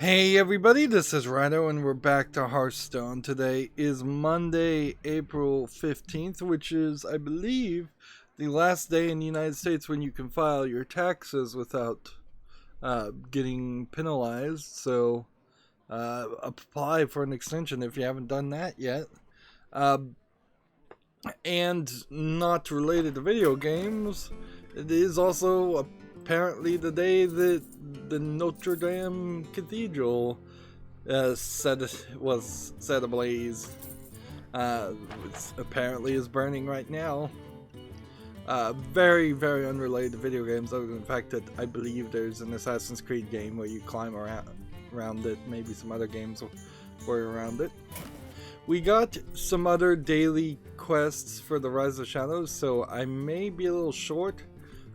Hey everybody, this is Rydo and we're back to Hearthstone. Today is Monday, April 15th, which is, I believe, the last day in the United States when you can file your taxes without getting penalized. So apply for an extension if you haven't done that yet. And not related to video games, it is also apparently the day that the Notre Dame Cathedral was set ablaze. It apparently is burning right now. Very, very unrelated to video games, other than the fact that I believe there's an Assassin's Creed game where you climb around it. Maybe some other games were around it. We got some other daily quests for the Rise of Shadows, so I may be a little short.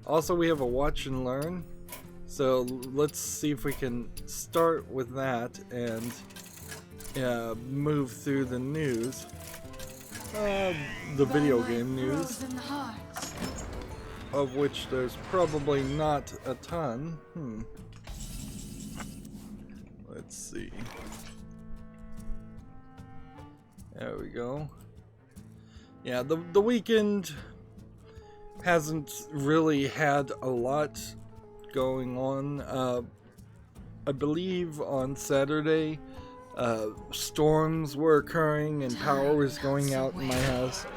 Also, we have a watch and learn, so let's see if we can start with that and move through the news, the video game news, of which there's probably not a ton. Let's see. There we go. Yeah, the weekend hasn't really had a lot going on. I believe on Saturday, storms were occurring and power was going out in my house,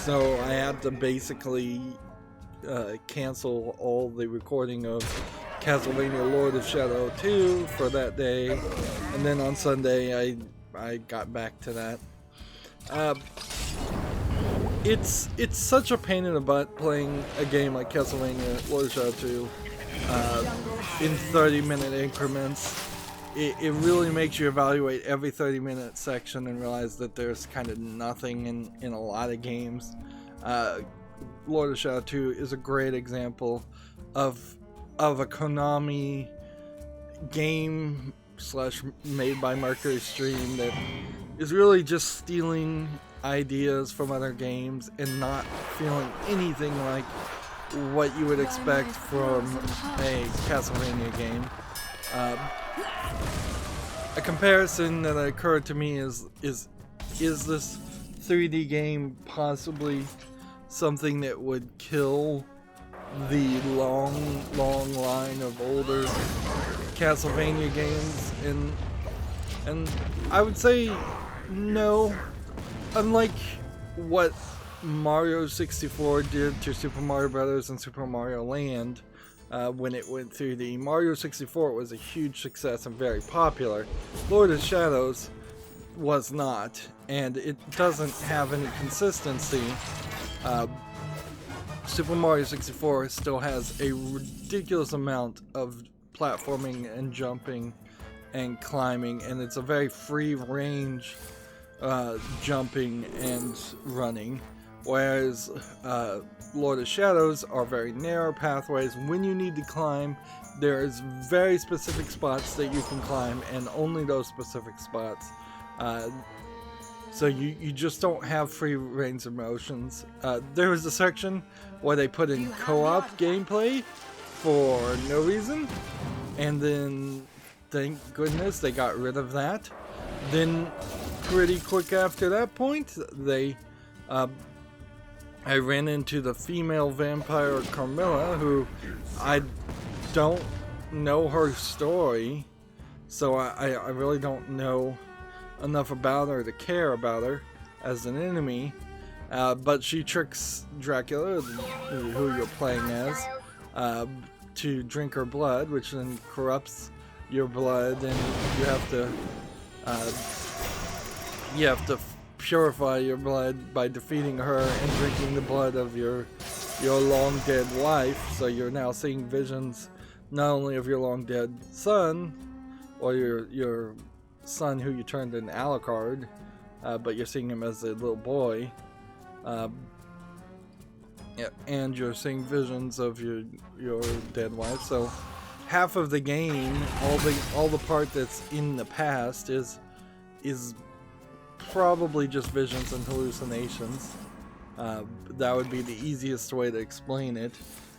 so I had to basically cancel all the recording of Castlevania Lord of Shadow 2 for that day, and then on Sunday I got back to that. It's such a pain in the butt playing a game like Castlevania Lord of Shadow 2 in 30-minute increments. It really makes you evaluate every 30-minute section and realize that there's kind of nothing in a lot of games. Lord of Shadow 2 is a great example of a Konami game / made by Mercury Stream that is really just stealing ideas from other games and not feeling anything like what you would expect from a Castlevania game. A comparison that occurred to me is this 3D game possibly something that would kill the long line of older Castlevania games? And I would say no. Unlike what Mario 64 did to Super Mario Brothers and Super Mario Land when it went through the Mario 64, it was a huge success and very popular. Lord of Shadows was not, and it doesn't have any consistency. Super Mario 64 still has a ridiculous amount of platforming and jumping and climbing, and it's a very free range jumping and running, whereas Lord of Shadows are very narrow pathways. When you need to climb, there's very specific spots that you can climb, and only those specific spots. So you just don't have free range of motions. There was a section where they put in co-op gameplay for no reason, and then thank goodness they got rid of that. Then pretty quick after that point, I ran into the female vampire Carmilla, who I don't know her story, so I really don't know enough about her to care about her as an enemy, but she tricks Dracula, who you're playing as, to drink her blood, which then corrupts your blood, and you have to purify your blood by defeating her and drinking the blood of your long dead wife. So you're now seeing visions not only of your long dead son, or your son who you turned into Alucard, but you're seeing him as a little boy, and you're seeing visions of your dead wife. So half of the game, all the part that's in the past is probably just visions and hallucinations. That would be the easiest way to explain it.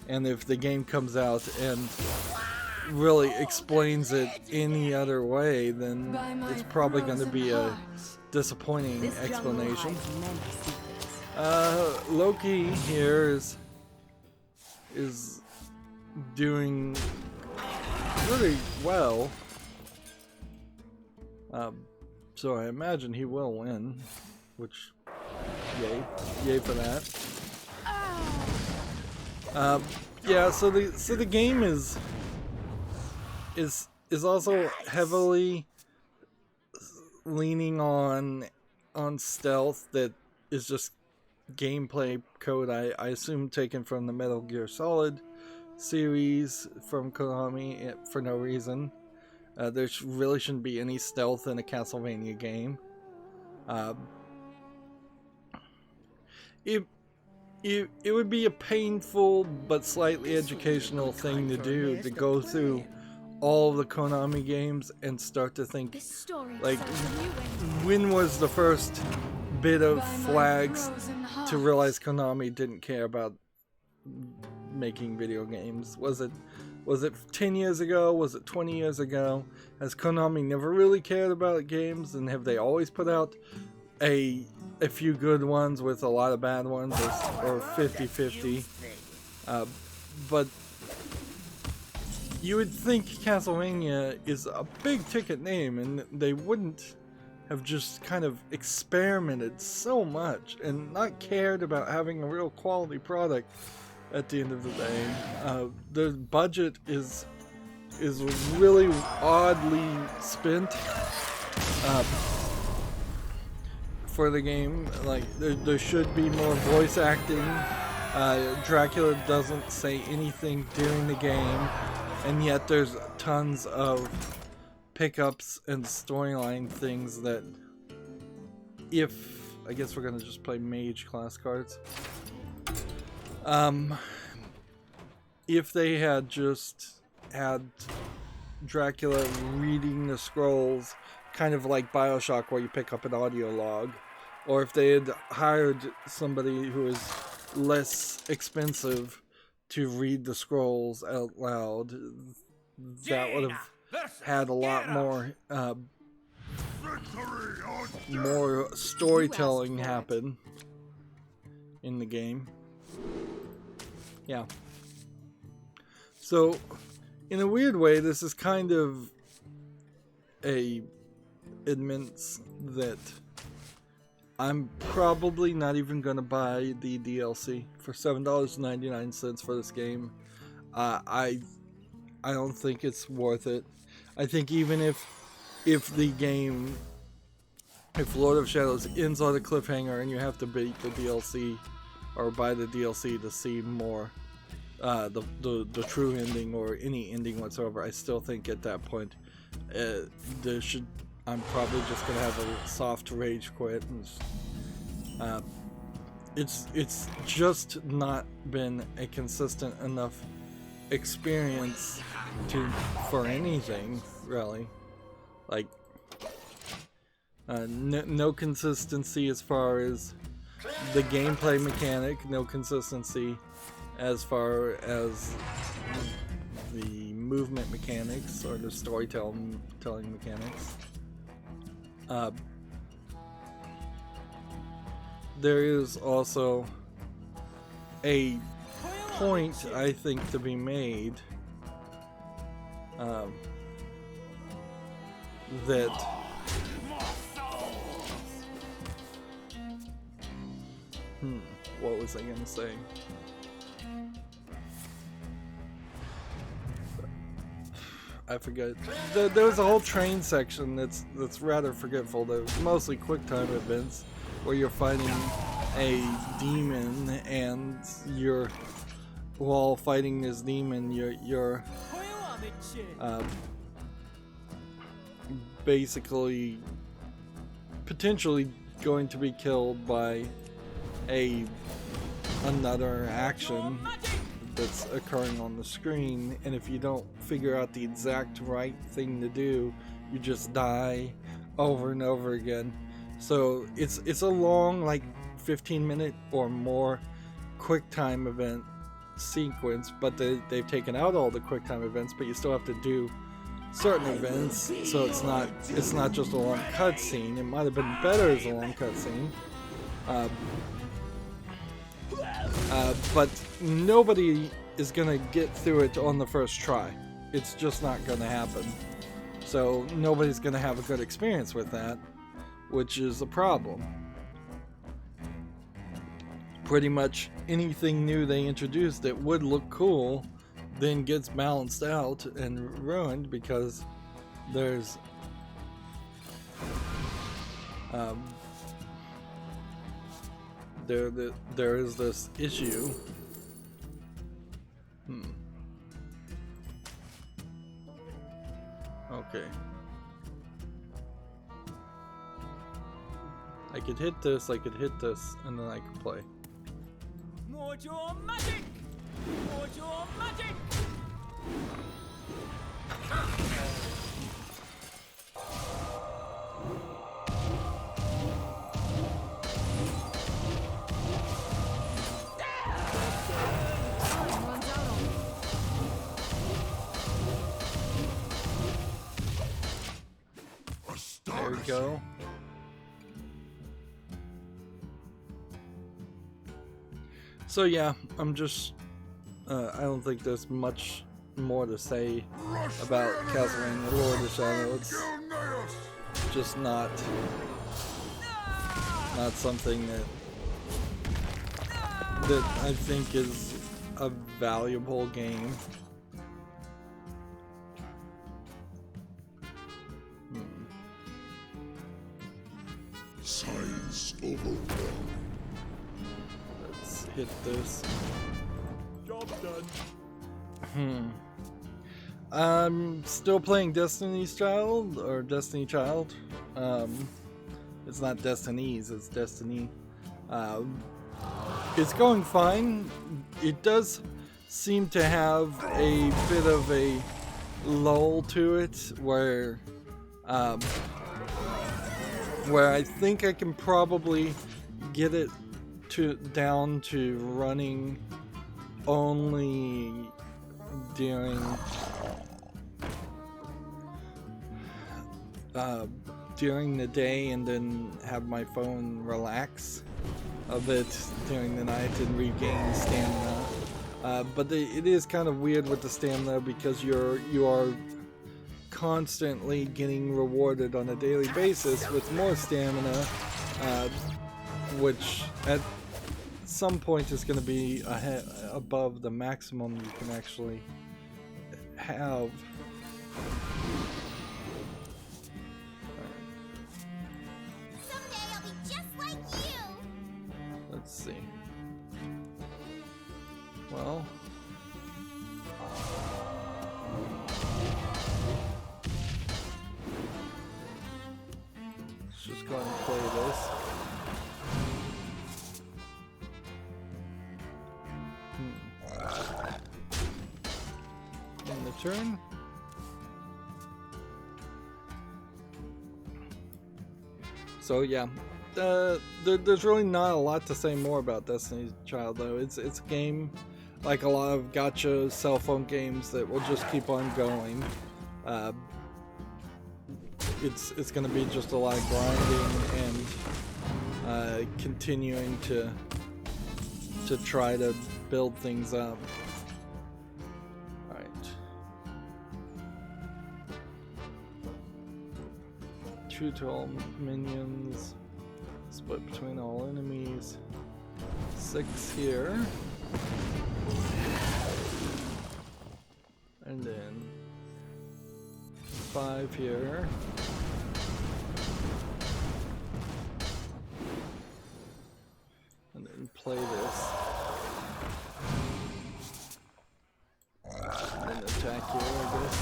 And if the game comes out and really explains it any other way, then it's probably going to be a disappointing explanation. Loki here is doing really well, so I imagine he will win, which yay for that. Yeah, so the game is also heavily leaning on stealth that is just gameplay code, I assume taken from the Metal Gear Solid series from Konami for no reason. There really shouldn't be any stealth in a Castlevania game. It would be a painful but slightly educational thing to do, to go through all the Konami games and start to think, like, when was the first bit of flags to realize Konami didn't care about making video games? Was it 10 years ago? Was it 20 years ago? Has Konami never really cared about games, and have they always put out a few good ones with a lot of bad ones, or 50-50? But you would think Castlevania is a big ticket name, and they wouldn't have just kind of experimented so much and not cared about having a real quality product at the end of the day. The budget is really oddly spent for the game. Like, there should be more voice acting. Dracula doesn't say anything during the game, and yet there's tons of pickups and storyline things that, I guess we're gonna just play mage class cards. If they had just had Dracula reading the scrolls, kind of like BioShock where you pick up an audio log, or if they had hired somebody who is less expensive to read the scrolls out loud, that would have had a lot more storytelling happen in the game. Yeah. So, in a weird way, this is kind of admits that I'm probably not even going to buy the DLC for $7.99 for this game. I don't think it's worth it. I think even if Lord of Shadows ends on a cliffhanger and you have to beat the DLC or buy the DLC to see more, the true ending or any ending whatsoever, I still think at that point I'm probably just gonna have a soft rage quit. And it's just not been a consistent enough experience for anything really. Like, no consistency as far as the gameplay mechanic, no consistency as far as the movement mechanics or the storytelling mechanics. There is also a point, I think, to be made that what was I gonna say? I forget. There was a whole train section that's rather forgetful. There's mostly quick time events where you're fighting a demon, and while fighting this demon, you're basically potentially going to be killed by another action that's occurring on the screen, and if you don't figure out the exact right thing to do, you just die over and over again. So it's a long, like 15-minute or more quick time event sequence, but they've taken out all the QuickTime events, but you still have to do certain events, so it's not just a long cutscene. It might have been better as a long cutscene, but nobody is gonna get through it on the first try. It's just not gonna happen. So nobody's gonna have a good experience with that, which is a problem. Pretty much anything new they introduced that would look cool then gets balanced out and ruined because there's there is this issue. Okay. I could hit this, and then I could play. Mojo magic! Mojo magic! There we go. So yeah, I'm just, I don't think there's much more to say about Castlevania Lord of the Shadow. It's just not something that I think is a valuable game. Science overwhelmed. Let's hit this. Job done. I'm still playing Destiny's Child, or Destiny Child. It's not Destiny's, it's Destiny. It's going fine. It does seem to have a bit of a lull to it where I think I can probably get it down to running only during the day, and then have my phone relax a bit during the night and regain stamina. But it is kind of weird with the stamina because you are constantly getting rewarded on a daily basis with more stamina, which at some point is going to be above the maximum you can actually have. Someday I'll be just like you. Let's see. Well, let's just go ahead and play this. In the turn. So yeah, there's really not a lot to say more about Destiny's Child though. It's a game like a lot of gacha cell phone games that will just keep on going. It's going to be just a lot of grinding and continuing to try to build things up. Alright. 2 to all minions. Split between all enemies. 6 here. And then 5 here. And then play this. And then attack here, I guess.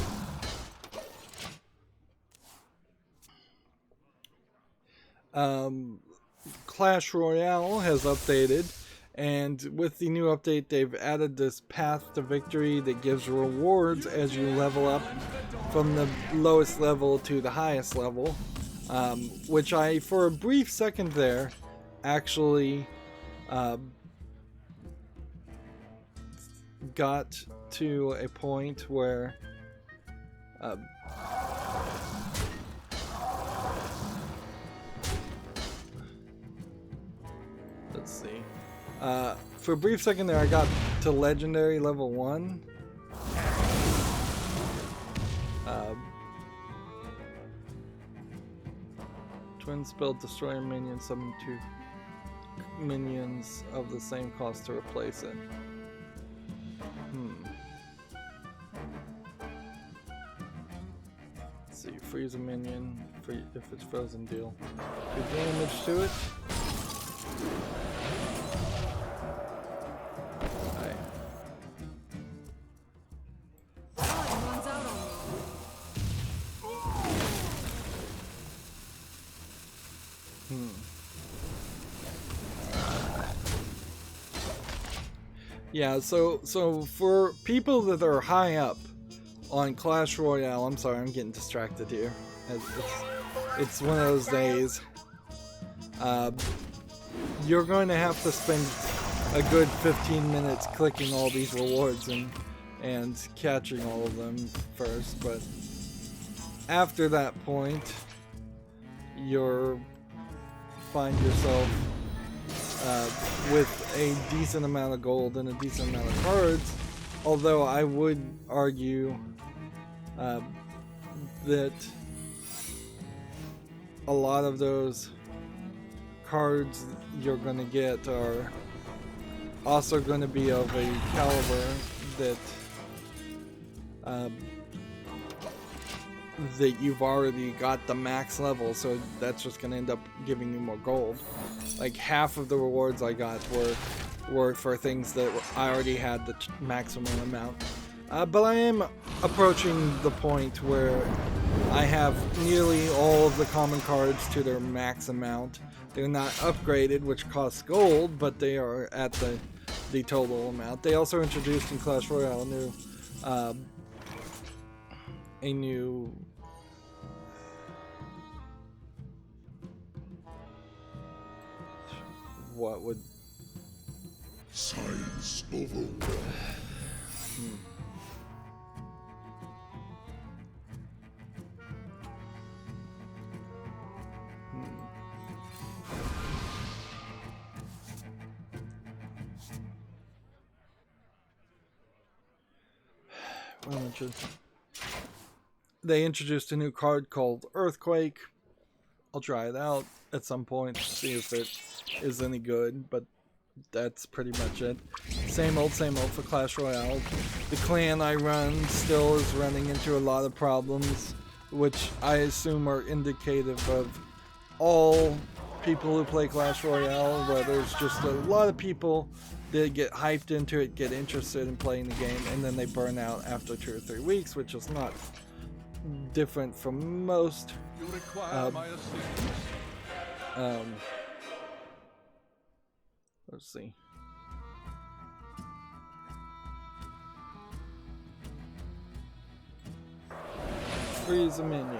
Clash Royale has updated, and with the new update they've added this path to victory that gives rewards as you level up from the lowest level to the highest level, which I, for a brief second there, got to a point where let's see. For a brief second there, I got to legendary level 1. Twin spell, destroy a minion, summon 2 minions of the same cost to replace it. Let's see, freeze a minion if it's frozen, deal 2 damage to it. Yeah, so for people that are high up on Clash Royale, I'm sorry, I'm getting distracted here. It's one of those days. You're going to have to spend a good 15 minutes clicking all these rewards and catching all of them first, but after that point, you'll find yourself with a decent amount of gold and a decent amount of cards, although I would argue that a lot of those cards you're going to get are also going to be of a caliber that that you've already got the max level, so that's just going to end up giving you more gold. Like half of the rewards I got were for things that I already had the maximum amount. But I am approaching the point where I have nearly all of the common cards to their max amount. They're not upgraded, which costs gold, but they are at the total amount. They also introduced in Clash Royale a new what would Science overwhelmed. They introduced a new card called Earthquake. I'll try it out at some point, see if it is any good, but that's pretty much it. Same old for Clash Royale. The clan I run still is running into a lot of problems, which I assume are indicative of all people who play Clash Royale, where there's just a lot of people that get hyped into it, get interested in playing the game, and then they burn out after 2 or 3 weeks, which is not different from most. You require my assistance. Let's see. Freeze a minion.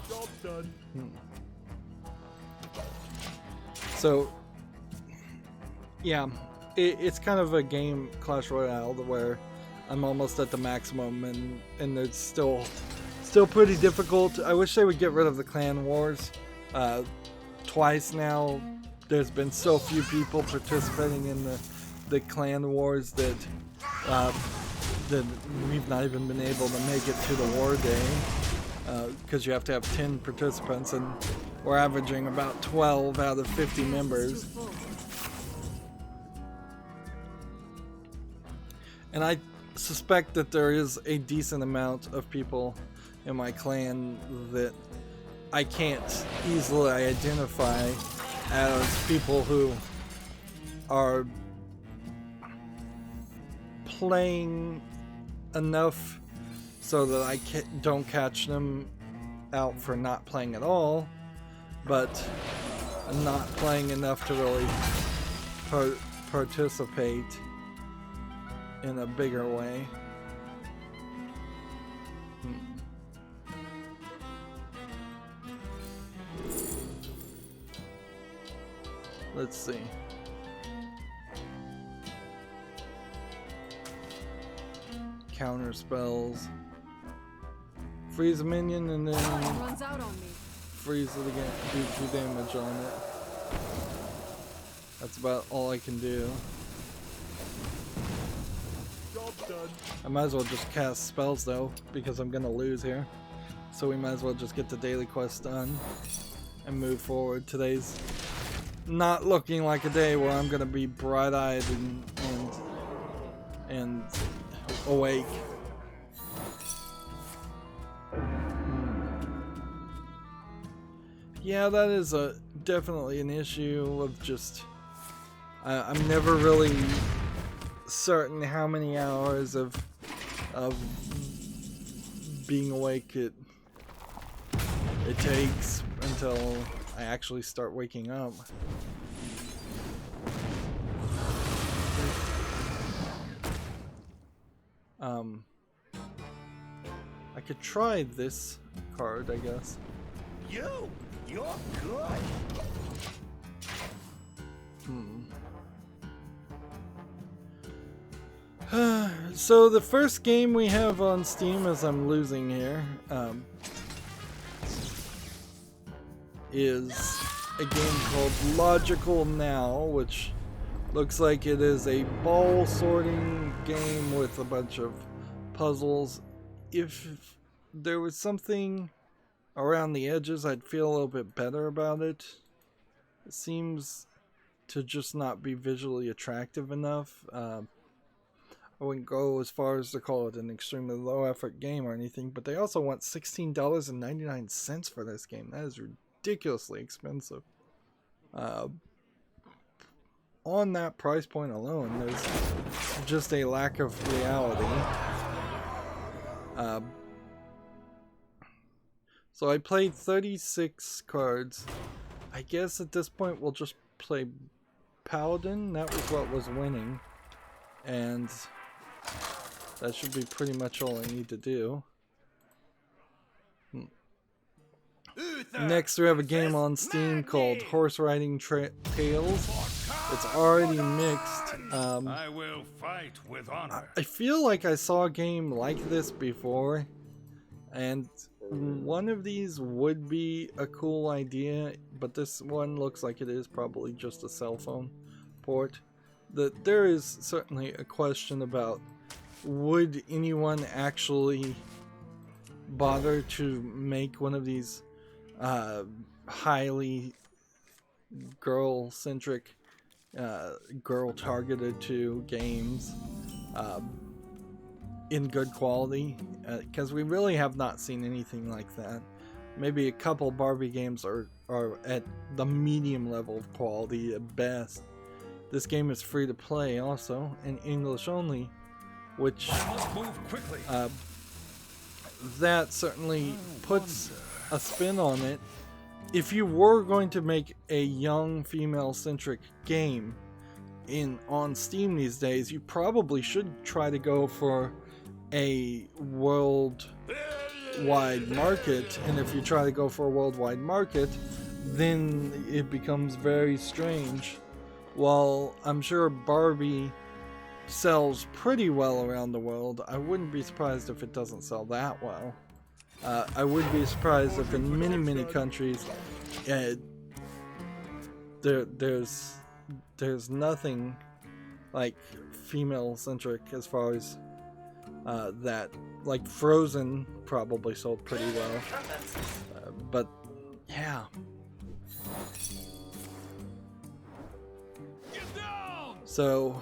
Job done. So, yeah, it's kind of a game, Clash Royale, where I'm almost at the maximum, and it's still pretty difficult. I wish they would get rid of the clan wars. Twice now, there's been so few people participating in the clan wars that we've not even been able to make it to the war day, because you have to have 10 participants, and we're averaging about 12 out of 50 members. And I suspect that there is a decent amount of people in my clan that I can't easily identify as people who are playing enough so that I don't catch them out for not playing at all, but not playing enough to really participate in a bigger way. Let's see. Counter spells. Freeze a minion and then Runs out on me. freeze it again. Do 2 damage on it. That's about all I can do. Job done. I might as well just cast spells though, because I'm gonna lose here. So we might as well just get the daily quest done and move forward. Today's not looking like a day where I'm gonna be bright-eyed and awake. Yeah, that is definitely an issue of just I'm never really certain how many hours of being awake it takes until I actually start waking up. I could try this card, I guess. You're good. So the first game we have on Steam, as I'm losing here, is a game called Logical Now, which looks like it is a ball sorting game with a bunch of puzzles. If there was something around the edges, I'd feel a little bit better about it. It seems to just not be visually attractive enough. I wouldn't go as far as to call it an extremely low effort game or anything, but they also want $16.99 for this game. That is ridiculously expensive. On that price point alone, there's just a lack of reality. So I played 36 cards. I guess at this point we'll just play Paladin. That was what was winning. And that should be pretty much all I need to do. Next we have a game on Steam called Horse Riding Tales. It's already mixed. I will fight with honor. I feel like I saw a game like this before, and one of these would be a cool idea, but this one looks like it is probably just a cell phone port. There is certainly a question about, would anyone actually bother to make one of these highly girl-centric, girl-targeted to games in good quality? Because we really have not seen anything like that. Maybe a couple Barbie games are at the medium level of quality at best. This game is free to play also, in English only, which that certainly puts a spin on it. If you were going to make a young female-centric game on Steam these days, you probably should try to go for a worldwide market, and if you try to go for a worldwide market, then it becomes very strange. While I'm sure Barbie sells pretty well around the world, I wouldn't be surprised if it doesn't sell that well. I would be surprised if in many countries there's nothing like female-centric as far as that. Like Frozen probably sold pretty well, but yeah. So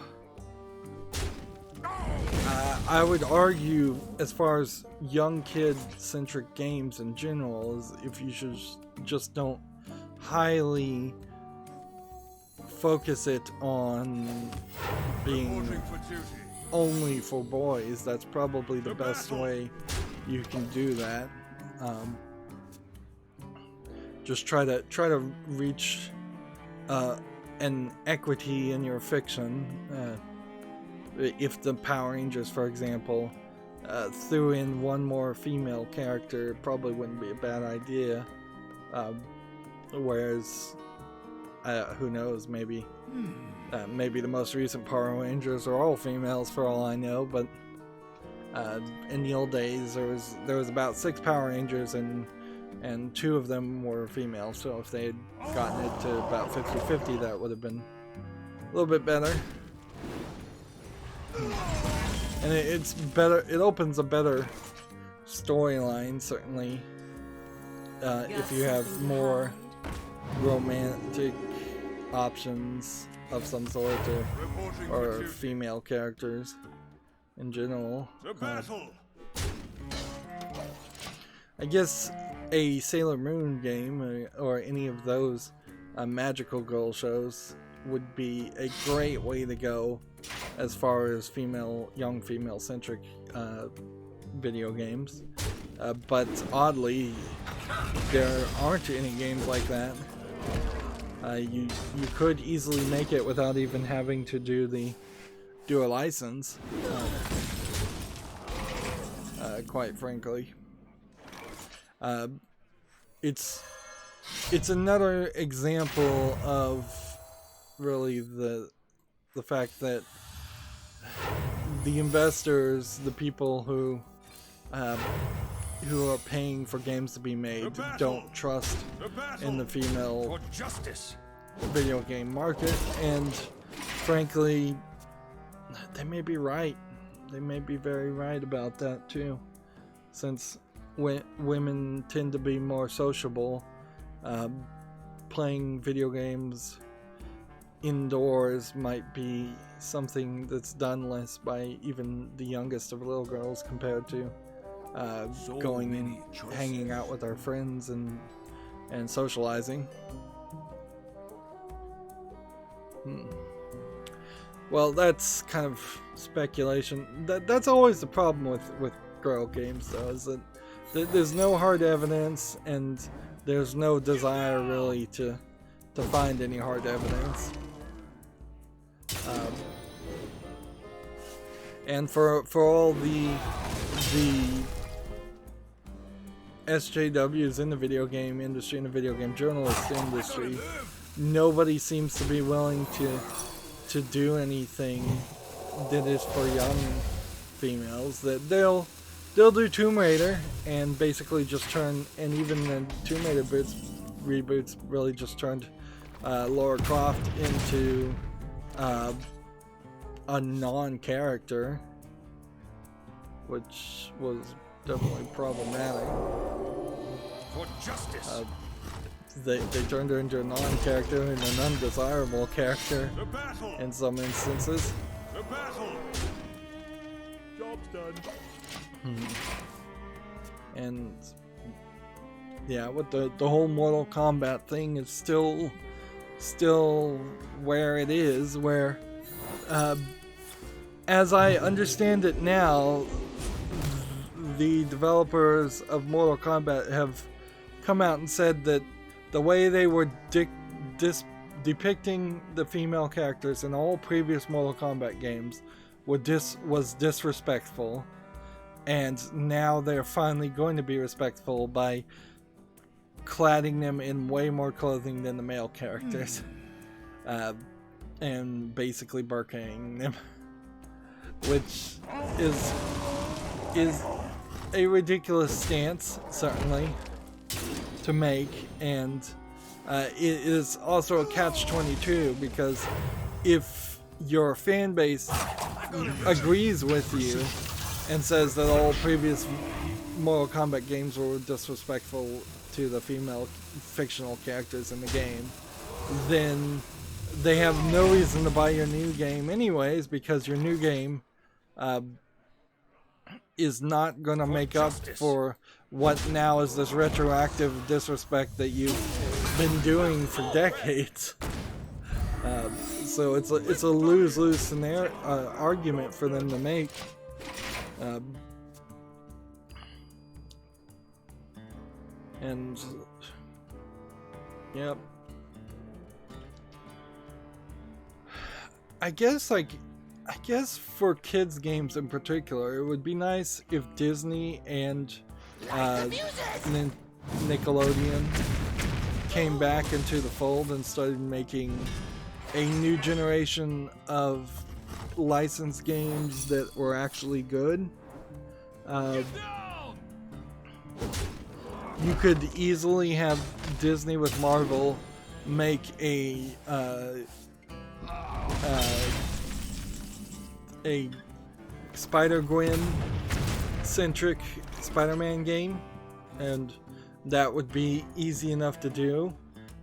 I would argue, as far as young kid-centric games in general, is if you should just don't highly focus it on being only for boys. That's probably the best way you can do that. Just try to reach an equity in your fiction. If the Power Rangers, for example, threw in one more female character, it probably wouldn't be a bad idea. Whereas Who knows? Maybe maybe the most recent Power Rangers are all females for all I know. But in the old days, there was about 6 Power Rangers and 2 of them were female. So if they had gotten it to about 50-50, that would have been a little bit better. And it's better. It opens a better storyline, certainly, if you have more romantic options of some sort, or female characters in general. I guess a Sailor Moon game or any of those magical girl shows would be a great way to go as far as young female centric video games, but oddly there aren't any games like that. You could easily make it without even having to do a license, quite frankly. It's another example of really the fact that the investors, the people who are paying for games to be made, don't trust in the female video game market, and frankly, they may be right. They may be very right about that too, since women tend to be more sociable. Playing video games indoors might be something that's done less by even the youngest of little girls compared to going and hanging out with our friends and socializing. Well, that's kind of speculation. That's always the problem with girl games, though, is that there's no hard evidence and there's no desire really to find any hard evidence. And for all the SJWs in the video game industry, in the video game journalist industry, nobody seems to be willing to do anything that is for young females. That they'll do Tomb Raider and basically just turn, and even the Tomb Raider reboots really just turned Lara Croft into a non-character, which was definitely problematic. For justice. They turned her into a non-character and an undesirable character in some instances. The battle. Job's done. And yeah, with the whole Mortal Kombat thing is still where it is, where as I understand it now, the developers of Mortal Kombat have come out and said that the way they were depicting the female characters in all previous Mortal Kombat games was disrespectful, and now they're finally going to be respectful by cladding them in way more clothing than the male characters, and basically burqaing them, which is a ridiculous stance, certainly, to make, and it is also a catch-22, because if your fan base agrees with you and says that all previous Mortal Kombat games were disrespectful to the female fictional characters in the game, then they have no reason to buy your new game anyways, because your new game is not going to make up for what now is this retroactive disrespect that you've been doing for decades. So it's a lose-lose scenario, argument for them to make. And yep, I guess for kids games in particular, it would be nice if Disney and Nickelodeon came back into the fold and started making a new generation of licensed games that were actually good. You could easily have Disney with Marvel make a Spider-Gwen centric Spider-Man game, and that would be easy enough to do.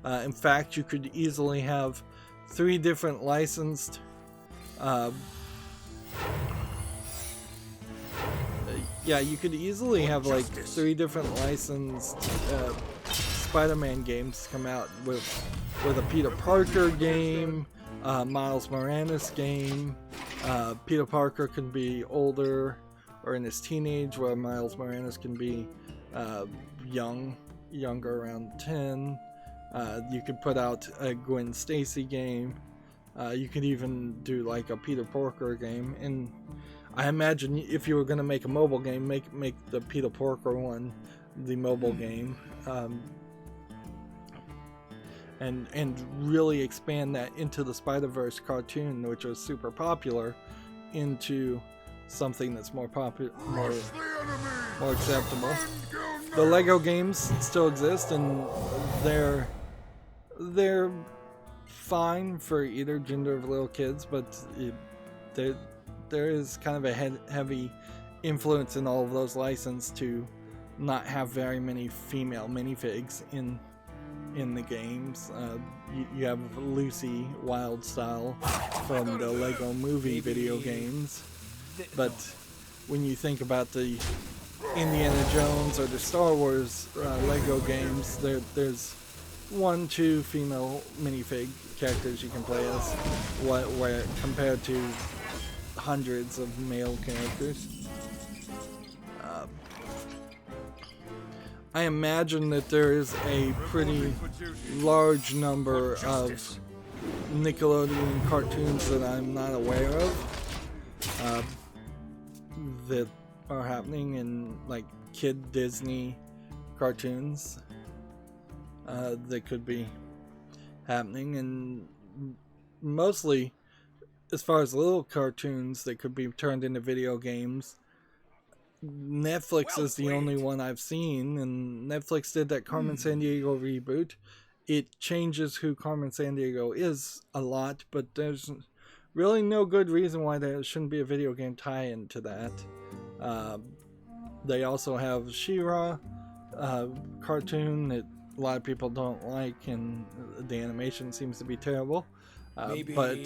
In fact, you could easily have 3 different licensed yeah, you could easily have like 3 different licensed Spider-Man games come out with a Peter Parker game, Miles Morales game. Peter Parker can be older or in his teenage, where Miles Morales can be younger, around 10. You could put out a Gwen Stacy game. You could even do like a Peter Parker game, and I imagine if you were going to make a mobile game, make the Peter Parker one the mobile game, and really expand that into the Spider-Verse cartoon, which was super popular, into something that's more popular, more acceptable. The Lego games still exist, and they're fine for either gender of little kids, but there is kind of a heavy influence in all of those licenses to not have very many female minifigs in the games. You have Lucy Wildstyle from the Lego Movie video games, but when you think about the Indiana Jones or the Star Wars Lego games, there's 1-2 female minifig characters you can play as, where compared to hundreds of male characters. I imagine that there is a pretty large number of Nickelodeon cartoons that I'm not aware of that are happening in like kid Disney cartoons that could be happening, and mostly as far as little cartoons that could be turned into video games, Netflix is the only one I've seen, and Netflix did that Carmen Sandiego reboot. It changes who Carmen Sandiego is a lot, but there's really no good reason why there shouldn't be a video game tie-in to that. They also have She-Ra cartoon that a lot of people don't like, and the animation seems to be terrible. But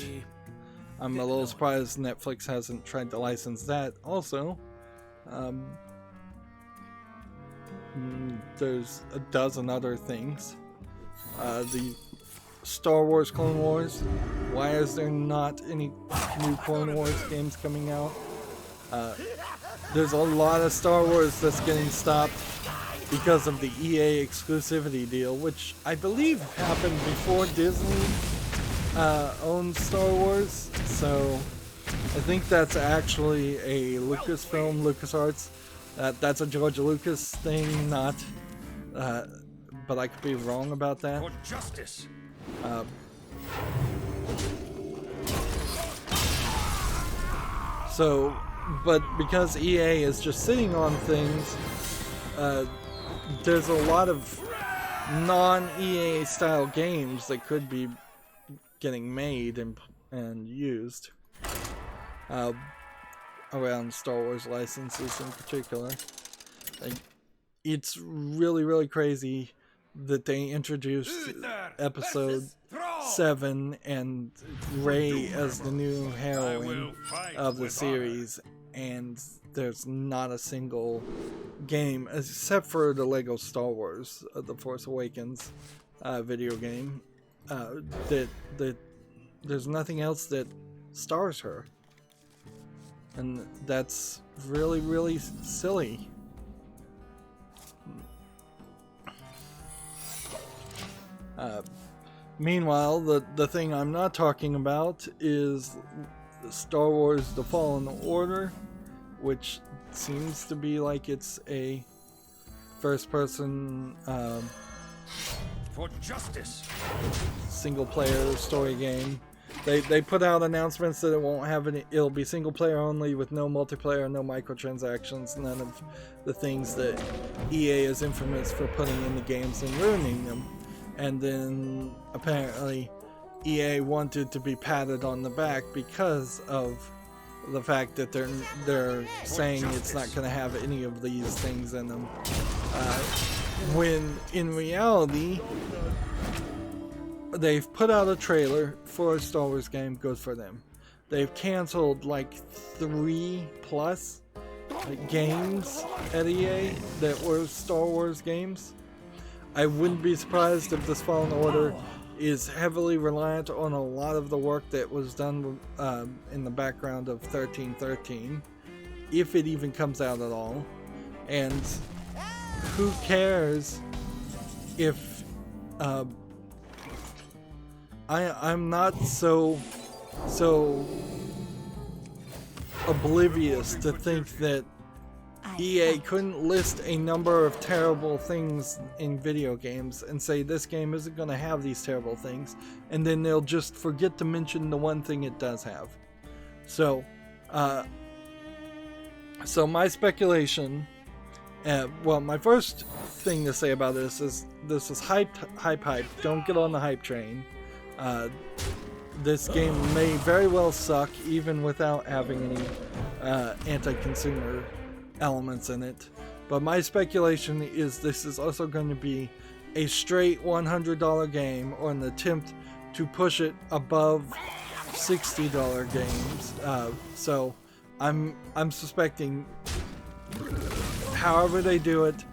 I'm a little surprised Netflix hasn't tried to license that also. There's a dozen other things. The Star Wars Clone Wars. Why is there not any new Clone Wars games coming out? There's a lot of Star Wars that's getting stopped because of the EA exclusivity deal, which I believe happened before Disney owned Star Wars. So I think that's actually a Lucasfilm, LucasArts. That's a George Lucas thing, not. But I could be wrong about that. For justice. So, but because EA is just sitting on things, there's a lot of non-EA style games that could be getting made and used around Star Wars licenses in particular. Like, it's really, really crazy that they introduced Episode 7 and Rey as the new heroine of the series, and there's not a single game except for the Lego Star Wars The Force Awakens video game that there's nothing else that stars her, and that's really, really silly. Meanwhile, the thing I'm not talking about is Star Wars The Fallen Order, which seems to be like it's a first-person For justice. Single player story game. They put out announcements that it won't have any. It'll be single player only with no multiplayer, no microtransactions, none of the things that EA is infamous for putting in the games and ruining them. And then apparently EA wanted to be patted on the back because of the fact that they're saying it's not going to have any of these things in them, when in reality they've put out a trailer for a Star Wars game. Good for them. They've canceled like 3+ games at EA that were Star Wars games. I wouldn't be surprised if this Fallen Order is heavily reliant on a lot of the work that was done in the background of 1313, if it even comes out at all. And who cares if I'm not so oblivious to think that EA couldn't list a number of terrible things in video games and say this game isn't going to have these terrible things, and then they'll just forget to mention the one thing it does have. So my speculation, well, my first thing to say about this is hype. Don't get on the hype train. This game may very well suck even without having any anti-consumer elements in it, but my speculation is this is also going to be a straight $100 game, or an attempt to push it above $60 games. So I'm suspecting, however they do it,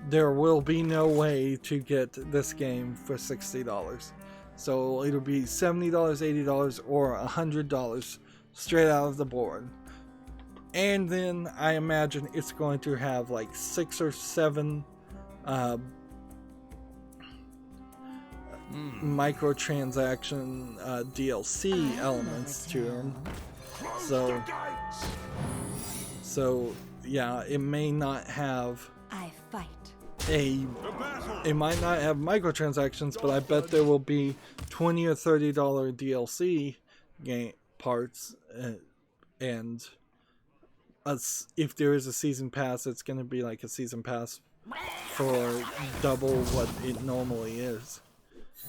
there will be no way to get this game for $60. So it'll be $70, $80, or $100 straight out of the board. And then I imagine it's going to have like 6 or 7 microtransaction DLC elements to them. So yeah, it may not have it might not have microtransactions, but I bet there will be $20 or $30 DLC game parts, and if there is a season pass, it's going to be like a season pass for double what it normally is.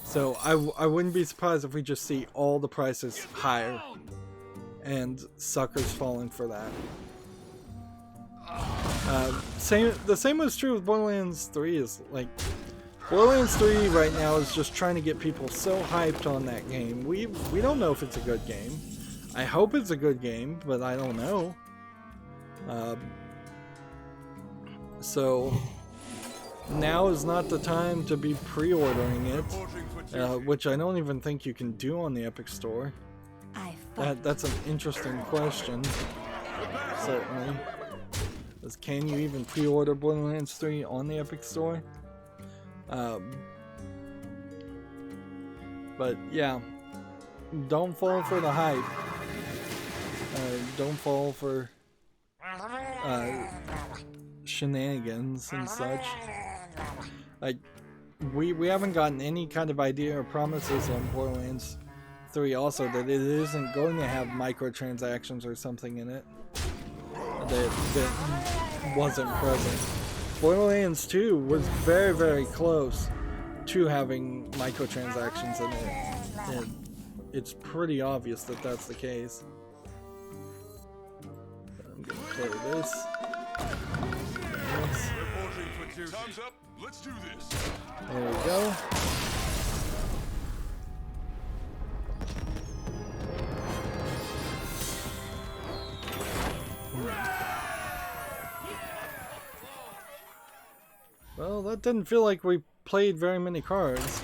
So I wouldn't be surprised if we just see all the prices higher and suckers falling for that. The same was true with Borderlands 3. Is like Borderlands 3 right now is just trying to get people so hyped on that game. We don't know if it's a good game. I hope it's a good game, but I don't know. So now is not the time to be pre-ordering it, which I don't even think you can do on the Epic Store. That's an interesting question, certainly. Can you even pre-order Borderlands 3 on the Epic Store? But yeah, don't fall for the hype. Don't fall for shenanigans and such. Like, we haven't gotten any kind of idea or promises on Borderlands 3 also that it isn't going to have microtransactions or something in it that wasn't present. Borderlands 2 was very, very close to having microtransactions in it, and it's pretty obvious that that's the case. I'm gonna play this. Time's up. Let's do this. There we go. Well, that didn't feel like we played very many cards.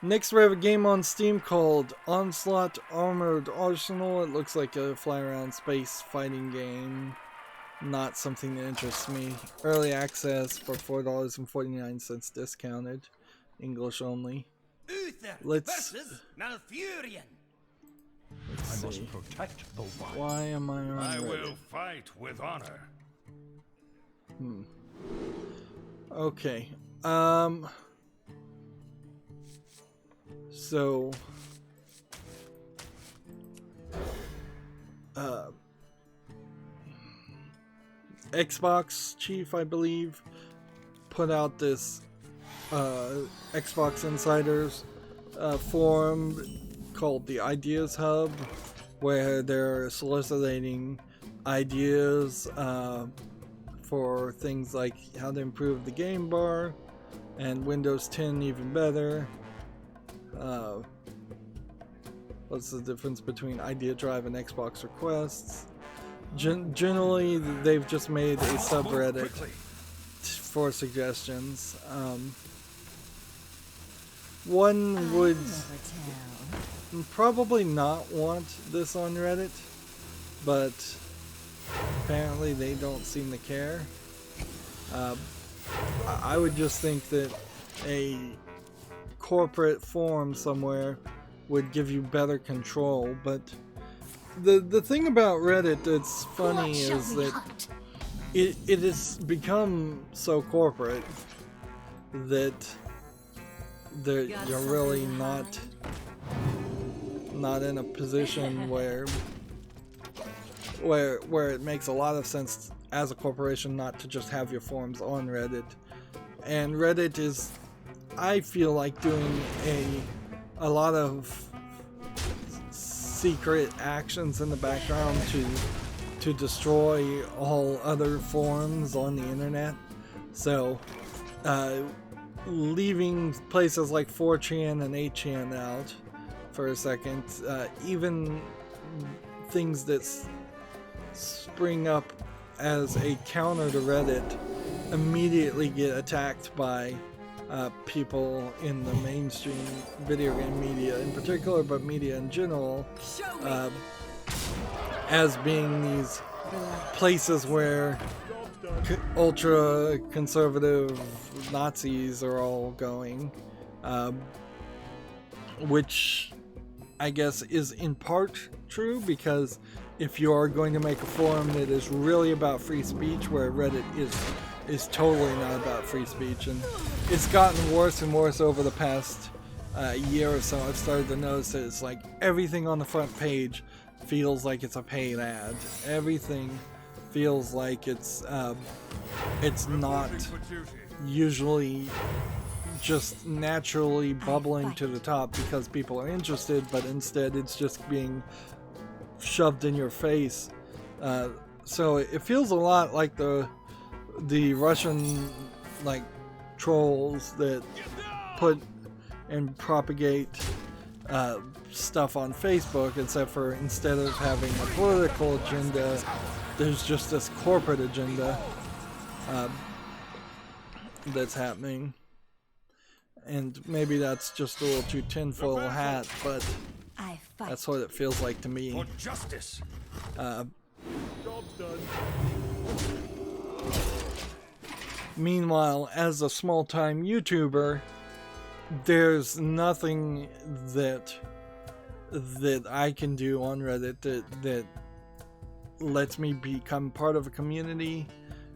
Next, we have a game on Steam called Onslaught Armored Arsenal. It looks like a fly-around space fighting game. Not something that interests me. Early access for $4.49 discounted. English only. Let's Malfurion. see. Must protect the wild. Why am I on I Reddit? will fight with honor. Okay. So, Xbox chief, I believe, put out this Xbox Insiders forum called the Ideas Hub, where they're soliciting ideas for things like how to improve the game bar and Windows 10 even better. What's the difference between Idea Drive and Xbox Requests? Generally, they've just made a subreddit for suggestions. One would probably not want this on Reddit, but apparently they don't seem to care. I would just think that a corporate forum somewhere would give you better control, but the thing about Reddit that's funny is that it has become so corporate that you're really not in a position where it makes a lot of sense as a corporation not to just have your forums on Reddit. And Reddit is, I feel like, doing a lot of secret actions in the background to destroy all other forums on the internet. So leaving places like 4chan and 8chan out for a second, even things that spring up as a counter to Reddit immediately get attacked by people in the mainstream video game media in particular, but media in general, as being these places where ultra conservative Nazis are all going, which I guess is in part true, because if you are going to make a forum that is really about free speech, where Reddit is totally not about free speech, and it's gotten worse and worse over the past year or so. I've started to notice that it's like everything on the front page feels like it's a paid ad. Everything feels like it's not usually just naturally bubbling to the top because people are interested, but instead it's just being shoved in your face. So it feels a lot like the Russian like trolls that put and propagate stuff on Facebook, except for instead of having a political agenda, there's just this corporate agenda that's happening. And maybe that's just a little too tinfoil hat, but that's what it feels like to me. For justice. Job's done. Meanwhile, as a small-time YouTuber, there's nothing that I can do on Reddit that lets me become part of a community,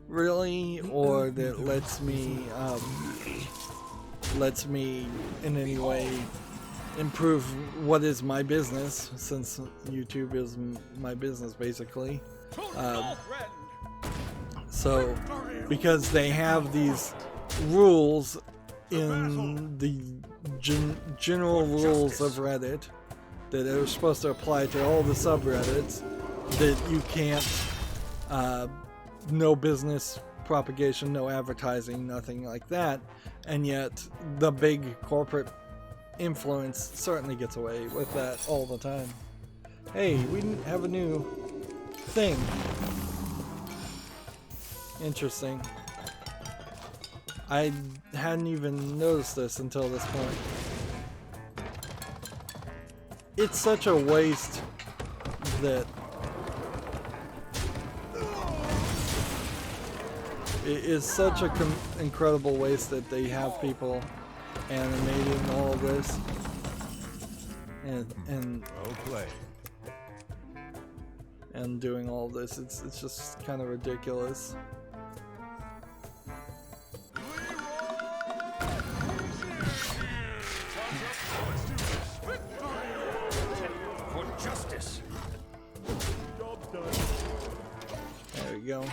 really, or that lets me in any way improve what is my business, since YouTube is my business basically. So because they have these rules in the general rules of Reddit that are supposed to apply to all the subreddits, that you can't no business propagation, no advertising, nothing like that, and yet the big corporate influence certainly gets away with that all the time. Hey, we have a new thing. Interesting. I hadn't even noticed this until this point. It's such a waste that it is such a incredible waste that they have people animating all of this and play. and doing all of this. It's just kind of ridiculous. go.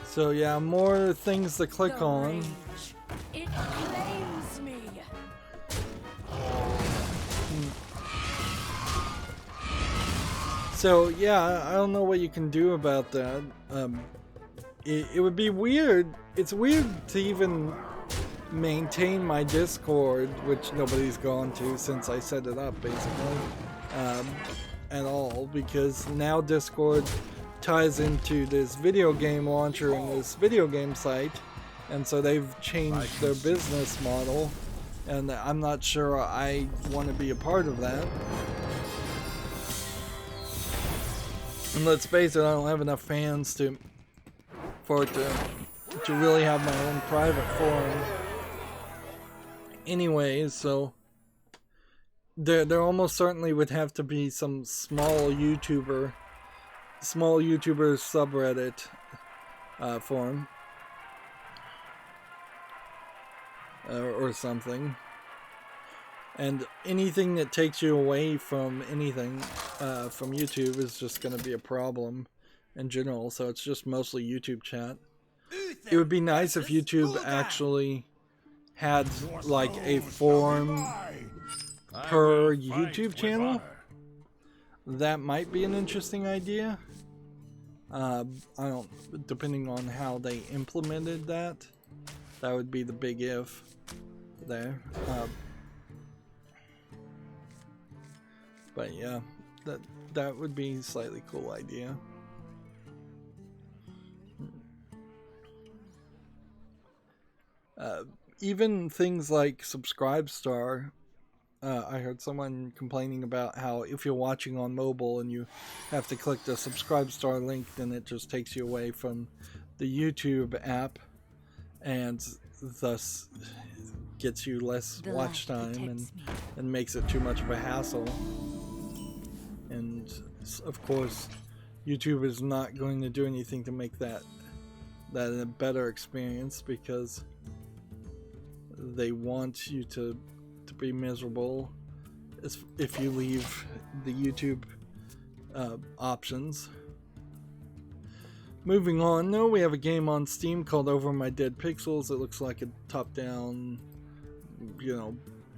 So yeah, more things to click on. It claims me. So yeah, I don't know what you can do about that. It would be weird. It's weird to even maintain my Discord, which nobody's gone to since I set it up, basically, at all, because now Discord ties into this video game launcher and this video game site, and so they've changed their business model, and I'm not sure I want to be a part of that. And let's face it, I don't have enough fans for it to really have my own private forum. Anyways, so there almost certainly would have to be some small YouTuber subreddit forum or something, and anything that takes you away from anything from YouTube is just going to be a problem in general. So it's just mostly YouTube chat. It would be nice if YouTube actually had like a forum per YouTube channel. That might be an interesting idea. I don't, depending on how they implemented that would be the big if there. But yeah, that would be a slightly cool idea. Even things like Subscribestar. I heard someone complaining about how if you're watching on mobile and you have to click the Subscribestar link, then it just takes you away from the YouTube app and thus gets you less watch time and makes it too much of a hassle. And of course, YouTube is not going to do anything to make that a better experience, because they want you to be miserable if you leave the YouTube options. Moving on, though, we have a game on Steam called Over My Dead Pixels. It looks like a top-down,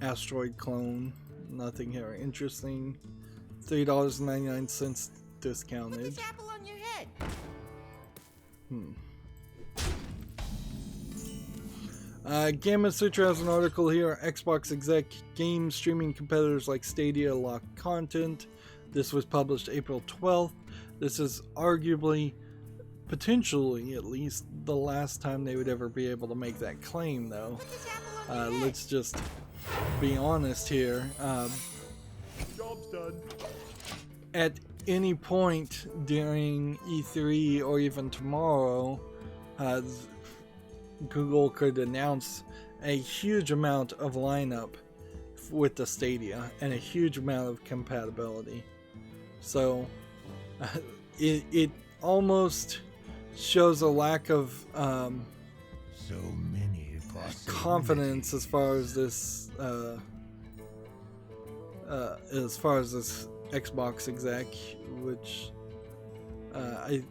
asteroid clone. Nothing here interesting. $3.99 discounted. Apple on your head. Gamma Sutra has an article here. Xbox exec: game streaming competitors like Stadia lock content. This was published April 12th. This is arguably, potentially at least, the last time they would ever be able to make that claim, though. Let's just be honest here. Job's done. At any point during E3 or even tomorrow, Google could announce a huge amount of lineup with the Stadia and a huge amount of compatibility. So it almost shows a lack of So many confidence as far as this Xbox exec, which I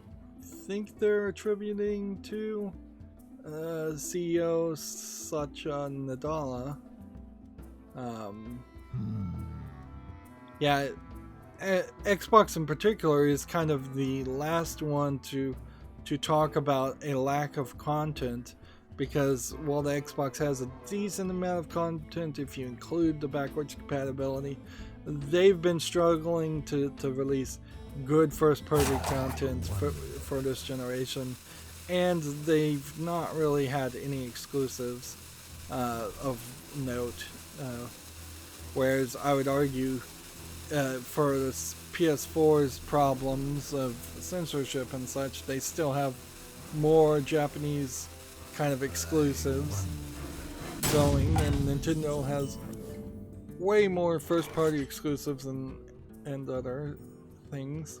think they're attributing to CEO Satya Nadella. Yeah, Xbox in particular is kind of the last one to talk about a lack of content, because while the Xbox has a decent amount of content, if you include the backwards compatibility, they've been struggling to release good first-party content for this generation. And they've not really had any exclusives of note. Whereas I would argue for the PS4's problems of censorship and such, they still have more Japanese kind of exclusives going, and Nintendo has way more first-party exclusives and other things.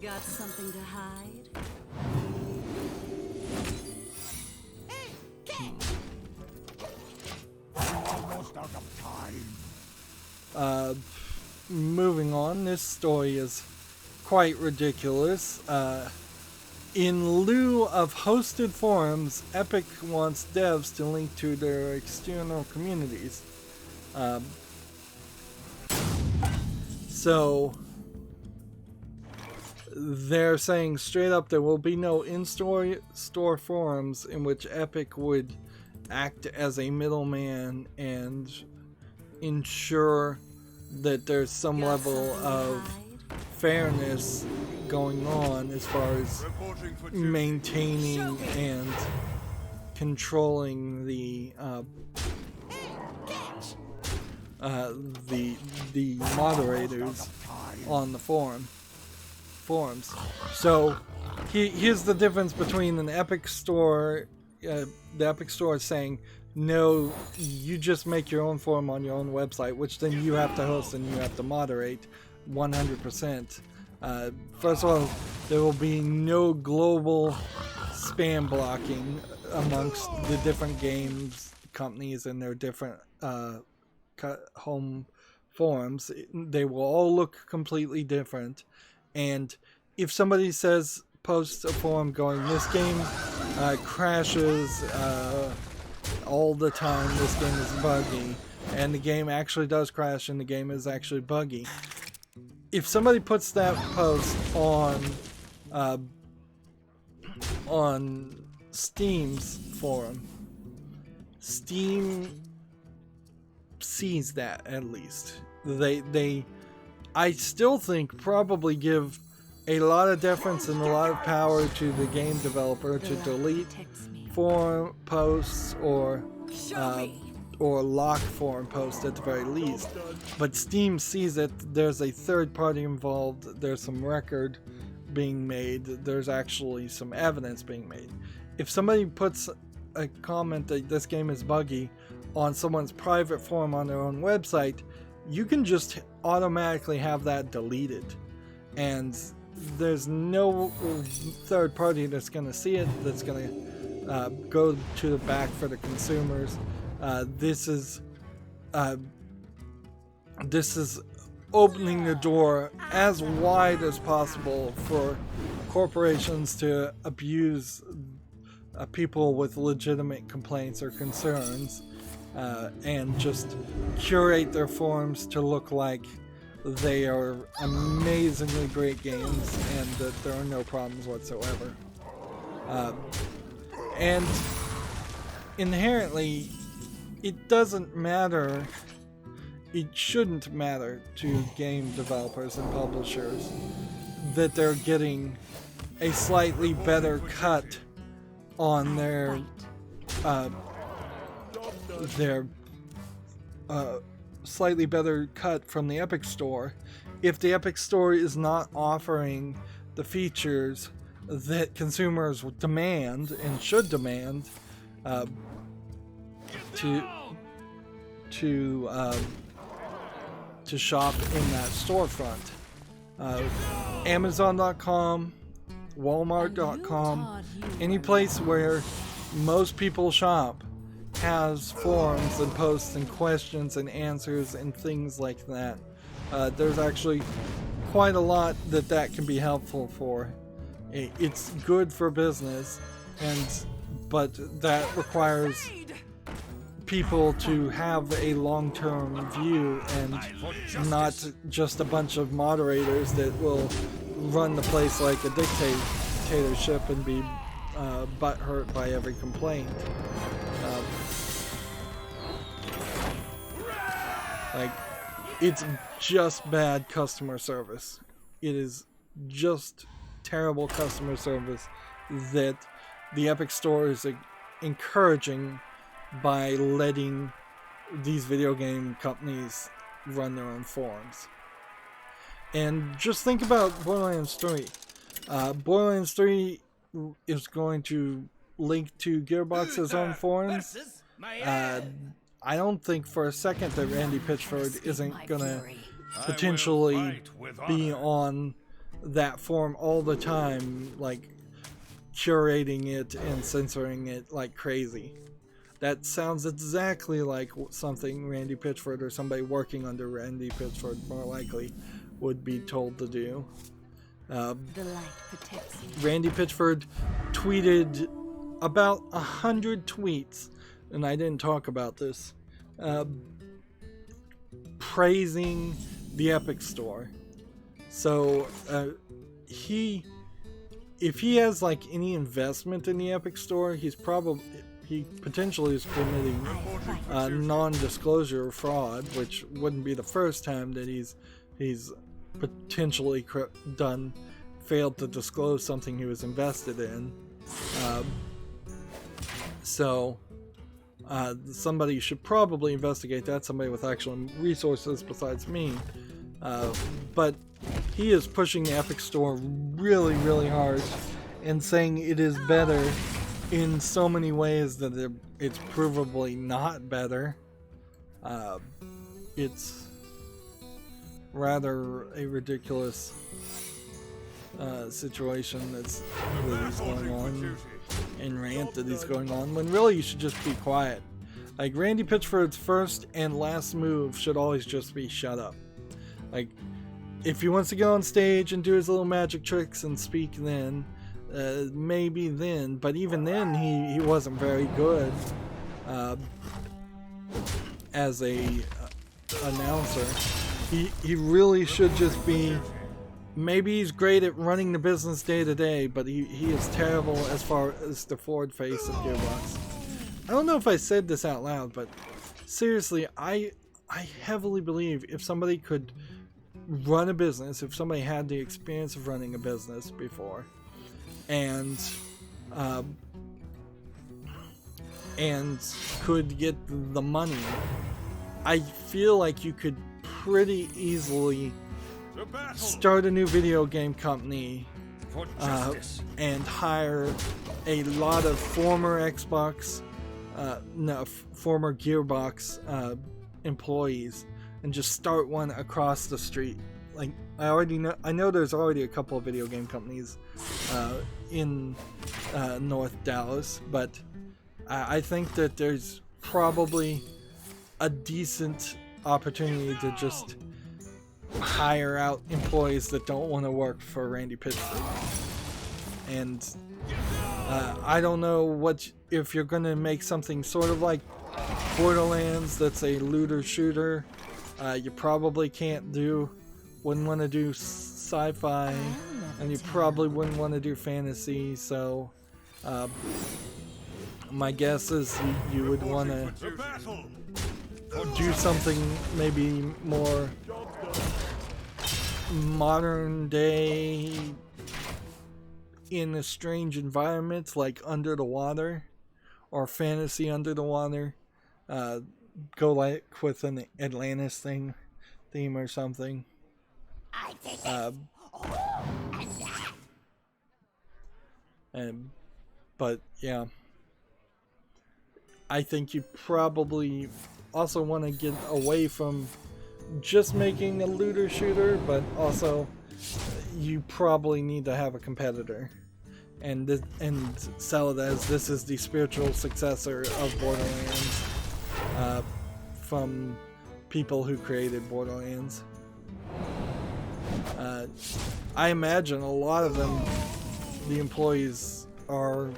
Got something to hide? Almost out of time. Moving on, this story is quite ridiculous. In lieu of hosted forums, Epic wants devs to link to their external communities. So they're saying straight up there will be no in-store forums in which Epic would act as a middleman and ensure that there's some level of fairness going on as far as maintaining and controlling the moderators on the forums. So here's the difference between an Epic Store, the Epic Store is saying, no, you just make your own forum on your own website, which then you have to host and you have to moderate 100%. First of all, there will be no global spam blocking amongst the different games companies and their different home forums. They will all look completely different. And if somebody posts a forum going, this game crashes all the time, this game is buggy, and the game actually does crash and the game is actually buggy, if somebody puts that post on Steam's forum, Steam sees that at least. I still think probably give a lot of deference and a lot of power to the game developer to delete forum posts or lock forum posts at the very least. But Steam sees it. There's a third party involved. There's some record being made. There's actually some evidence being made. If somebody puts a comment that this game is buggy on someone's private forum on their own website, you can just automatically have that deleted. And there's no third party that's going to see it, that's going to go to the back for the consumers. This is opening the door as wide as possible for corporations to abuse people with legitimate complaints or concerns, and just curate their forums to look like they are amazingly great games and that there are no problems whatsoever. And inherently, it doesn't matter, it shouldn't matter to game developers and publishers that they're getting a slightly better cut on their slightly better cut from the Epic Store if the Epic Store is not offering the features that consumers demand and should demand to shop in that storefront. Amazon.com, Walmart.com, any place where most people shop has forums and posts and questions and answers and things like that. There's actually quite a lot that can be helpful for. It's good for business, but that requires people to have a long-term view and not just a bunch of moderators that will run the place like a dictatorship and be butthurt by every complaint. It's just bad customer service. It is just terrible customer service that the Epic Store is encouraging by letting these video game companies run their own forums. And just think about Borderlands 3. Borderlands 3 is going to link to Gearbox's own forums. I don't think for a second that Randy Pitchford isn't gonna potentially be on that forum all the time, like curating it and censoring it like crazy. That sounds exactly like something Randy Pitchford or somebody working under Randy Pitchford more likely would be told to do. The light protects me. Randy Pitchford tweeted about 100 tweets, and I didn't talk about this, praising the Epic Store. So if he has like any investment in the Epic Store, he potentially is committing non-disclosure fraud, which wouldn't be the first time that he's potentially failed to disclose something he was invested in. So somebody should probably investigate that, somebody with actual resources besides me. But he is pushing the Epic Store really, really hard and saying it is better in so many ways that it's provably not better. It's rather a ridiculous situation that he's going on, and rant that he's going on, when really you should just be quiet. Like, Randy Pitchford's first and last move should always just be shut up. Like, if he wants to go on stage and do his little magic tricks and speak then, maybe then, but even then he wasn't very good as a announcer. He really should just be, maybe he's great at running the business day to day, but he is terrible as far as the forward face of Gearbox. I don't know if I said this out loud, but seriously, I heavily believe if somebody could run a business, if somebody had the experience of running a business before, and could get the money, I feel like you could pretty easily start a new video game company and hire a lot of former former Gearbox employees and just start one across the street. Like, I know there's already a couple of video game companies in North Dallas, but I think that there's probably a decent opportunity to just hire out employees that don't want to work for Randy Pitchford. And I don't know if you're going to make something sort of like Borderlands that's a looter shooter. You probably wouldn't want to do sci-fi, and you probably wouldn't want to do fantasy, so my guess is you would want to do something maybe more modern day in a strange environment, like under the water, or fantasy under the water. Go like with an Atlantis theme or something. But yeah, I think you probably also want to get away from just making a looter shooter, but also you probably need to have a competitor and sell it as this is the spiritual successor of Borderlands, from people who created Borderlands. I imagine a lot of them, the employees, are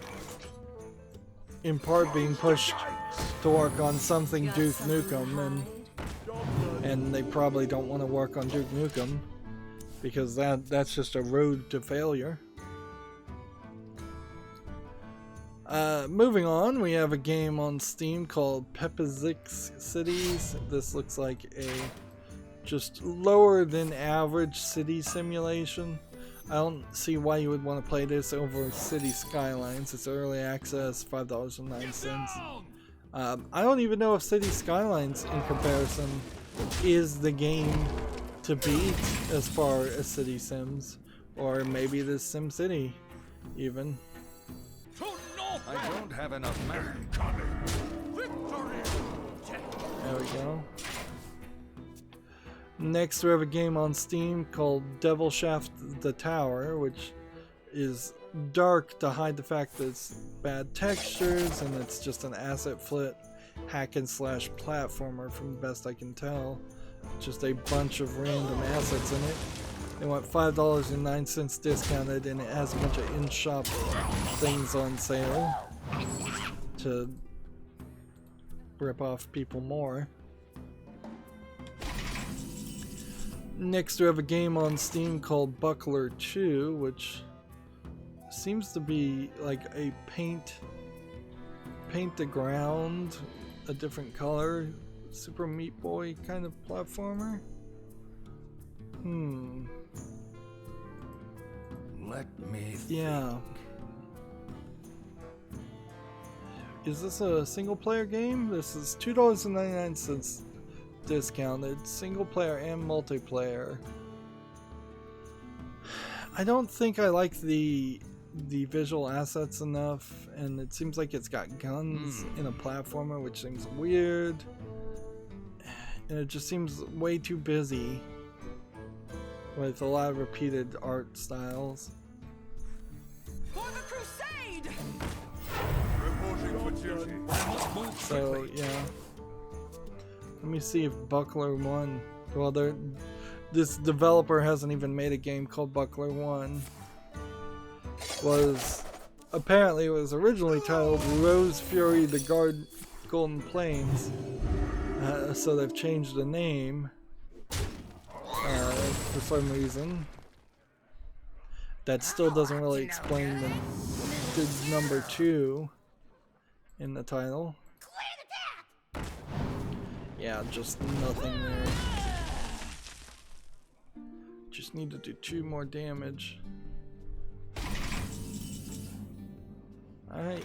in part being pushed to work on something Duke Nukem, and they probably don't want to work on Duke Nukem because that's just a road to failure. Moving on, we have a game on Steam called Pepazix Cities. This looks like a just lower than average city simulation. I don't see why you would want to play this over City Skylines. It's early access, $5.09. I don't even know if City Skylines in comparison is the game to beat as far as City Sims, or maybe this SimCity even. I don't have enough man. There we go. Next we have a game on Steam called Devil Shaft the Tower, which is dark to hide the fact that it's bad textures and it's just an asset flip hack and slash platformer from the best I can tell. Just a bunch of random assets in it. They want $5.09 discounted, and it has a bunch of in-shop things on sale to rip off people more. Next we have a game on Steam called Buckler 2, which seems to be like a paint the ground a different color Super Meat Boy kind of platformer. Let me think. Yeah. Is this a single player game? This is $2.99 discounted, single player and multiplayer. I don't think I like the visual assets enough, and it seems like it's got guns in a platformer, which seems weird, and it just seems way too busy with a lot of repeated art styles. For the crusade! Reporting for duty. So yeah, let me see if Buckler 1. Well, this developer hasn't even made a game called Buckler 1. Apparently it was originally titled Rose Fury: The Golden Plains. So they've changed the name for some reason. That still doesn't really explain the number 2 in the title. Yeah, just nothing there. Just need to do 2 more damage. Alright.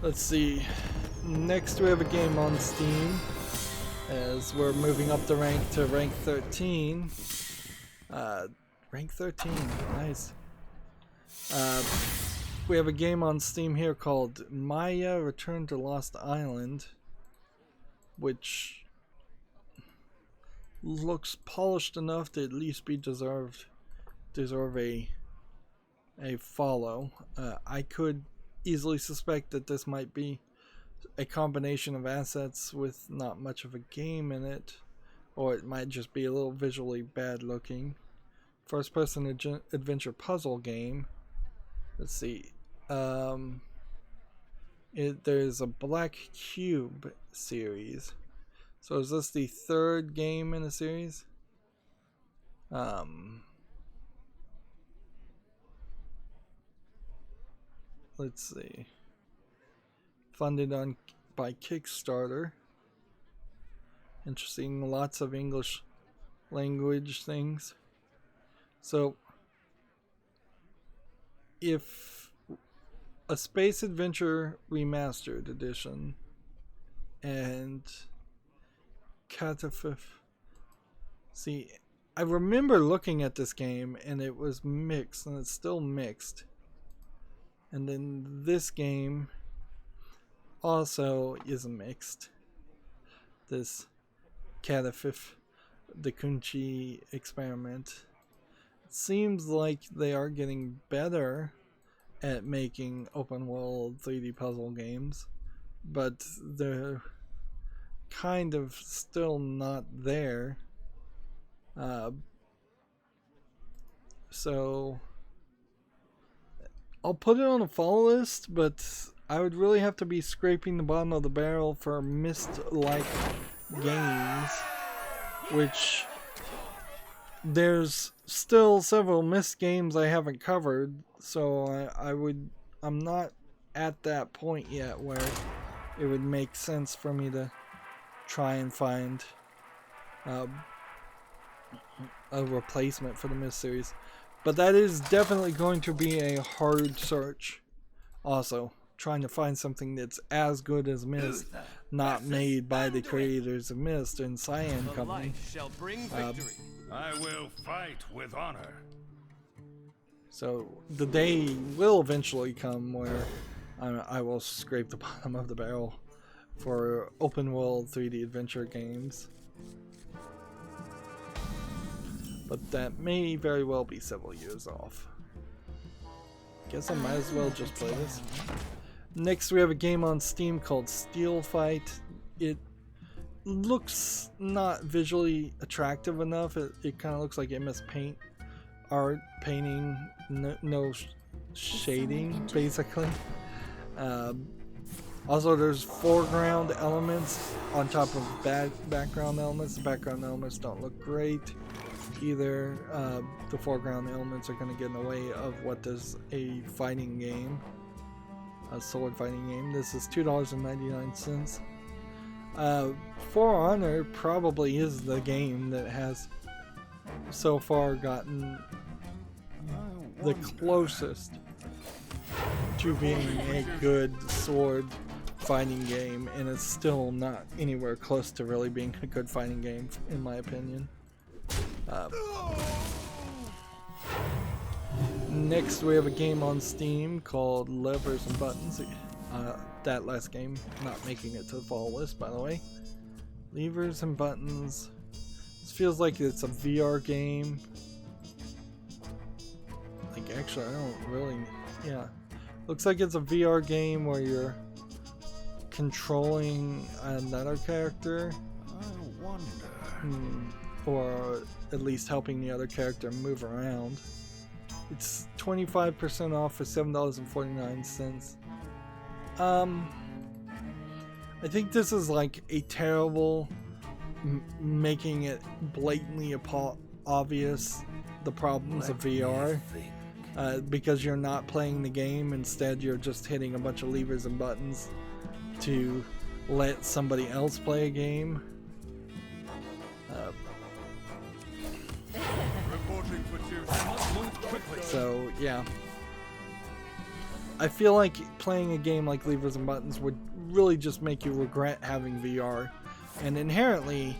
Let's see. Next we have a game on Steam, as we're moving up the rank to rank 13. Rank 13, nice. We have a game on Steam here called Maya Return to Lost Island, which looks polished enough to at least be deserve a follow. I could easily suspect that this might be a combination of assets with not much of a game in it, or it might just be a little visually bad looking. First person adventure puzzle game. Let's see. There's a Black Cube series. So is this the 3rd game in a series? Let's see. Funded by Kickstarter. Interesting, lots of English language things. So if a Space Adventure Remastered Edition and Catafif. See, I remember looking at this game and it was mixed, and it's still mixed. And then this game also is mixed. This Catafif, the Kunchi experiment. It seems like they are getting better at making open world 3D puzzle games, but they're kind of still not there. So I'll put it on a follow list, but I would really have to be scraping the bottom of the barrel for Myst-like games, which there's still several Myst games I haven't covered, so I'm not at that point yet where it would make sense for me to try and find a replacement for the Myst series. But that is definitely going to be a hard search. Also, trying to find something that's as good as Myst, not made by the creators of Myst and Cyan Company. Shall bring victory. I will fight with honor. So the day will eventually come where I will scrape the bottom of the barrel for open world 3D adventure games. But that may very well be several years off. Guess I might as well just play this. Next we have a game on Steam called Steel Fight. It looks not visually attractive enough. It kind of looks like MS Paint art, painting, no shading basically. Also there's foreground elements on top of background elements. The background elements don't look great either. The foreground elements are going to get in the way of what is a fighting game, a sword fighting game. This is $2.99. For Honor probably is the game that has so far gotten the closest to being a good sword fighting game, and it's still not anywhere close to really being a good fighting game in my opinion. Next we have a game on Steam called Levers and Buttons. That last game not making it to the fall list, by the way. Levers and Buttons. This feels like it's a VR game. Like actually I don't really, yeah. Looks like it's a VR game where you're controlling another character. I wonder. Or at least helping the other character move around. It's 25% off for $7.49. I think this is like a terrible making it blatantly obvious the problems of VR. Because you're not playing the game, instead you're just hitting a bunch of levers and buttons to let somebody else play a game. So yeah, I feel like playing a game like Levers and Buttons would really just make you regret having VR, and inherently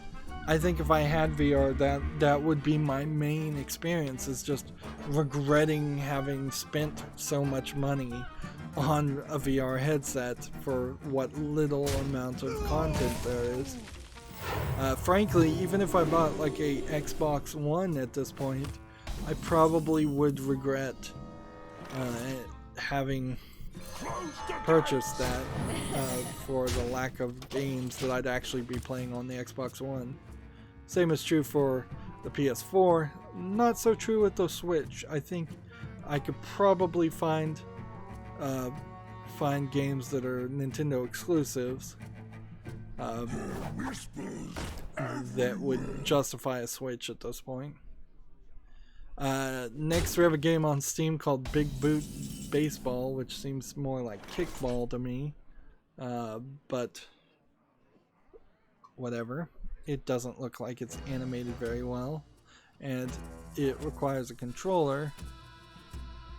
I think if I had VR, that would be my main experience, is just regretting having spent so much money on a VR headset for what little amount of content there is. Frankly, even if I bought like a Xbox One at this point, I probably would regret having purchased that for the lack of games that I'd actually be playing on the Xbox One. Same is true for the PS4. Not so true with the Switch. I think I could probably find games that are Nintendo exclusives that would justify a Switch at this point. Next we have a game on Steam called Big Boot Baseball, which seems more like kickball to me, but whatever. It doesn't look like it's animated very well, and it requires a controller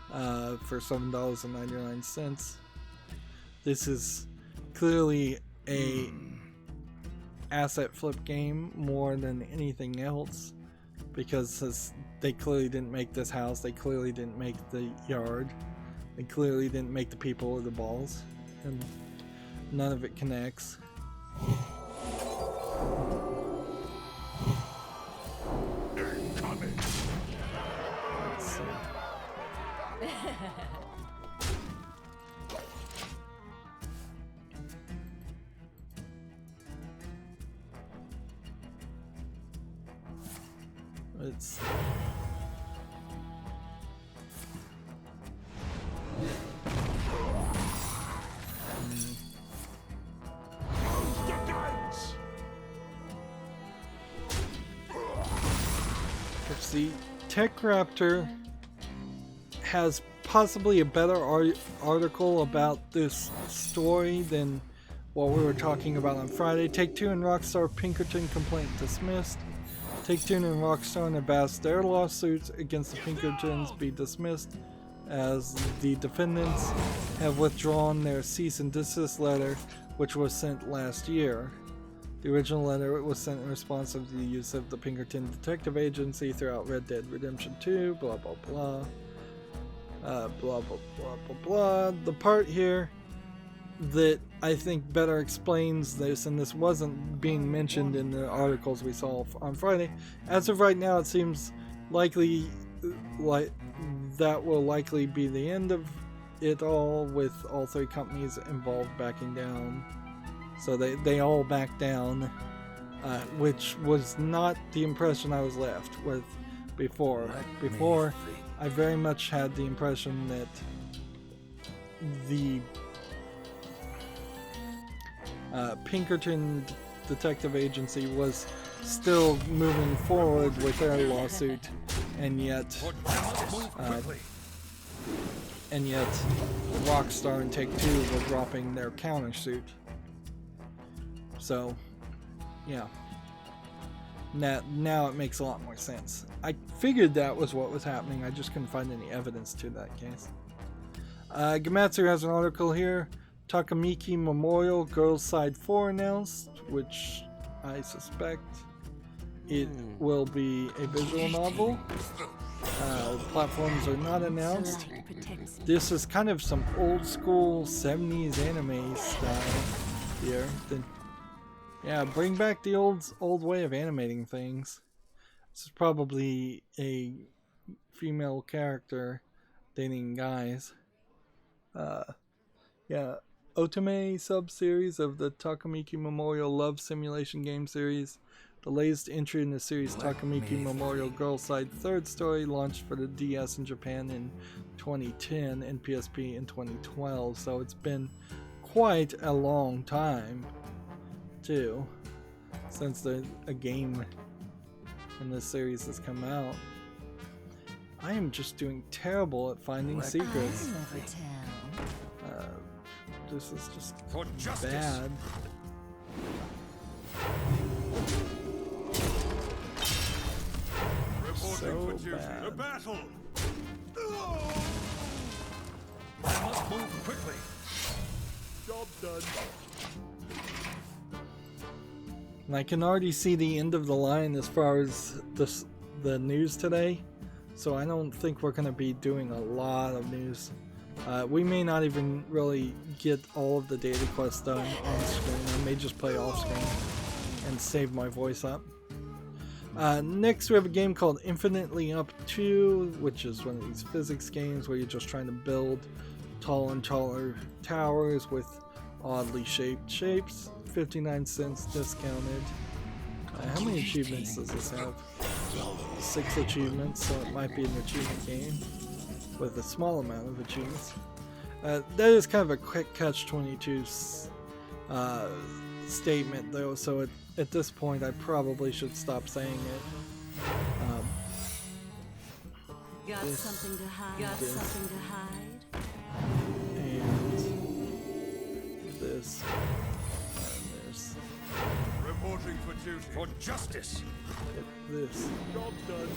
for $7.99. This is clearly a asset flip game more than anything else, because they clearly didn't make this house, they clearly didn't make the yard, they clearly didn't make the people or the balls, and none of it connects. Let's see. Let's see. TechRaptor has possibly a better article about this story than what we were talking about on Friday. Take-Two and Rockstar Pinkerton complaint dismissed. Take-Two and Rockstar have asked their lawsuits against the Pinkertons be dismissed, as the defendants have withdrawn their cease and desist letter, which was sent last year. The original letter was sent in response to the use of the Pinkerton Detective Agency throughout Red Dead Redemption 2, blah blah blah. Blah blah blah blah blah. The part here that I think better explains this, and this wasn't being mentioned in the articles we saw on Friday. As of right now, it seems likely like that will likely be the end of it all, with all three companies involved backing down. So they all backed down, which was not the impression I was left with before. Before, I very much had the impression that the Pinkerton Detective Agency was still moving forward with their lawsuit, and yet Rockstar and Take-Two were dropping their countersuit. So, yeah. Now it makes a lot more sense. I figured that was what was happening, I just couldn't find any evidence to that case. Gematsu has an article here. Takamiki Memorial Girls Side 4 announced, which I suspect it will be a visual novel. Platforms are not announced. This is kind of some old school 70s anime style here. Yeah, bring back the old way of animating things. This is probably a female character dating guys. Yeah, Otome sub-series of the Takamiki Memorial Love Simulation game series. The latest entry in the series, Takamiki Memorial Girl Side Third Story, launched for the DS in Japan in 2010 and PSP in 2012. So it's been quite a long time, too, since a game in this series has come out. I am just doing terrible at finding secrets. This is just bad. So bad. The battle. I must move quickly. Job's done. And I can already see the end of the line as far as the news today, so I don't think we're going to be doing a lot of news. We may not even really get all of the data quests done on screen. I may just play off screen and save my voice up. Next we have a game called Infinitely Up 2, which is one of these physics games where you're just trying to build tall and taller towers with oddly shaped shapes. 59 cents discounted. How many achievements does this have? 6 achievements, so it might be an achievement game with a small amount of achievements. That is kind of a quick catch-22 statement though, so at this point I probably should stop saying it. Got something to hide. Got something to hide. And this. There's Reporting for duty. For justice. this. Job's done.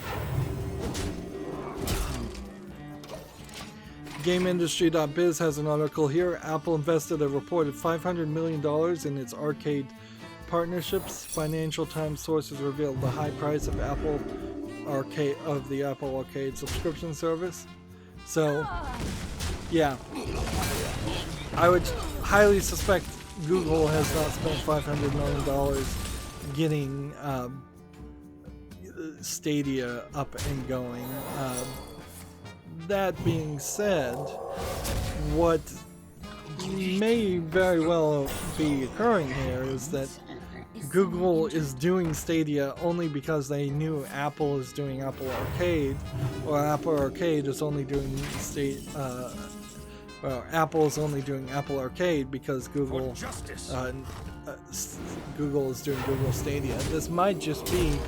GameIndustry.biz has an article here. Apple invested a reported $500 million in its arcade partnerships. Financial Times sources revealed the high price of the Apple Arcade subscription service. So, yeah, I would highly suspect Google has not spent $500 million getting Stadia up and going. That being said, what may very well be occurring here is that Google is doing Stadia only because they knew Apple is doing Apple Arcade, or Apple Arcade is only doing Apple is only doing Apple Arcade because Google Google is doing Google Stadia. This might just be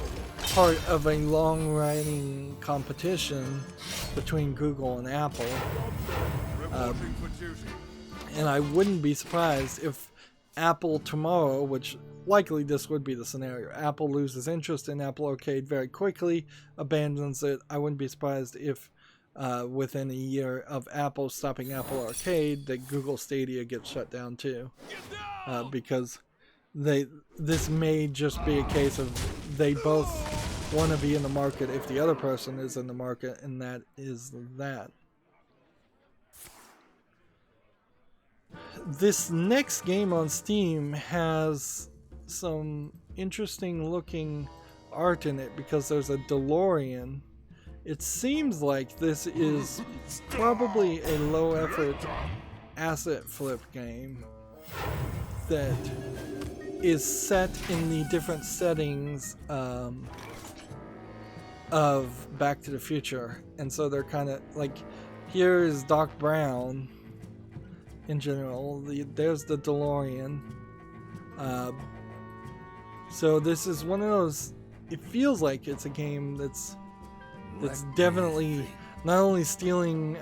part of a long-running competition between Google and Apple. And I wouldn't be surprised if Apple tomorrow, which likely this would be the scenario, Apple loses interest in Apple Arcade very quickly, abandons it. I wouldn't be surprised if within a year of Apple stopping Apple Arcade, that Google Stadia gets shut down too. Because this may just be a case of they both want to be in the market if the other person is in the market, and that is that. this next game on Steam has some interesting looking art in it because there's a DeLorean. It seems like this is probably a low effort asset flip game that is set in the different settings of Back to the Future. And so they're kind of like, here is Doc Brown in general, there's the DeLorean. So this is one of those, it feels like it's a game that's definitely not only stealing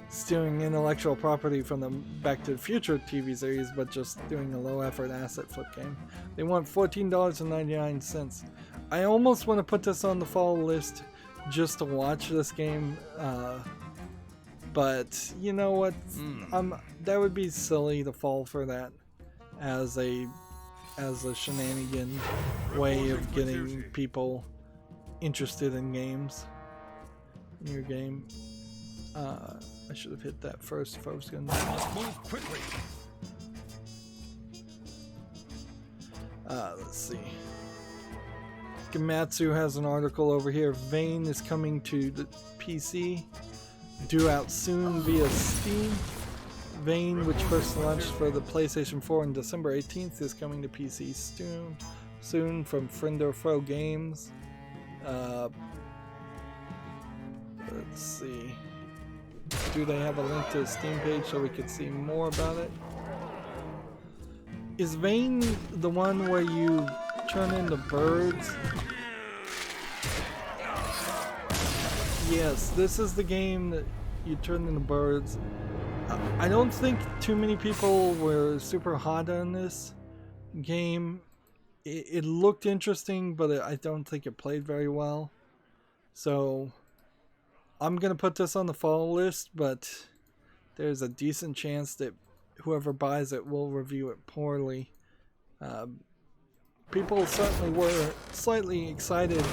intellectual property from the Back to the Future TV series, but just doing a low effort asset flip game. They want $14.99. I almost want to put this on the fall list just to watch this game, but you know what? That would be silly to fall for that as a shenanigan way of getting people interested in games. New game. I should have hit that first if I was gonna. Move quickly. Let's see. Gamatsu has an article over here. Vane is coming to the PC. Due out soon via Steam. Vane, which first launched for the PlayStation 4 on December 18th, is coming to PC soon from Friendo Fro Games. Let's see. Do they have a link to the Steam page so we could see more about it? Is Vane the one where you turn into birds? Yes, this is the game that you turn into birds. I don't think too many people were super hot on this game. It looked interesting, but I don't think it played very well. So I'm going to put this on the fall list, but there's a decent chance that whoever buys it will review it poorly. People certainly were slightly excited.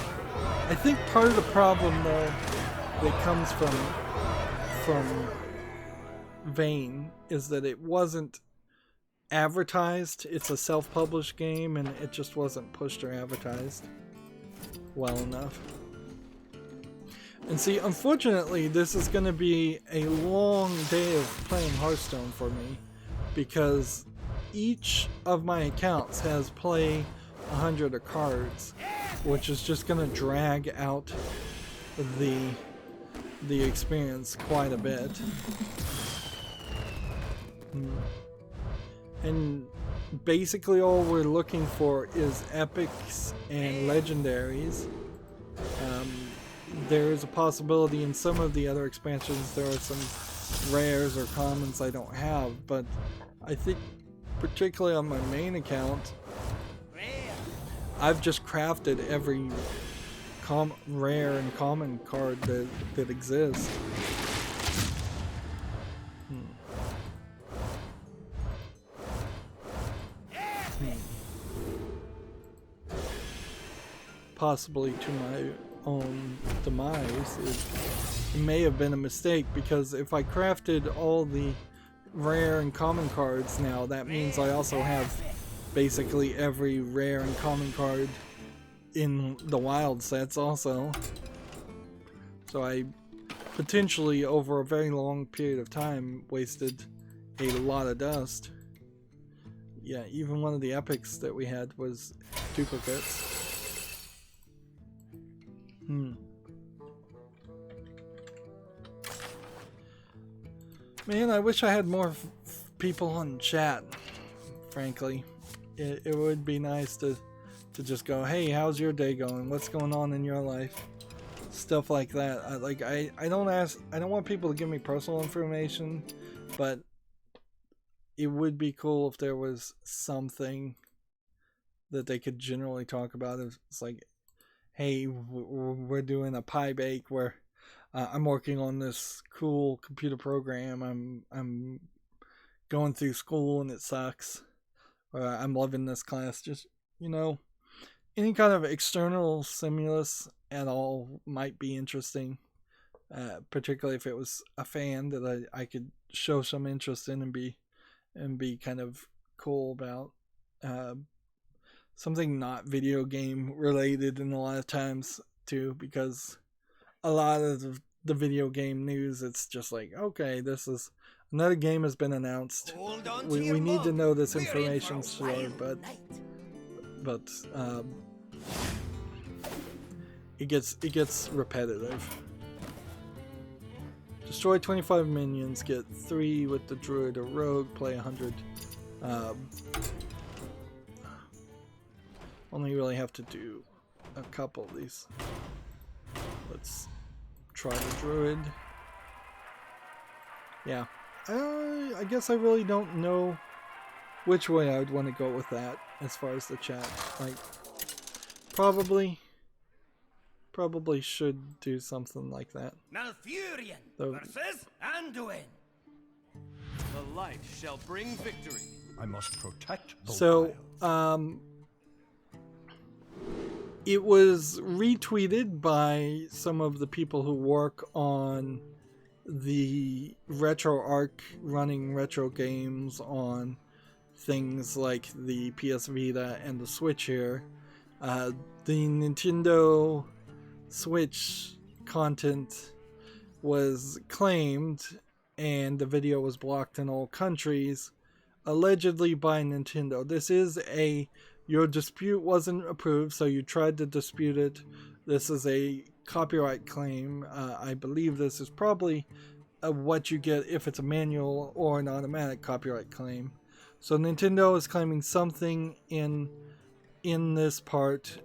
I think part of the problem, though, that comes from Vane is that it wasn't advertised. It's a self-published game, and it just wasn't pushed or advertised well enough. And see, unfortunately, this is going to be a long day of playing Hearthstone for me, because each of my accounts has play 100 of cards, which is just going to drag out the experience quite a bit. And basically all we're looking for is epics and legendaries. There is a possibility in some of the other expansions there are some rares or commons I don't have, but I think particularly on my main account I've just crafted every rare and common card that exists. Possibly to my own demise. It may have been a mistake, because if I crafted all the rare and common cards now, that means I also have basically every rare and common card in the wild sets also. So I potentially, over a very long period of time, wasted a lot of dust. Yeah, even one of the epics that we had was duplicates. Man, I wish I had more people on chat, frankly. It would be nice to just go, hey, how's your day going? What's going on in your life? Stuff like that. I don't want people to give me personal information, but it would be cool if there was something that they could generally talk about. It's like, hey, we're doing a pie bake where I'm working on this cool computer program. I'm going through school and it sucks. Or I'm loving this class. Just, any kind of external stimulus at all might be interesting. Particularly if it was a fan that I could show some interest in and be and be kind of cool about something not video game related, and a lot of times too, because a lot of the video game news, it's just like, okay, this is another game has been announced. We need to know this information, sure, but it gets repetitive. Destroy 25 minions, get 3 with the druid or rogue, play 100. Only really have to do a couple of these. Let's try the druid. Yeah, I guess I really don't know which way I would want to go with that as far as the chat. Like, probably should do something like that. Malfurion versus Anduin. The light shall bring victory. I must protect the So, wild. it was retweeted by some of the people who work on the RetroArch running retro games on things like the PS Vita and the Switch here. The Nintendo Switch content was claimed, and the video was blocked in all countries, allegedly by Nintendo. This is your dispute wasn't approved, so you tried to dispute it. This is a copyright claim. I believe this is probably what you get if it's a manual or an automatic copyright claim. So Nintendo is claiming something in this part,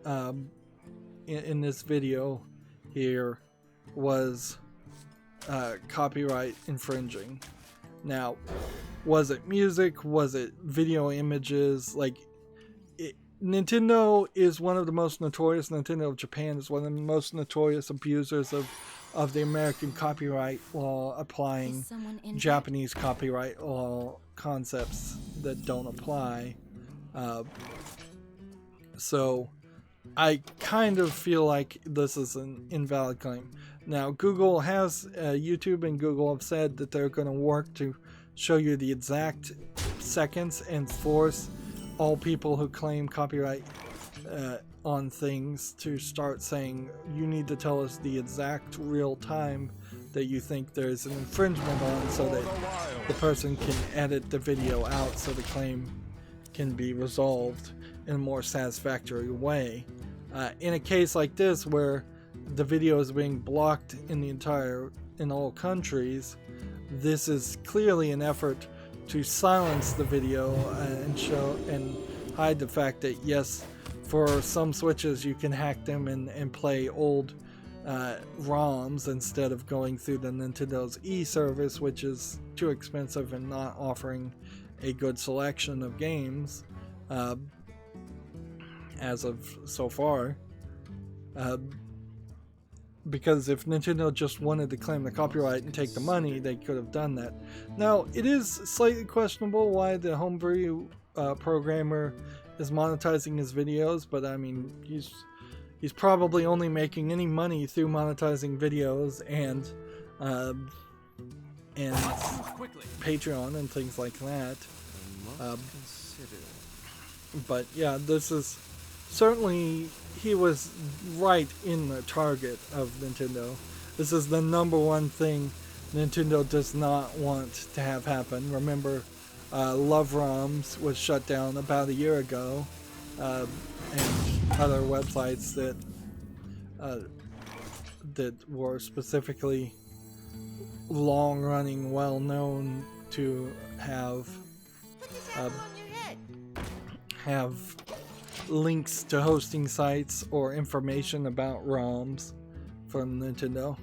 in this video here, was copyright infringing. Now, was it music? Was it video images? Like, Nintendo is one of the most notorious. Nintendo of Japan is one of the most notorious abusers of the American copyright law, applying Japanese copyright law concepts that don't apply. So I kind of feel like this is an invalid claim. Now, Google has, YouTube and Google have said that they're going to work to show you the exact seconds and force all people who claim copyright on things to start saying, you need to tell us the exact real time that you think there's an infringement on, so that the person can edit the video out so the claim can be resolved in a more satisfactory way. In a case like this, where the video is being blocked in all countries, this is clearly an effort to silence the video and show and hide the fact that, yes, for some Switches you can hack them and play old ROMs instead of going through the Nintendo's e-service, which is too expensive and not offering a good selection of games as of so far. Because if Nintendo just wanted to claim the copyright and take the money, they could have done that. Now, it is slightly questionable why the homebrew programmer is monetizing his videos, but I mean, he's probably only making any money through monetizing videos and Patreon and things like that. But yeah, this is certainly, he was right in the target of Nintendo. This is the number one thing Nintendo does not want to have happen. Remember, Love ROMs was shut down about a year ago, and other websites that were specifically long-running, well-known to have links to hosting sites or information about ROMs from Nintendo.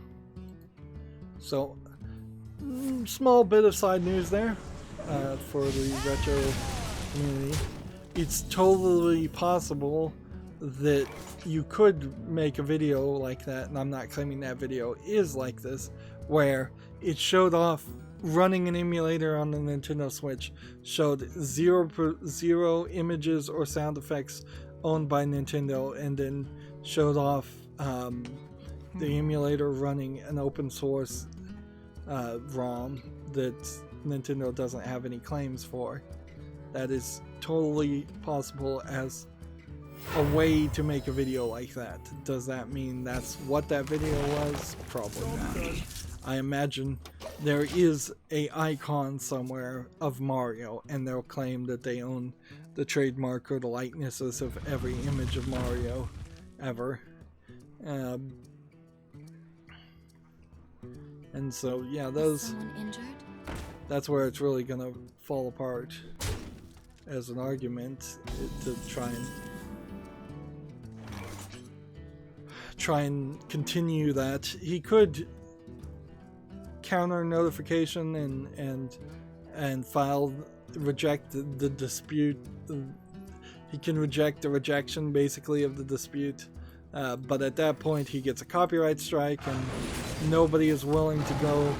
So, small bit of side news there for the retro community. It's totally possible that you could make a video like that, and I'm not claiming that video is like this, where it showed off running an emulator on the Nintendo Switch, showed zero images or sound effects owned by Nintendo, and then showed off the emulator running an open source ROM that Nintendo doesn't have any claims for. That is totally possible as a way to make a video like that. Does that mean that's what that video was? Probably not. I imagine there is a icon somewhere of Mario, and they'll claim that they own the trademark or the likenesses of every image of Mario ever. And so, yeah, Someone injured? that's where it's really gonna fall apart as an argument to try and continue that. He could counter notification and reject the dispute. He can reject the rejection basically of the dispute, but at that point he gets a copyright strike, and nobody is willing to go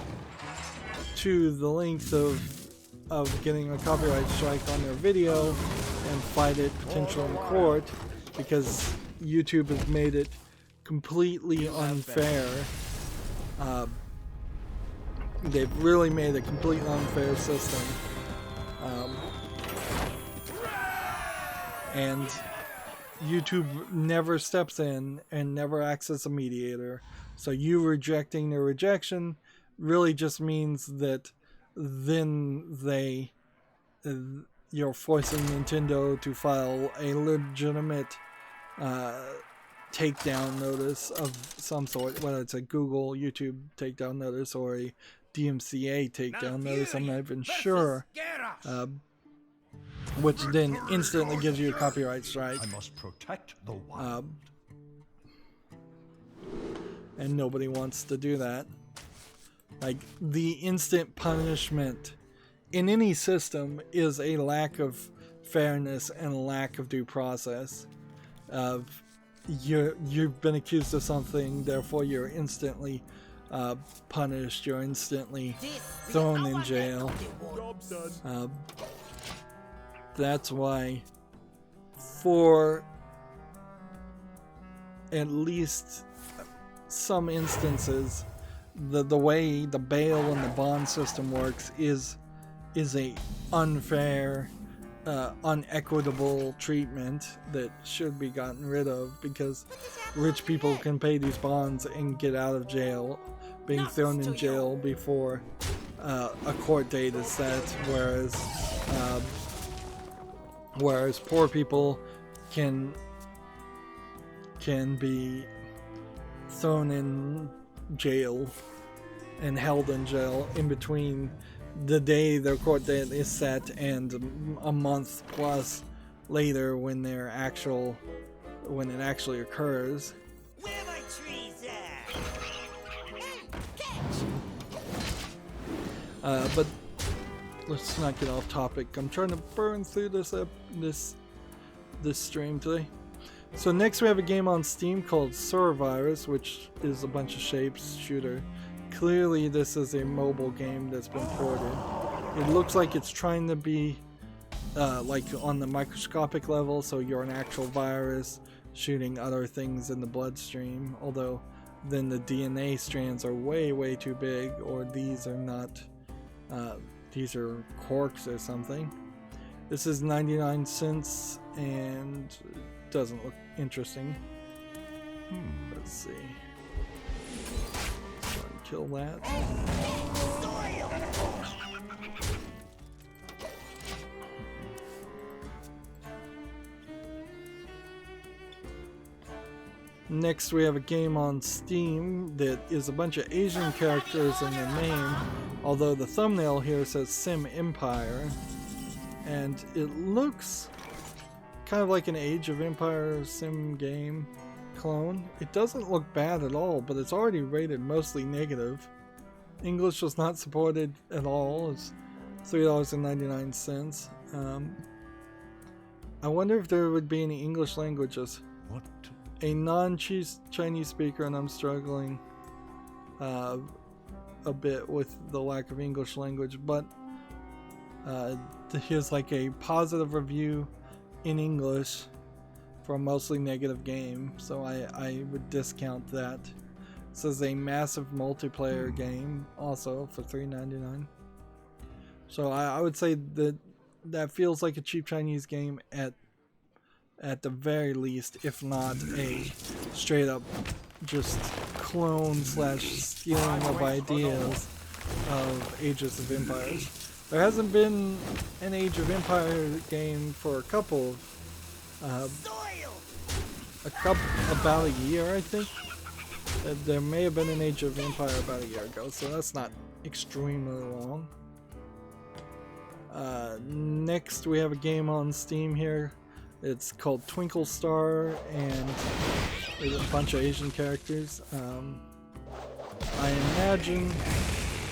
to the length of getting a copyright strike on their video and fight it potentially in court, because YouTube has made it completely unfair. They've really made a completely unfair system. And YouTube never steps in and never acts as a mediator. So you rejecting their rejection really just means that then you're forcing Nintendo to file a legitimate takedown notice of some sort, whether it's a Google, YouTube takedown notice or a DMCA takedown notice, I'm not even sure, which then instantly gives you a copyright strike. I must protect the wild. And nobody wants to do that. Like, the instant punishment in any system is a lack of fairness and a lack of due process. Of you've been accused of something, therefore you're instantly punished, you're instantly thrown in jail. That's why, for at least some instances, the way the bail and the bond system works is a unfair, unequitable treatment that should be gotten rid of, because rich people can pay these bonds and get out of jail, being thrown in jail before a court date is set, whereas poor people can be thrown in jail and held in jail in between the day their court date is set and a month plus later when it actually occurs. Where my trees at? But let's not get off topic. I'm trying to burn through this stream today. So next we have a game on Steam called Survirus, which is a bunch of shapes shooter. Clearly this is a mobile game that's been ported. It looks like it's trying to be like on the microscopic level, so you're an actual virus shooting other things in the bloodstream, although then the DNA strands are way too big, or these are not, these are corks or something. This is 99 cents and doesn't look interesting. Let's see. Try and kill that. Next we have a game on Steam that is a bunch of Asian characters in the name, although the thumbnail here says Sim Empire, and it looks kind of like an Age of Empires sim game clone. It doesn't look bad at all, but it's already rated mostly negative. English was not supported at all. It's $3.99. I wonder if there would be any English languages. What? A non-Chinese speaker, and I'm struggling a bit with the lack of English language, but here's like a positive review in English for a mostly negative game, so I would discount that. This is a massive multiplayer game, also for $3.99. So I would say that that feels like a cheap Chinese game at the very least, if not a straight up just clone slash stealing of ideas of Ages of Empires. There hasn't been an Age of Empire game for about a year, I think. There may have been an Age of Empire about a year ago, so that's not extremely long. Next we have a game on Steam here. It's called Twinkle Star, and there's a bunch of Asian characters. I imagine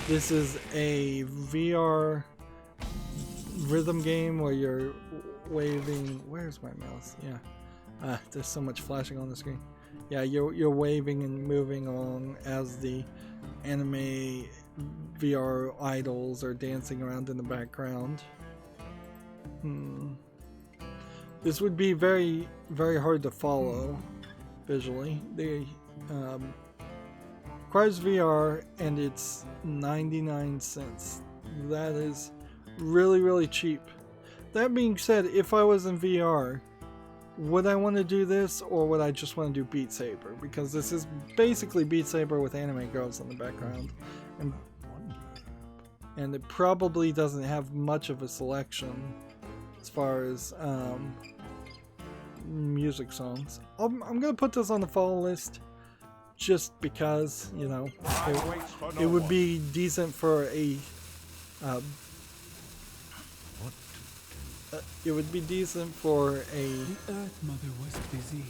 this is a VR rhythm game where you're waving. Where's my mouse? Yeah, there's so much flashing on the screen. Yeah, you're waving and moving along as the anime VR idols are dancing around in the background. This would be very, very hard to follow visually. They requires VR, and it's 99 cents. That is really, really cheap. That being said, if I was in VR, would I want to do this, or would I just want to do Beat Saber? Because this is basically Beat Saber with anime girls in the background, and it probably doesn't have much of a selection as far as music songs. I'm gonna put this on the fall list just because, you know, it would be decent for a it would be decent for a Earth Mother was busy.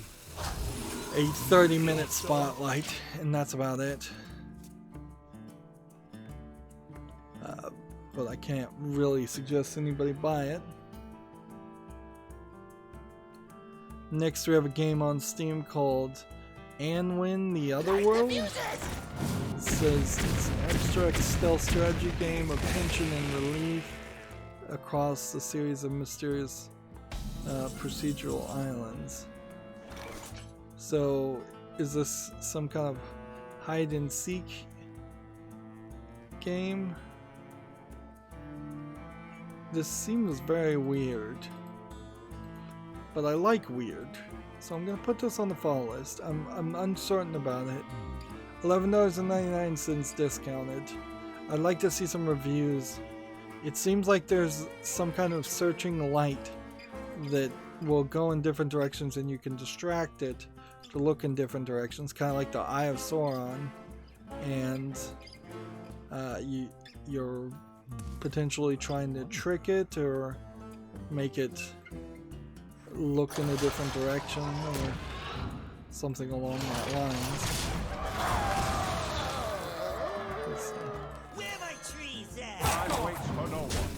a 30-minute spotlight, and that's about it. But I can't really suggest anybody buy it. Next we have a game on Steam called Anwin the Other World. It says it's an abstract stealth strategy game of tension and relief across a series of mysterious procedural islands. So is this some kind of hide and seek game? This seems very weird, but I like weird, so I'm gonna put this on the fall list. I'm uncertain about it. $11.99 discounted. I'd like to see some reviews. It seems like there's some kind of searching light that will go in different directions, and you can distract it to look in different directions, kind of like the Eye of Sauron, and you're potentially trying to trick it or make it look in a different direction or something along that lines. Let's see. Where my trees at? I wait for no one.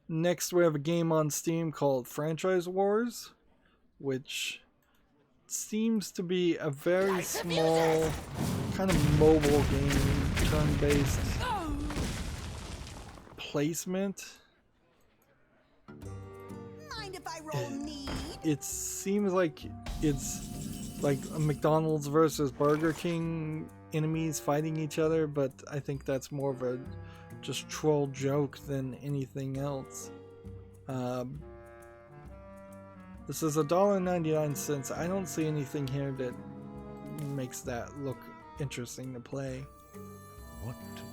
Next we have a game on Steam called Franchise Wars, which seems to be a very small kind of mobile game, turn-based placement. Mind if I roll need? It seems like it's like a McDonald's versus Burger King enemies fighting each other, but I think that's more of a just troll joke than anything else. This is $1.99. I don't see anything here that makes that look interesting to play. What to do?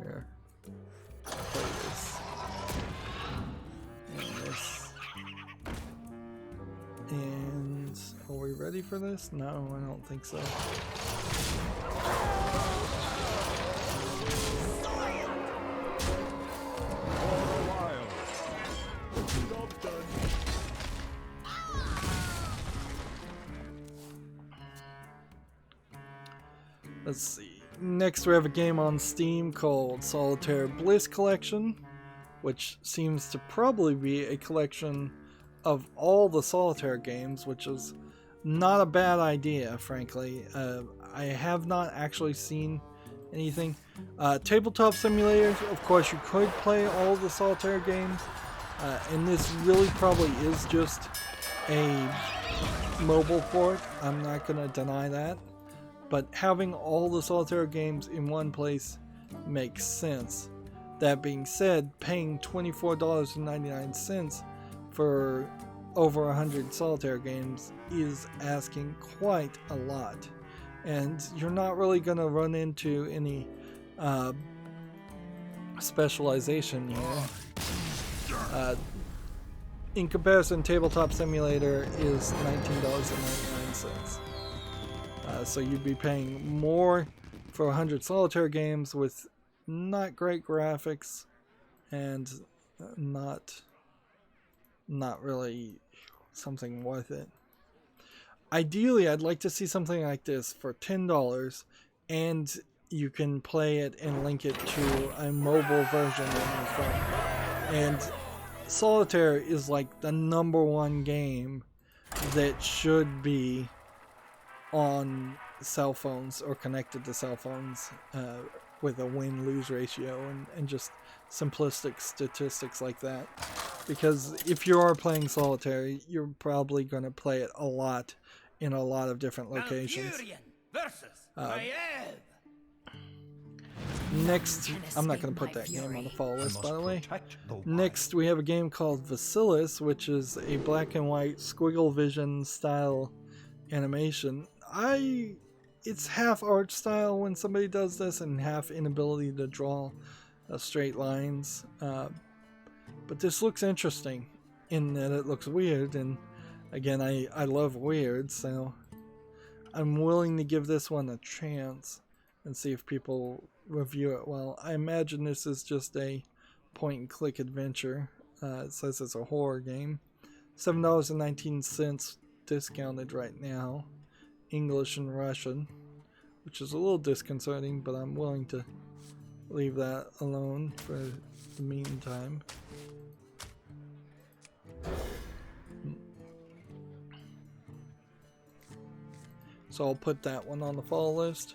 Here. Play this. And this. And are we ready for this? No, I don't think so. Job done. Let's see. Next we have a game on Steam called Solitaire Bliss Collection, which seems to probably be a collection of all the Solitaire games, which is not a bad idea, frankly. I have not actually seen anything. Tabletop Simulator, of course you could play all the Solitaire games, and this really probably is just a mobile port. I'm not going to deny that. but having all the solitaire games in one place makes sense. That being said, paying $24.99 for over 100 solitaire games is asking quite a lot, and you're not really going to run into any specialization here. In comparison, Tabletop Simulator is $19.99. So you'd be paying more for 100 solitaire games with not great graphics and not really something worth it. Ideally, I'd like to see something like this for $10, and you can play it and link it to a mobile version on your phone. And Solitaire is like the #1 game that should be on cell phones or connected to cell phones with a win-lose ratio and just simplistic statistics like that. Because if you are playing Solitaire, you're probably going to play it a lot in a lot of different locations. Next, I'm not going to put that game on the follow list, by the way. Next, we have a game called Vasilis, which is a black and white squiggle vision style animation. It's half art style when somebody does this and half inability to draw straight lines. But this looks interesting in that it looks weird, and again, I love weird, so I'm willing to give this one a chance and see if people review it well. I imagine this is just a point-and-click adventure. It says it's a horror game. $7.19 discounted right now. English and Russian, which is a little disconcerting, but I'm willing to leave that alone for the meantime. So I'll put that one on the follow list.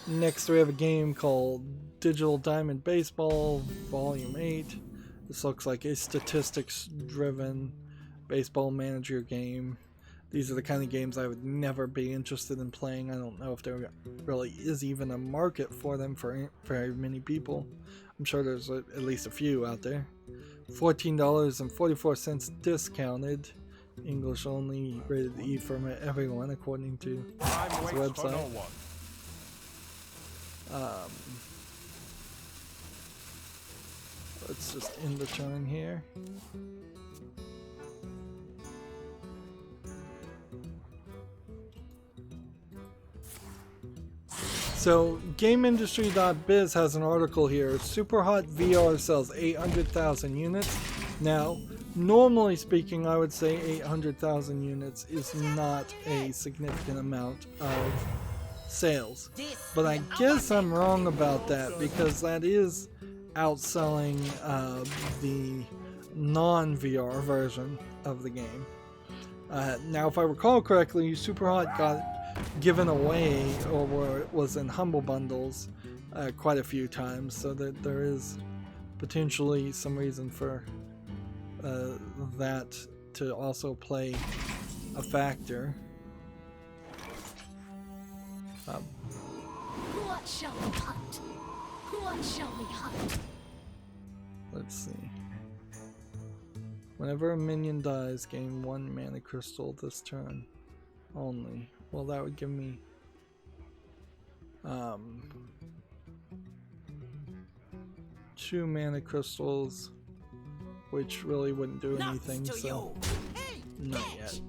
Next, we have a game called Digital Diamond Baseball Volume 8. This looks like a statistics-driven baseball manager game. These are the kind of games I would never be interested in playing. I don't know if there really is even a market for them for very many people. I'm sure there's at least a few out there. $14.44 discounted. English only, rated E for everyone according to the website. Let's just end the turn here. So, GameIndustry.biz has an article here. Superhot VR sells 800,000 units. Now, normally speaking, I would say 800,000 units is not a significant amount of sales. But I guess I'm wrong about that, because that is outselling the non-VR version of the game. Now, if I recall correctly, Superhot got given away or was in humble bundles quite a few times, so that there is potentially some reason for that to also play a factor. What shall we hunt? What shall we hunt? Let's see. Whenever a minion dies, gain 1 mana crystal this turn only. Well, that would give me 2 mana crystals, which really wouldn't do anything, so not yet.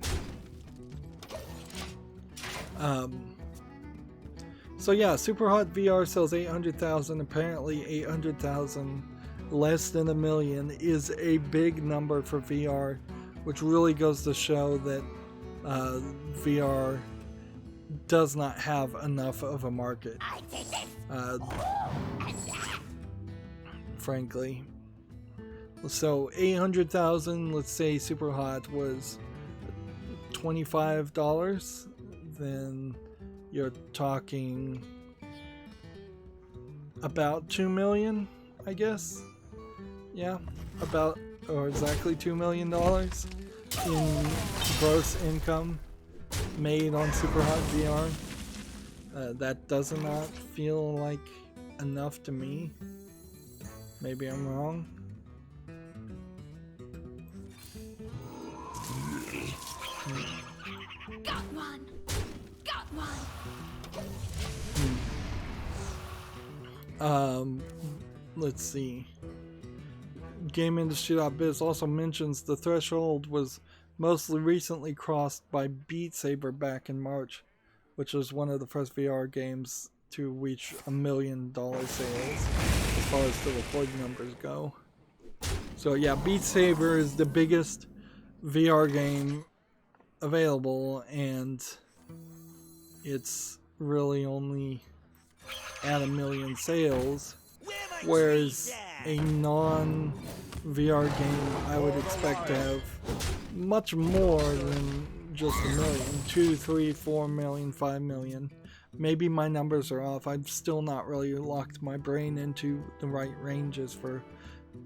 So yeah, Superhot VR sells 800,000. Apparently 800,000, less than 1 million, is a big number for VR, which really goes to show that VR does not have enough of a market, frankly. So 800,000, let's say Superhot was $25, then you're talking about 2 million, I guess. Yeah, about or exactly $2 million in gross income made on Super Hot VR. That does not feel like enough to me. Maybe I'm wrong. Got one. Got one. Let's see. GameIndustry.biz also mentions the threshold was mostly recently crossed by Beat Saber back in March, which was one of the first VR games to reach $1 million sales as far as the reported numbers go. So yeah, Beat Saber is the biggest VR game available, and it's really only at $1 million sales, whereas a non-VR game I would expect to have much more than just $1 million. 2, 3, 4 million, 5 million. Maybe my numbers are off. I've still not really locked my brain into the right ranges for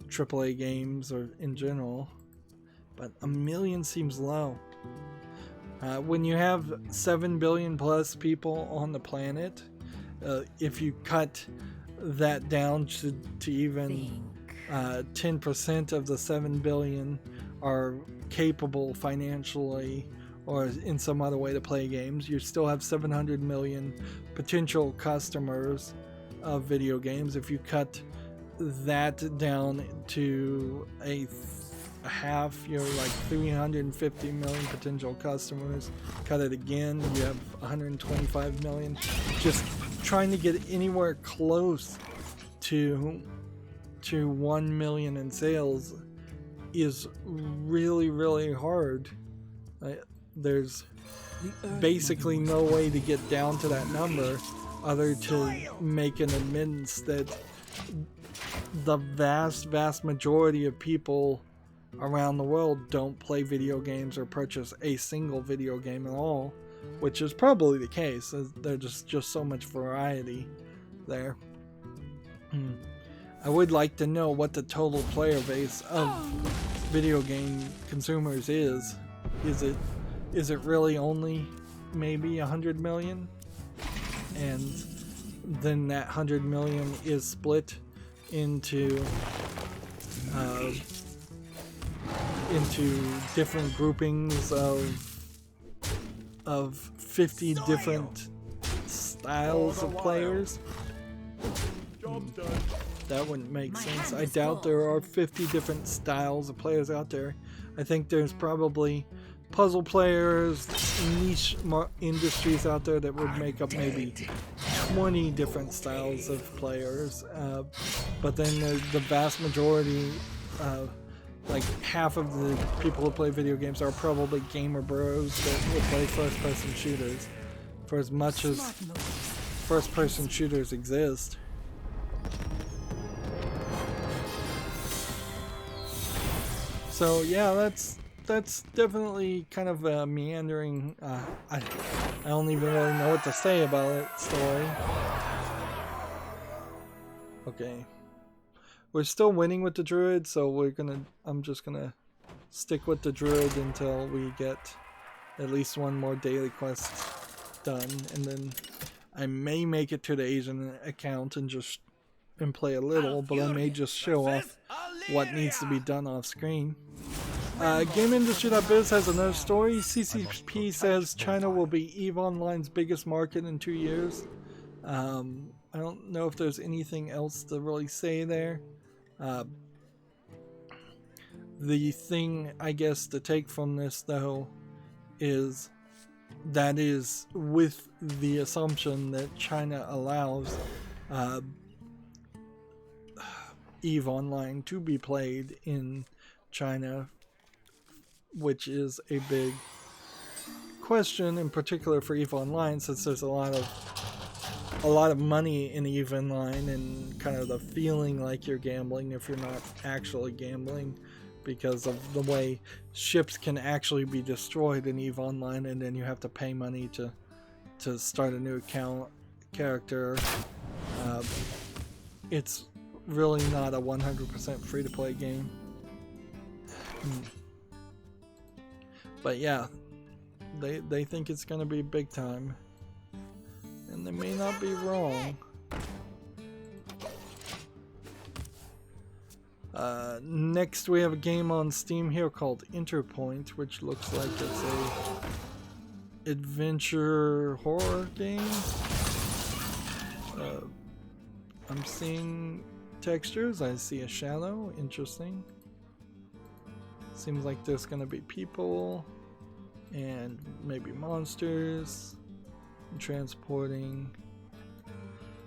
AAA games or in general, but $1 million seems low. When you have 7 billion plus people on the planet, if you cut that down to even 10% of the 7 billion are capable financially or in some other way to play games, you still have 700 million potential customers of video games. If you cut that down to a half, you're like 350 million potential customers. Cut it again, you have 125 million. Just trying to get anywhere close to 1 million in sales is really, really hard. There's basically no way to get down to that number other to make an admittance that the vast majority of people around the world don't play video games or purchase a single video game at all, which is probably the case. There's just so much variety there. I would like to know what the total player base of video game consumers is. Is it really only maybe 100 million? And then that 100 million is split into different groupings of 50 different styles of players. That wouldn't make sense. I doubt there are 50 different styles of players out there. I think there's probably puzzle players, niche industries out there that would make up maybe 20 different styles of players. But then the vast majority, like half of the people who play video games are probably gamer bros that will play first-person shooters. For as much as first-person shooters exist. So yeah, that's definitely kind of a meandering, I don't even really know what to say about it story. Okay. We're still winning with the druid, so I'm just gonna stick with the druid until we get at least one more daily quest done, and then I may make it to the Asian account and play a little, but I may just show off what needs to be done off screen. GameIndustry.biz has another story. CCP says China will be EVE Online's biggest market in 2 years. I don't know if there's anything else to really say there. The thing, I guess, to take from this, though, is that is with the assumption that China allows EVE Online to be played in China, which is a big question, in particular for EVE Online, since there's a lot of money in EVE Online and kind of the feeling like you're gambling if you're not actually gambling, because of the way ships can actually be destroyed in EVE Online, and then you have to pay money to start a new character. It's really not a 100% free-to-play game. But yeah, They think it's gonna be big time, and they may not be wrong. Next we have a game on Steam here called Interpoint, which looks like it's a adventure horror game. I'm seeing textures, I see a shadow, interesting. Seems like there's gonna be people and maybe monsters and transporting.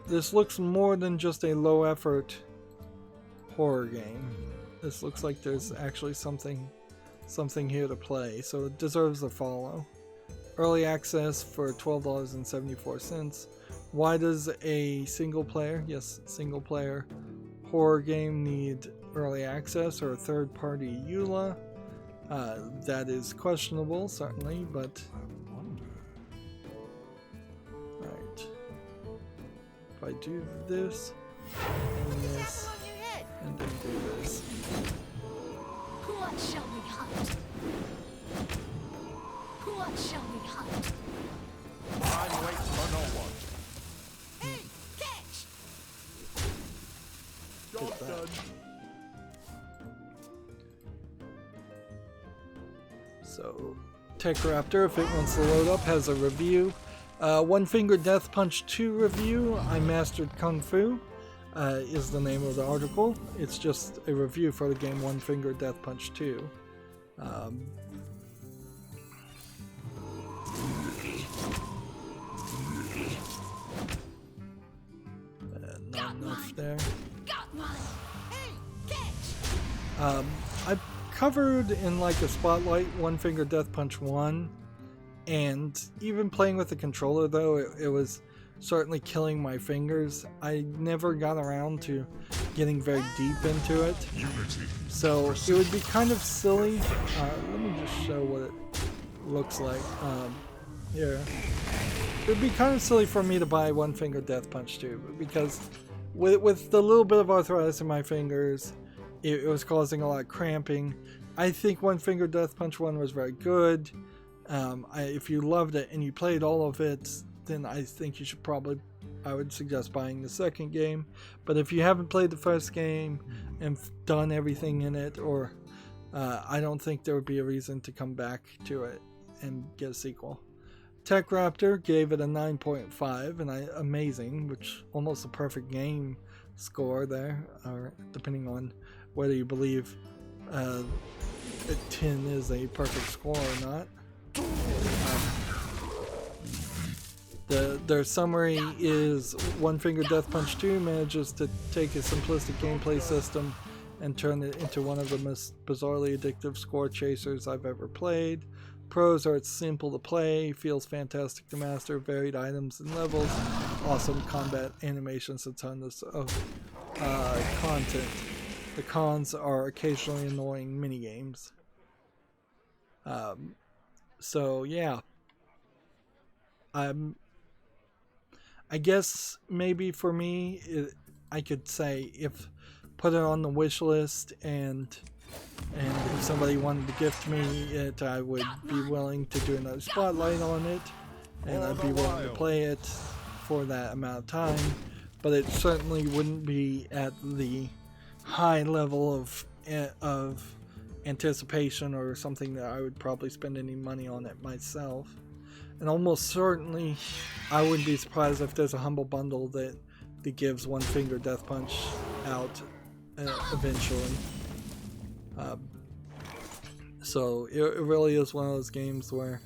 This looks more than just a low effort horror game. This looks like there's actually something here to play, so it deserves a follow. Early access for $12.74. Why does a single player, yes, single player horror game need early access or a third party EULA? That is questionable, certainly, but alright. If I do this and this and then do this. What shall we hunt? What shall we hunt? I wait for no one. Hey, catch! Job done. So, Tech Raptor, if it wants to load up, has a review. One Finger Death Punch 2 review. I Mastered Kung Fu is the name of the article. It's just a review for the game One Finger Death Punch 2. Not enough there. Got one! Hey, catch! I've covered in like a spotlight One Finger Death Punch 1, and even playing with the controller though, it was certainly killing my fingers. I never got around to getting very deep into it, so it would be kind of silly. Let me just show what it looks like here. It would be kind of silly for me to buy One Finger Death Punch 2, because with the little bit of arthritis in my fingers, it was causing a lot of cramping. I think One Finger Death Punch 1 was very good. If you loved it and you played all of it, then I think you should I would suggest buying the second game. But if you haven't played the first game and done everything in it, or I don't think there would be a reason to come back to it and get a sequel. Tech Raptor gave it a 9.5, and amazing, which almost a perfect game score there, or depending on whether you believe a 10 is a perfect score or not. Their summary is One Finger Death Punch 2 manages to take a simplistic gameplay system and turn it into one of the most bizarrely addictive score chasers I've ever played. Pros are it's simple to play, feels fantastic to master, varied items and levels, awesome combat animations, and tons of content. The cons are occasionally annoying minigames. So yeah, I guess maybe for me, I could say put it on the wish list, and if somebody wanted to gift me it, I would be willing to do another spotlight on it, and I'd be willing to play it for that amount of time. But it certainly wouldn't be at the high level of anticipation or something that I would probably spend any money on it myself. And almost certainly I wouldn't be surprised if there's a humble bundle that gives One Finger Death Punch out eventually. So it really is one of those games where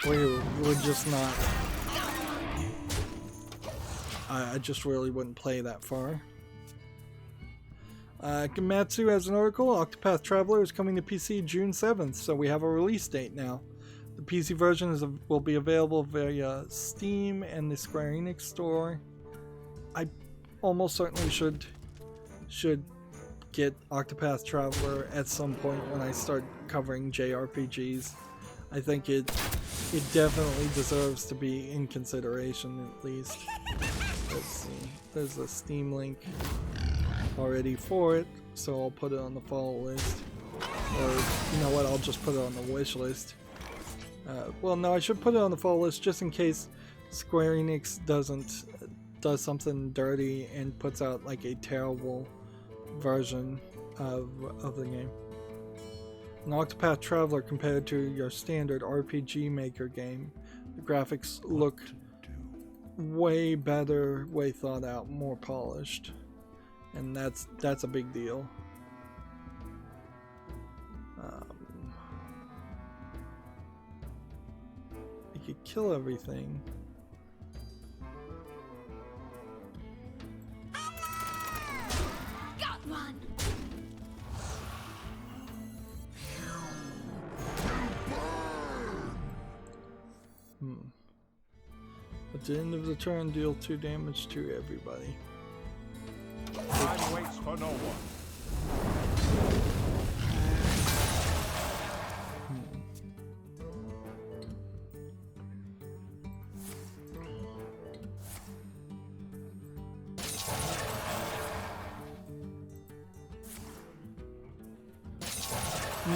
we would just not. I just really wouldn't play that far. Gamatsu has an article. Octopath Traveler is coming to PC June 7th, so we have a release date now. The PC version will be available via Steam and the Square Enix store. I almost certainly should get Octopath Traveler at some point when I start covering JRPGs. I think it definitely deserves to be in consideration, at least. Let's see. There's a Steam link. already for it, so I'll put it on the follow list. Or, you know what, I'll just put it on the wish list. Well, no, I should put it on the follow list just in case Square Enix does something dirty and puts out like a terrible version of the game. An Octopath Traveler compared to your standard RPG Maker game. The graphics look way better, way thought out, more polished. And that's a big deal. You could kill everything. Got one. At the end of the turn, deal 2 damage to everybody. Time waits for no one.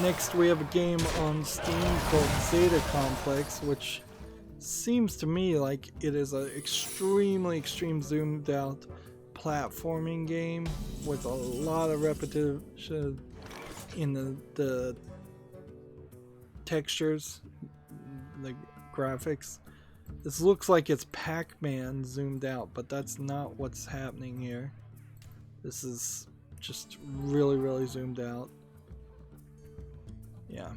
Next, we have a game on Steam called Zeta Complex, which seems to me like it is an extreme zoomed out platforming game with a lot of repetition in the textures, the graphics. This looks like it's Pac-Man zoomed out, but that's not what's happening here. This is just really zoomed out. Yeah,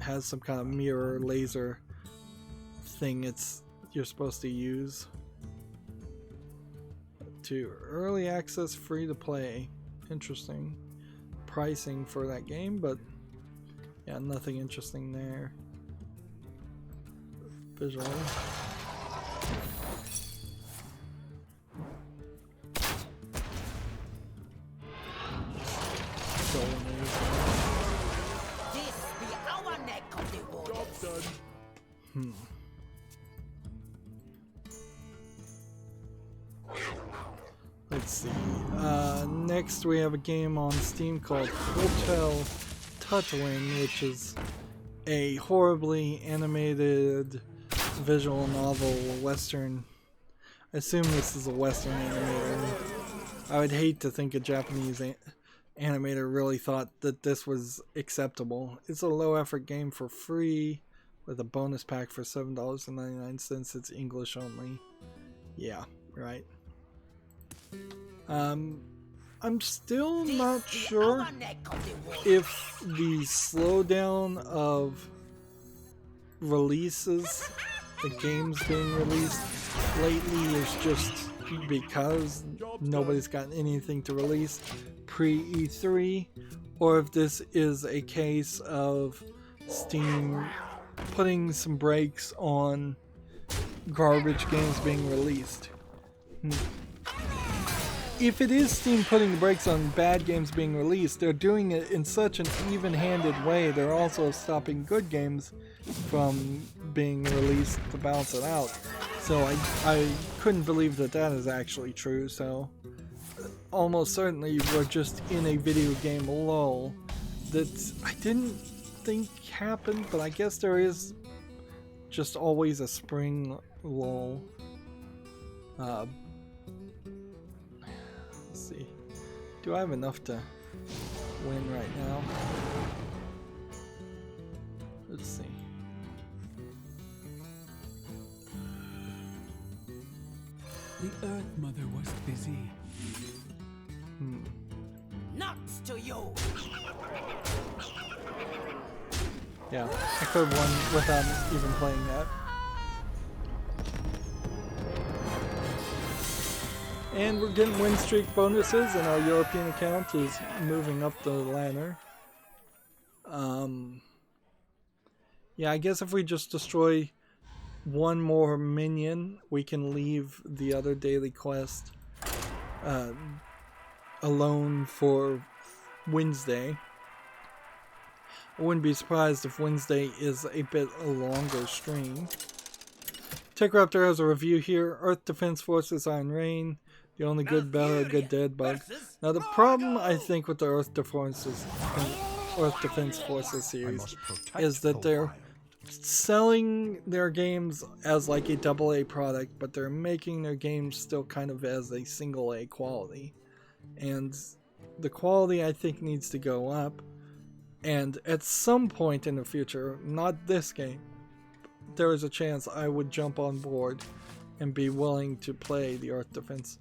has some kind of mirror laser thing you're supposed to use. To early access, free to play. Interesting pricing for that game, but yeah, nothing interesting there visually. So amazing. Let's see. Next we have a game on Steam called Hotel Tutwin, which is a horribly animated visual novel western. I assume this is a western animator. I would hate to think a Japanese animator really thought that this was acceptable. It's a low effort game for free with a bonus pack for $7.99. It's English only. Yeah, right. I'm still not sure if the slowdown of releases, the games being released lately, is just because nobody's gotten anything to release pre-E3, or if this is a case of Steam putting some brakes on garbage games being released. If it is Steam putting the brakes on bad games being released, they're doing it in such an even-handed way. They're also stopping good games from being released to balance it out. So I couldn't believe that that is actually true. So almost certainly we're just in a video game lull that I didn't think happened, but I guess there is just always a spring lull. Let's see. Do I have enough to win right now? Let's see. The Earth Mother was busy. Nuts to you. Yeah, I could have won without even playing that. And we're getting win streak bonuses, and our European account is moving up the ladder. Yeah, I guess if we just destroy one more minion, we can leave the other daily quest alone for Wednesday. I wouldn't be surprised if Wednesday is a bit a longer stream. TechRaptor has a review here. Earth Defense Forces Iron Rain. The only good battle, good dead bug. Now the problem I think with the Earth Defense Forces series is that they're selling their games as like a AA product, but they're making their games still kind of as a single A quality. And the quality I think needs to go up. And at some point in the future, not this game, there is a chance I would jump on board and be willing to play the Earth Defense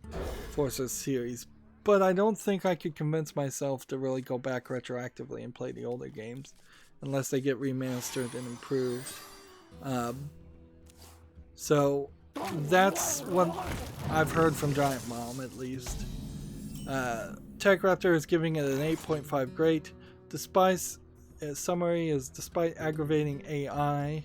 Forces series. But I don't think I could convince myself to really go back retroactively and play the older games unless they get remastered and improved. So that's what I've heard from Giant Mom, at least. TechRaptor is giving it an 8.5 great. Despite summary is despite aggravating AI,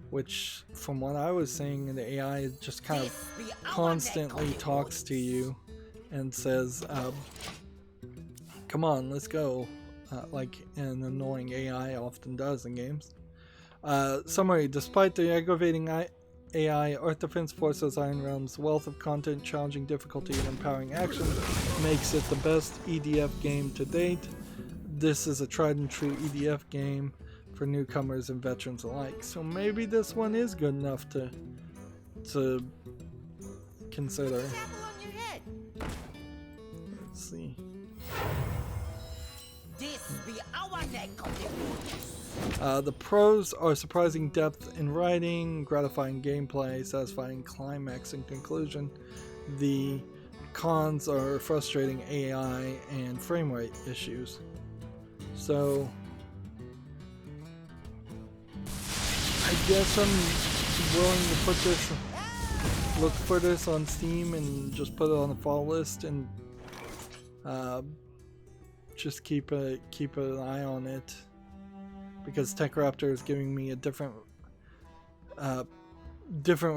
which from what I was saying, the AI just kind of constantly talks to you and says, come on, let's go, like an annoying AI often does in games. Summary, despite the aggravating AI, Earth Defense Forces Iron Realm's wealth of content, challenging difficulty, and empowering action makes it the best EDF game to date. This is a tried and true EDF game for newcomers and veterans alike. So maybe this one is good enough to consider. Let's see. The pros are surprising depth in writing, gratifying gameplay, satisfying climax and conclusion. The cons are frustrating AI and frame rate issues. So I guess I'm willing to look for this on Steam and just put it on the fall list and just keep an eye on it, because TechRaptor is giving me a different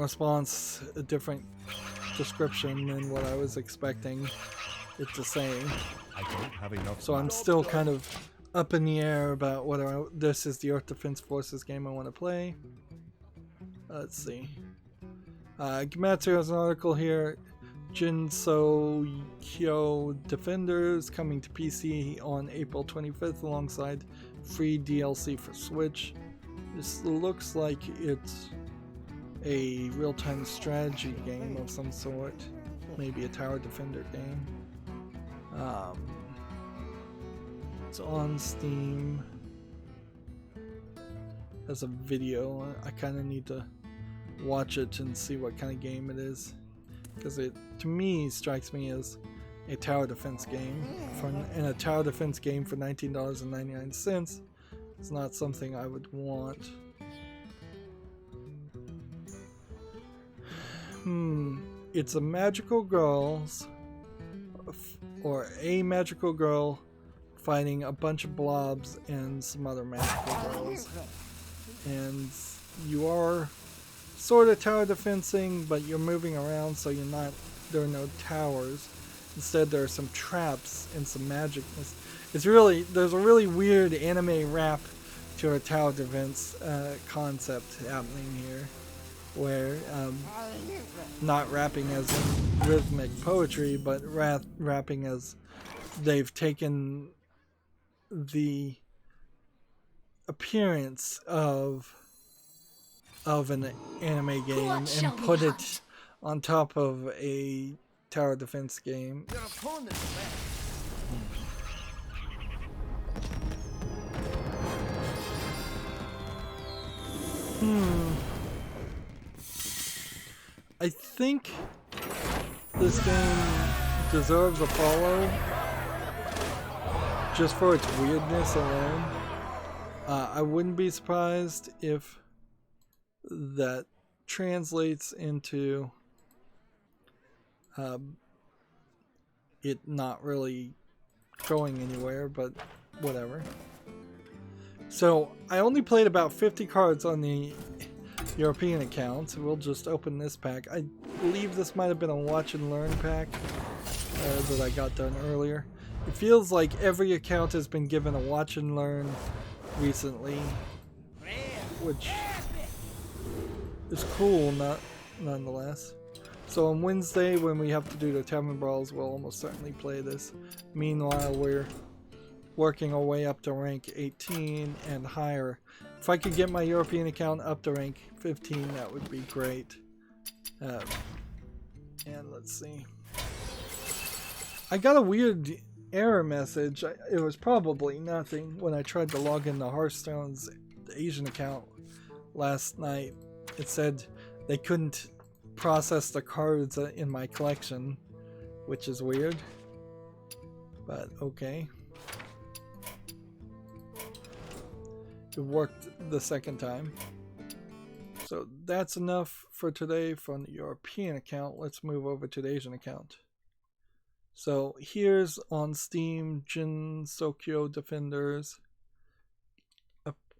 response, a different description than what I was expecting it to say. I don't have enough. So I'm still kind of up in the air about whether this is the Earth Defense Forces game I want to play. Let's see. Gamatsu has an article here. Jinso Kyo Defenders coming to PC on April 25th alongside free DLC for Switch. This looks like it's a real-time strategy game of some sort. Maybe a tower defender game. It's on Steam. Has a video. I kind of need to watch it and see what kind of game it is, because it, to me, strikes me as a tower defense game. And a tower defense game for $19.99 is not something I would want. It's a magical girls, or a magical girl fighting a bunch of blobs and some other magical girls. And you are sort of tower defensing, but you're moving around, so you're not, there are no towers. Instead, there are some traps and some magic. It's really, there's a really weird anime rap to a tower defense concept happening here, where not rapping as in rhythmic poetry, but rapping as they've taken the appearance of an anime game and put it on top of a tower defense game. I think this game deserves a follow just for its weirdness alone. I wouldn't be surprised if that translates into it not really going anywhere, but whatever. So I only played about 50 cards on the European account, so we'll just open this pack. I believe this might have been a watch and learn pack that I got done earlier. It feels like every account has been given a watch and learn recently, which is cool, nonetheless. So on Wednesday, when we have to do the Tavern Brawls, we'll almost certainly play this. Meanwhile, we're working our way up to rank 18 and higher. If I could get my European account up to rank 15, that would be great. And let's see. I got a weird error message. It was probably nothing when I tried to log into Hearthstone's Asian account last night. It said they couldn't process the cards in my collection, which is weird, but okay. It worked the second time. So that's enough for today from the European account. Let's move over to the Asian account. So here's on Steam, Jin Sokyo Defenders,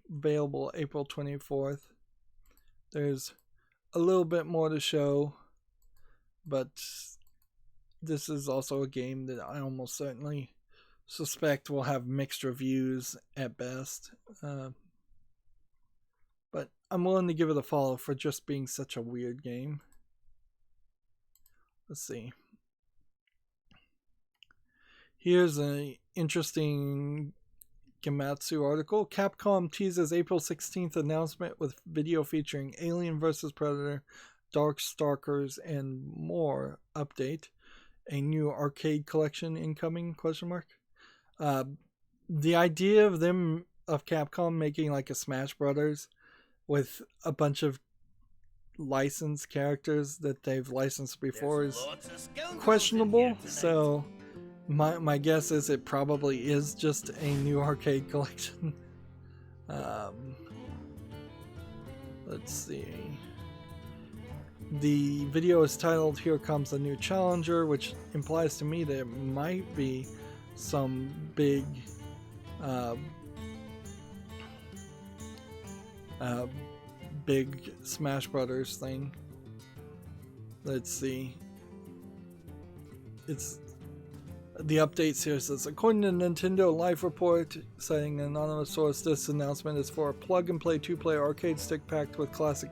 available April 24th. There's a little bit more to show, but this is also a game that I almost certainly suspect will have mixed reviews at best. But I'm willing to give it a follow for just being such a weird game. Let's see. Here's an interesting Gematsu article. Capcom teases April 16th announcement with video featuring Alien vs. Predator, Darkstalkers, and more update. A new arcade collection incoming, question mark. The idea of Capcom making like a Smash Brothers with a bunch of licensed characters that they've licensed before is questionable. So my guess is it probably is just a new arcade collection. Let's see. The video is titled "Here Comes a New Challenger," which implies to me that it might be some big big Smash Brothers thing. Let's see. It's the updates here says, according to Nintendo Life Report, citing an anonymous source, this announcement is for a plug-and-play two-player arcade stick packed with classic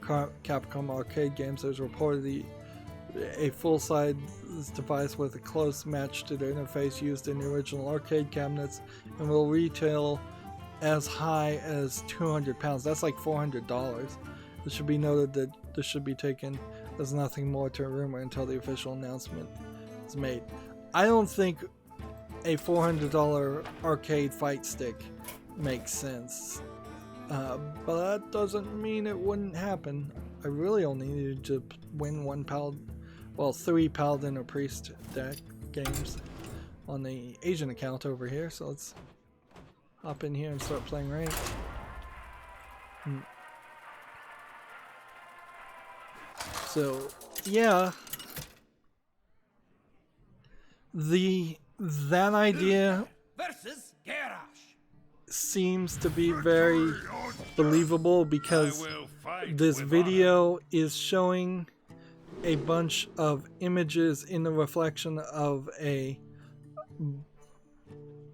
Capcom arcade games. There's reportedly a full-size device with a close match to the interface used in the original arcade cabinets and will retail as high as £200. That's like $400. It should be noted that this should be taken as nothing more to a rumor until the official announcement is made. I don't think a $400 arcade fight stick makes sense, but that doesn't mean it wouldn't happen. I really only needed to win three Paladin or Priest deck games on the Asian account over here, so let's hop in here and start playing ranked. So, yeah. That idea seems to be very believable because this video is showing a bunch of images in the reflection of a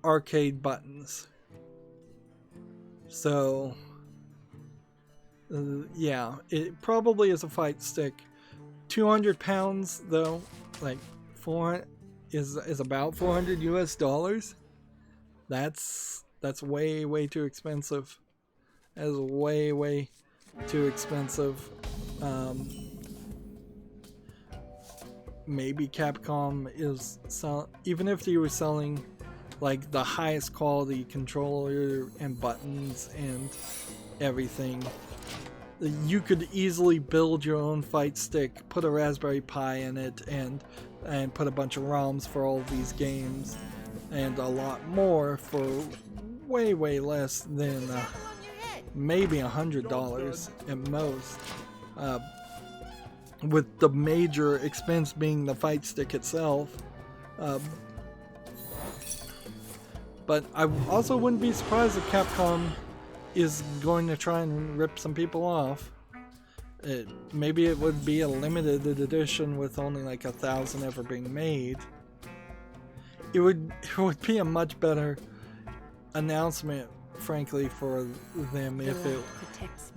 arcade buttons. So yeah, it probably is a fight stick. 200 pounds though, like 400 is about $400 US. That's way too expensive. That is way too expensive. Maybe Capcom is even if they were selling like the highest quality controller and buttons and everything, you could easily build your own fight stick, put a Raspberry Pi in it, and put a bunch of ROMs for all of these games, and a lot more for way less than maybe $100 at most. With the major expense being the fight stick itself. But I also wouldn't be surprised if Capcom is going to try and rip some people off. Maybe it would be a limited edition with only like 1,000 ever being made. It would be a much better announcement, frankly, for them if it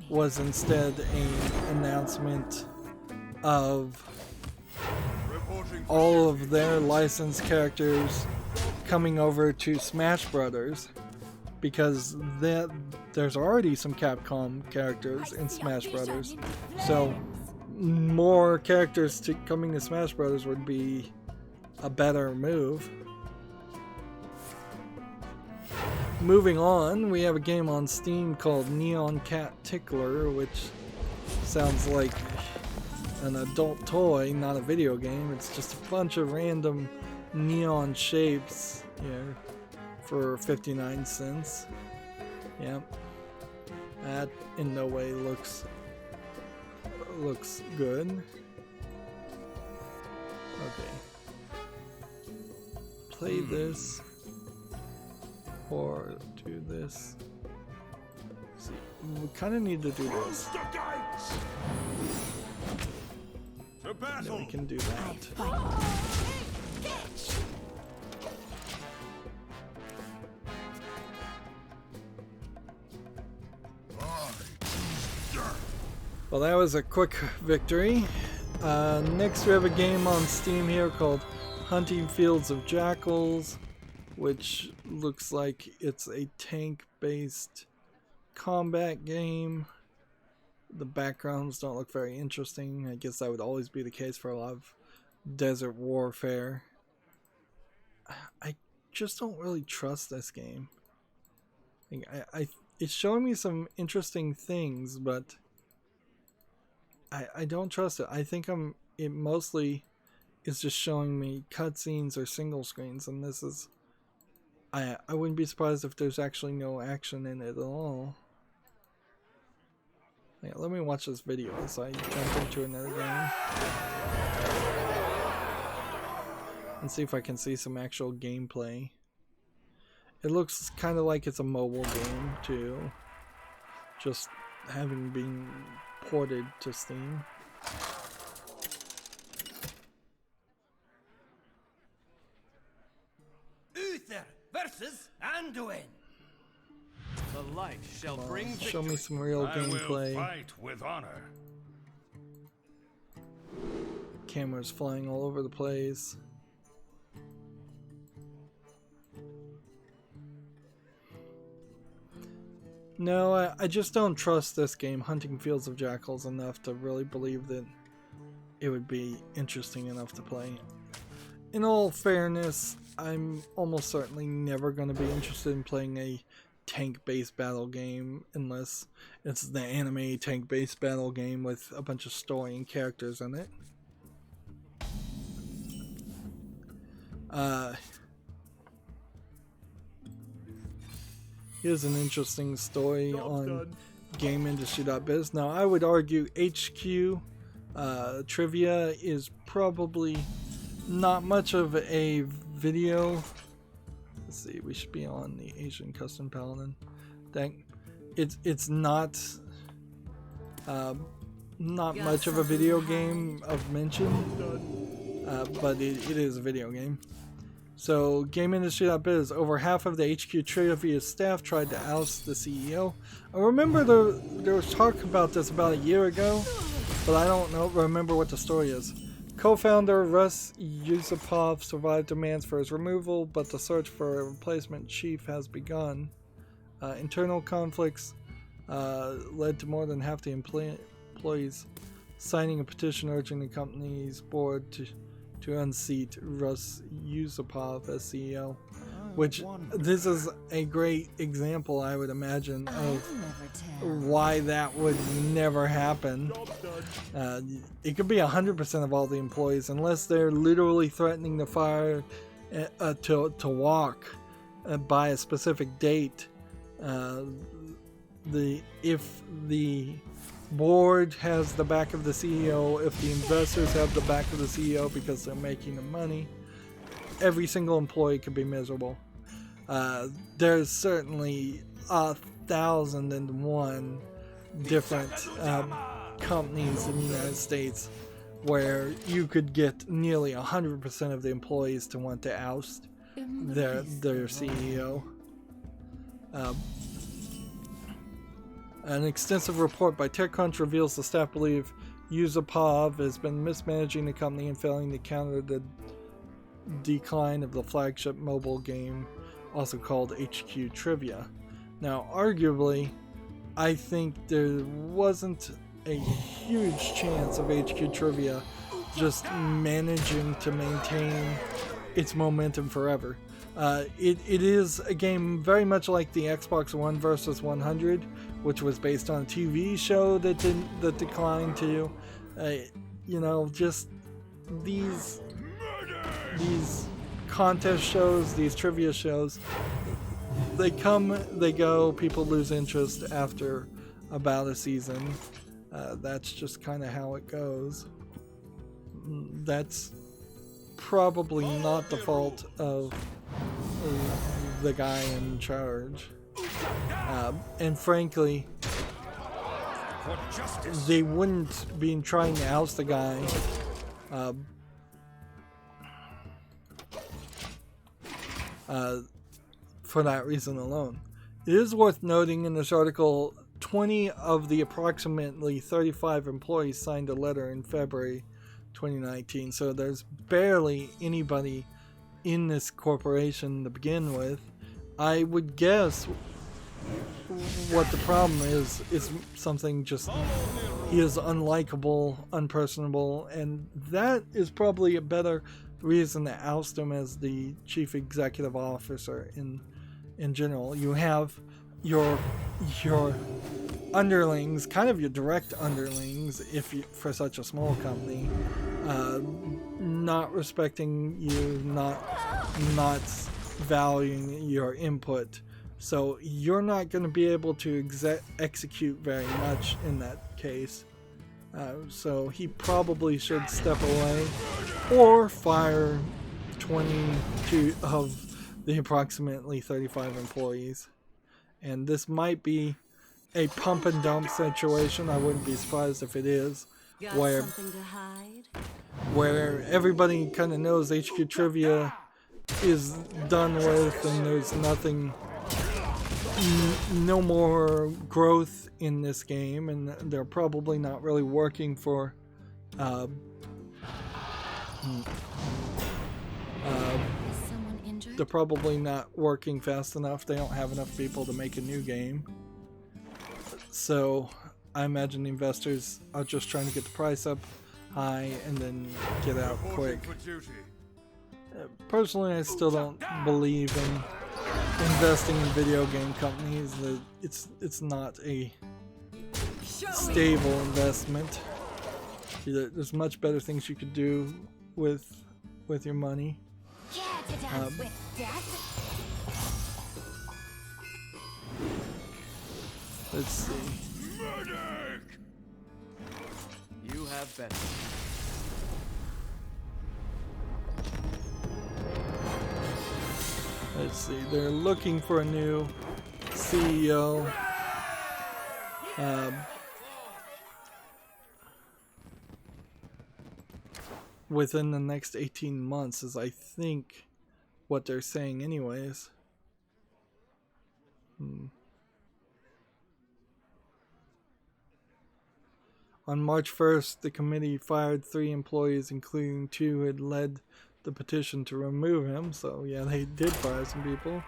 was instead an announcement of all of their licensed characters coming over to Smash Brothers, because there's already some Capcom characters in Smash Brothers, so more characters coming to Smash Brothers would be a better move. Moving on, we have a game on Steam called Neon Cat Tickler, which sounds like an adult toy, not a video game. It's just a bunch of random neon shapes here for 59 cents. Yep. That in no way looks good. Okay. Play this or do this. Let's see, we kind of need to do this. Yeah, we can do that. Well, that was a quick victory. Next we have a game on Steam here called Hunting Fields of Jackals, which looks like it's a tank-based combat game. The backgrounds don't look very interesting. I guess that would always be the case for a lot of desert warfare. I just don't really trust this game. It's showing me some interesting things, but I don't trust it. I think it mostly is just showing me cutscenes or single screens, and this is... I wouldn't be surprised if there's actually no action in it at all. Yeah, let me watch this video as I jump into another game and see if I can see some actual gameplay. It looks kind of like it's a mobile game too, just having been ported to Steam. Uther versus Anduin. The light shall bring victory. Show me some real gameplay. I will fight with honor. Cameras flying all over the place. No, I just don't trust this game, Hunting Fields of Jackals, enough to really believe that it would be interesting enough to play. In all fairness, I'm almost certainly never going to be interested in playing a tank-based battle game unless it's the anime tank-based battle game with a bunch of story and characters in it. Here's an interesting story on GameIndustry.biz. Now, I would argue HQ trivia is probably not much of a video. Let's see, we should be on the Asian Custom Paladin. It's not much of a video game of mention, but it is a video game. So, GameIndustry.biz, over half of the HQ Trivia staff tried to oust the CEO. I remember there was talk about this about a year ago, but I don't remember what the story is. Co-founder Russ Yusupov survived demands for his removal, but the search for a replacement chief has begun. Internal conflicts led to more than half the employees signing a petition urging the company's board to unseat Russ Yusupov as CEO, which this is a great example, I would imagine, of why that would never happen. It could be 100% of all the employees, unless they're literally threatening to fire to walk by a specific date. If the board has the back of the CEO, if the investors have the back of the CEO because they're making the money, every single employee could be miserable. There's certainly 1,001 different companies in the United States where you could get nearly 100% of the employees to want to oust their CEO. An extensive report by TechCrunch reveals the staff believe Yusupov has been mismanaging the company and failing to counter the decline of the flagship mobile game, also called HQ Trivia. Now, arguably, I think there wasn't a huge chance of HQ Trivia just managing to maintain its momentum forever. It is a game very much like the Xbox One versus 100, which was based on a TV show that declined too. You know, just these contest shows, these trivia shows, they come, they go, people lose interest after about a season. That's just kind of how it goes. That's probably not the fault of the guy in charge. And frankly, they wouldn't be trying to oust the guy for that reason alone. It is worth noting in this article, 20 of the approximately 35 employees signed a letter in February 2019, so there's barely anybody in this corporation to begin with. I would guess what the problem is something just, he is unlikable, unpersonable, and that is probably a better reason to oust him as the chief executive officer in general. You have your underlings, kind of your direct underlings, for such a small company, not respecting you, not valuing your input. So you're not going to be able to execute very much in that case. So he probably should step away or fire 22 of the approximately 35 employees. And this might be a pump and dump situation. I wouldn't be surprised if it is, where everybody kind of knows HQ Trivia is done with and there's nothing, no more growth in this game, and they're probably not really working for they're probably not working fast enough. They don't have enough people to make a new game. So I imagine investors are just trying to get the price up high and then get out quick. Personally, I still don't believe in investing in video game companies. That it's not a stable investment. There's much better things you could do with your money. Let's see. You have been. Let's see. They're looking for a new CEO. Within the next 18 months is, I think, what they're saying anyways. On March 1st, the committee fired 3 employees, including 2 who had led the petition to remove him. So yeah, they did fire some people.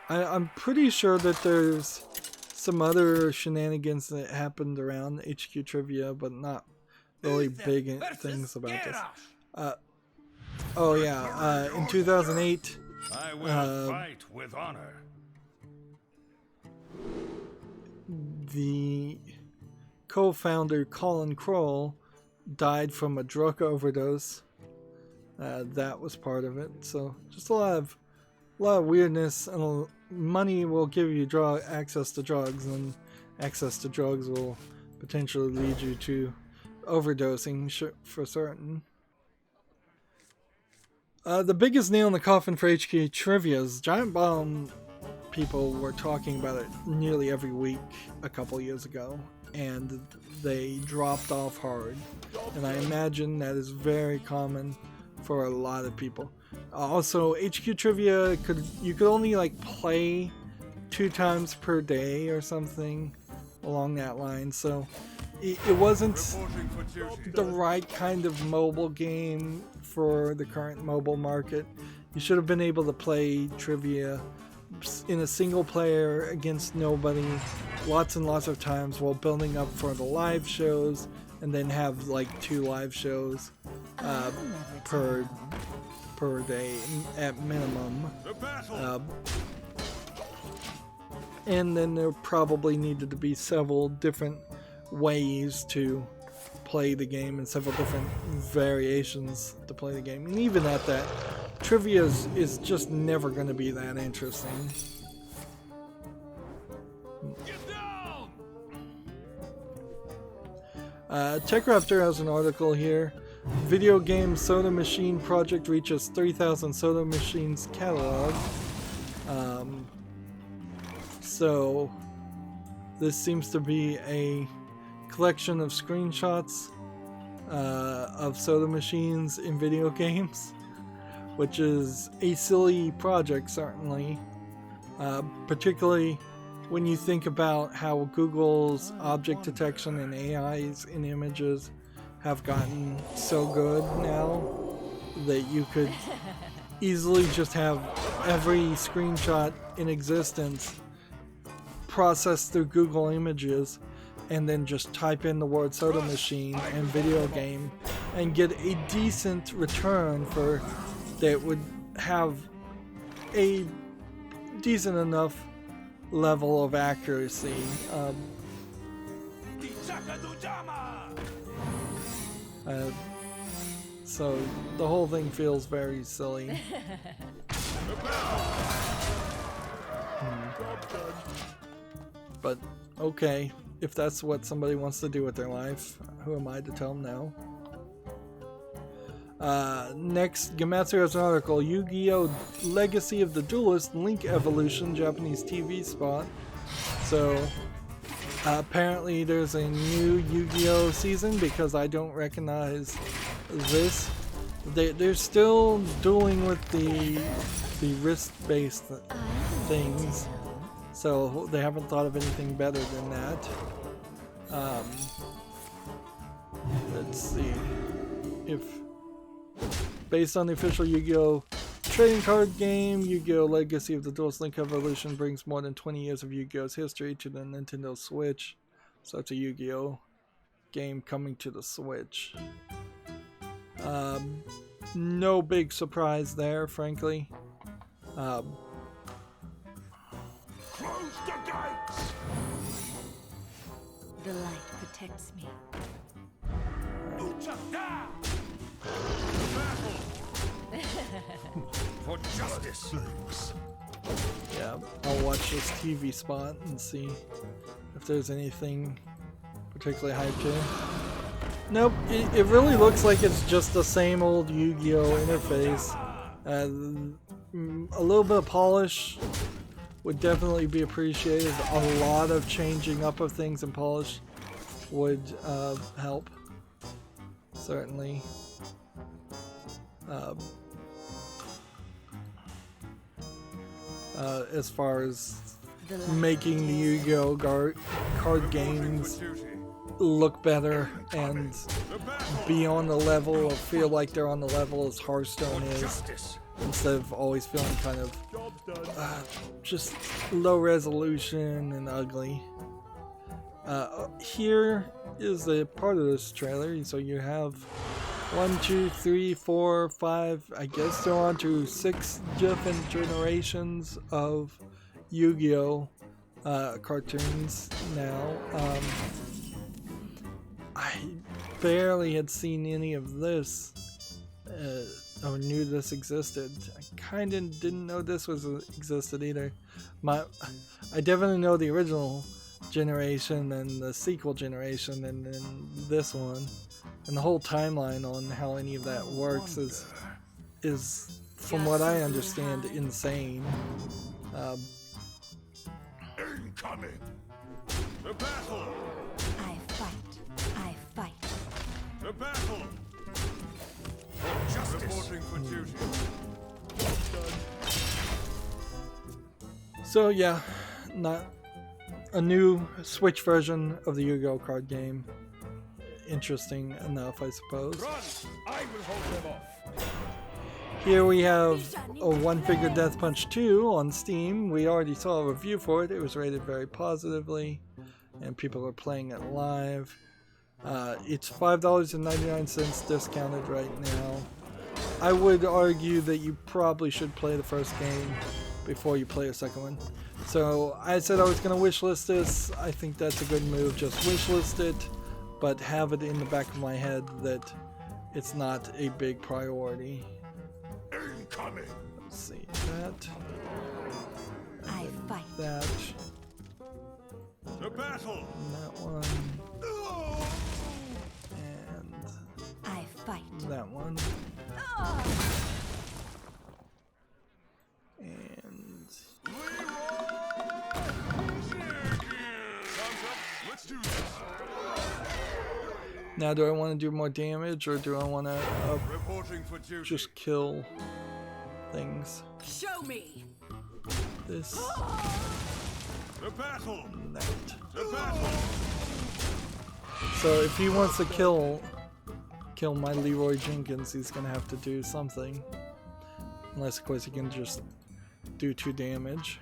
I'm pretty sure that there's some other shenanigans that happened around HQ Trivia, but not really big things about this. Oh yeah, in 2008, I will fight with honor. The co-founder Colin Kroll died from a drug overdose. That was part of it. So just a lot of weirdness, and money will give you access to drugs, and access to drugs will potentially lead you to overdosing for certain. The biggest nail in the coffin for HQ Trivia is Giant Bomb. People were talking about it nearly every week a couple years ago, and they dropped off hard. And I imagine that is very common for a lot of people. Also, HQ Trivia, you could only like play 2 times per day or something. along that line. So it wasn't the right kind of mobile game for the current mobile market. You should have been able to play trivia in a single player against nobody lots and lots of times while building up for the live shows, and then have like 2 live shows per day at minimum. And then there probably needed to be several different ways to play the game and several different variations to play the game. And even at that, trivia is just never going to be that interesting. TechRaptor has an article here. Video game soda machine project reaches 3,000 soda machines catalog. So this seems to be a collection of screenshots of soda machines in video games, which is a silly project, certainly, particularly when you think about how Google's object detection and AIs in images have gotten so good now that you could easily just have every screenshot in existence processed through Google Images and then just type in the word soda machine and video game and get a decent return for that would have a decent enough level of accuracy. So the whole thing feels very silly. But okay, if that's what somebody wants to do with their life, who am I to tell them no? Next, Gematsu has an article, Yu-Gi-Oh! Legacy of the Duelist Link Evolution Japanese TV spot. So apparently there's a new Yu-Gi-Oh! Season because I don't recognize this. They're still dueling with the wrist-based things, so they haven't thought of anything better than that. Let's see if based on the official Yu-Gi-Oh! Trading card game, Yu-Gi-Oh! Legacy of the Duelist Link Evolution brings more than 20 years of Yu-Gi-Oh!'s history to the Nintendo Switch. So it's a Yu-Gi-Oh! Game coming to the Switch. No big surprise there, frankly. Close the gates! The light protects me. For justice. Yeah, I'll watch this TV spot and see if there's anything particularly hyped here. Nope, it really looks like it's just the same old Yu-Gi-Oh! Interface. A little bit of polish would definitely be appreciated. A lot of changing up of things in polish would help, certainly. As far as making the Yu-Gi-Oh! Card games look better and be on the level, or feel like they're on the level as Hearthstone is, instead of always feeling kind of just low resolution and ugly. Here is a part of this trailer. So you have 1, 2, 3, 4, 5, I guess they're on to 6 different generations of Yu-Gi-Oh! Cartoons now. I barely had seen any of this, or knew this existed. I kind of didn't know this existed either. I definitely know the original generation and the sequel generation, and then this one. And the whole timeline on how any of that works is from what I understand, insane. Incoming! The battle! I fight. The battle! For justice! Reporting for duty. So yeah, not a new Switch version of the Yu-Gi-Oh card game. Interesting enough, I suppose. Run! I will hold them off. Here we have a One Finger Death Punch 2 on Steam. We already saw a review for it. It was rated very positively, and people are playing it live. It's $5.99 discounted right now. I would argue that you probably should play the first game before you play a second one. So I said I was going to wishlist this. I think that's a good move. Just wishlist it, but have it in the back of my head that it's not a big priority. Incoming. Let's see that. I fight. That. To battle. And that one. And I fight. that one. And Let's do this. now, do I want to do more damage, or do I want to Reporting for duty. just kill things? Show me. This, To battle. and that. To battle. So if he wants to kill my Leroy Jenkins, he's gonna have to do something. Unless, of course, he can just do 2 damage.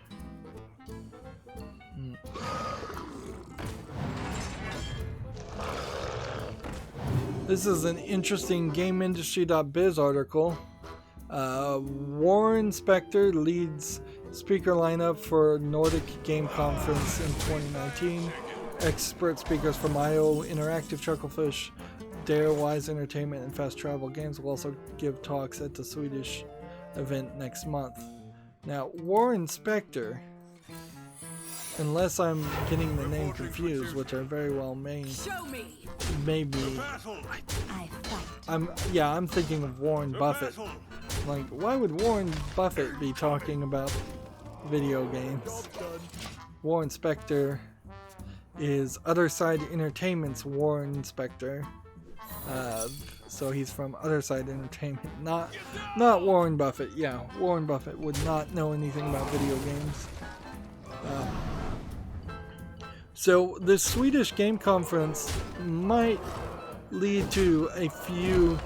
This is an interesting GameIndustry.biz article. Warren Spector leads speaker lineup for Nordic Game Conference in 2019. Expert speakers from IO Interactive, Chucklefish, Darewise Entertainment, and Fast Travel Games will also give talks at the Swedish event next month. Now, Warren Spector, unless I'm getting the name confused, which I very well may be. Battle. I fight. I'm thinking of Warren Buffett. Like, why would Warren Buffett be talking about video games? Warren Spector is Other Side Entertainment's Warren Spector. So he's from Other Side Entertainment, not Warren Buffett. Yeah, Warren Buffett would not know anything about video games. So the Swedish Game Conference might lead to a few